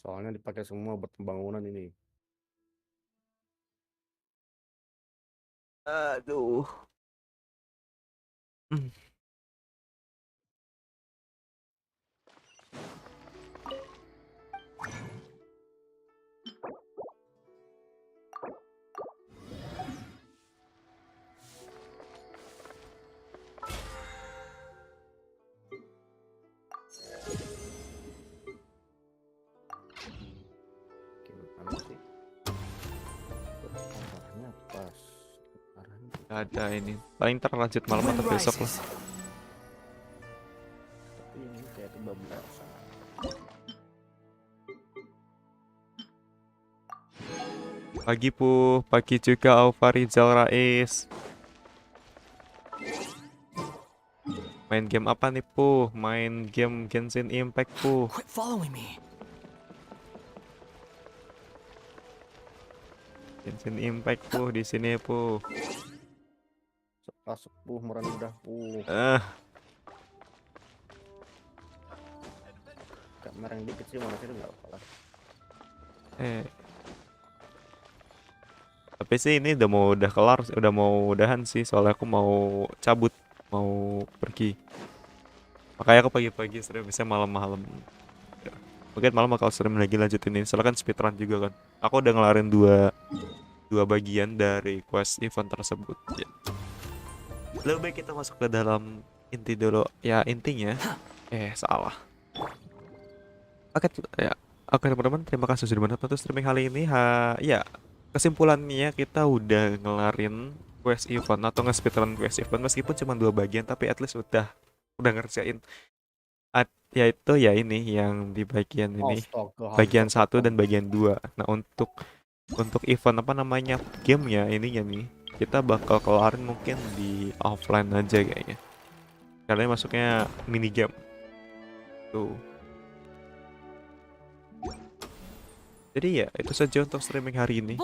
Soalnya dipakai semua buat pembangunan ini. Aduh. Gimana sih? Arahnya pas. Arahnya Ada ini. Paling terlanjut malam atau besok lah. tapi ini kayak kebablasan. Pagi Puh, pagi juga Aufa Rizal Rais. Main game apa nih Puh? Main game Genshin Impact Puh. Quit following me. Genshin Impact Puh di sini Puh. Sepuh merendah Puh. Gak mereng dikit sih Monas itu nggak apa-apa. Tapi sih ini udah kelar, udah mau udahan sih, soalnya aku mau cabut, mau pergi. Makanya aku pagi-pagi stream, bisa malam-malam. Ya, mungkin malam bakal stream lagi lanjutin ini, soalnya kan speedrun juga kan. Aku udah ngelarin dua bagian dari quest event tersebut. Ya. Lebih baik kita masuk ke dalam inti dulu. Ya intinya, salah. Oke, ya. Oke teman-teman, terima kasih sudah menonton streaming kali ini. Ya, kesimpulannya kita udah ngelarin quest event atau nge-speedrun quest event meskipun cuma 2 bagian, tapi at least udah ngerjain yaitu ya ini yang di bagian ini, bagian 1 dan bagian 2. Nah, untuk event apa namanya gamenya ininya nih, kita bakal kelarin mungkin di offline aja kayaknya. Karena masuknya mini game tuh. Jadi ya itu saja untuk streaming hari ini.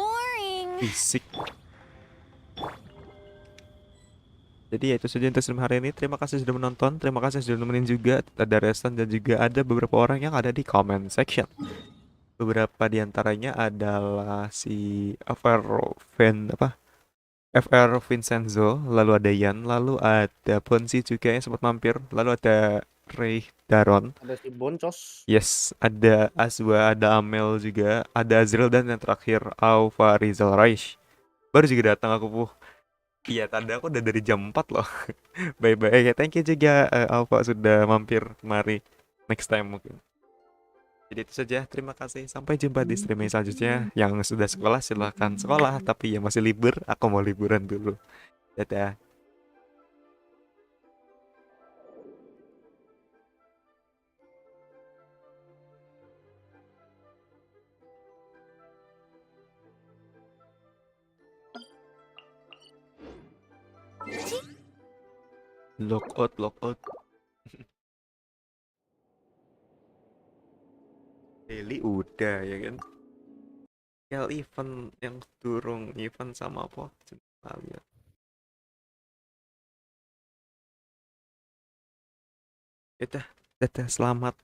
Fisik. Jadi ya itu saja untuk stream hari ini. Terima kasih sudah menonton. Terima kasih sudah nemenin juga. Ada Restan dan juga ada beberapa orang yang ada di comment section. Beberapa diantaranya adalah si FR Vincenzo, lalu ada Yan, lalu ada Ponzi juga yang sempat mampir, lalu ada Ray Daron. Ada si Boncos. Yes, ada Azwa, ada Amel juga, ada Azril dan yang terakhir Aufa Rizal Raish. Baru juga datang aku Puh. Iya, tadi aku udah dari jam 4 loh. Bye-bye. Thank you juga Aufa sudah mampir kemari. Next time mungkin. Jadi itu saja, terima kasih. Sampai jumpa di streaming selanjutnya. Yang sudah sekolah silahkan sekolah, tapi yang masih libur, aku mau liburan dulu. Dadah. Lockout. Daily udah ya kan. Tinggal event yang durung event sama apa? Coba lihat. Dadah, selamat.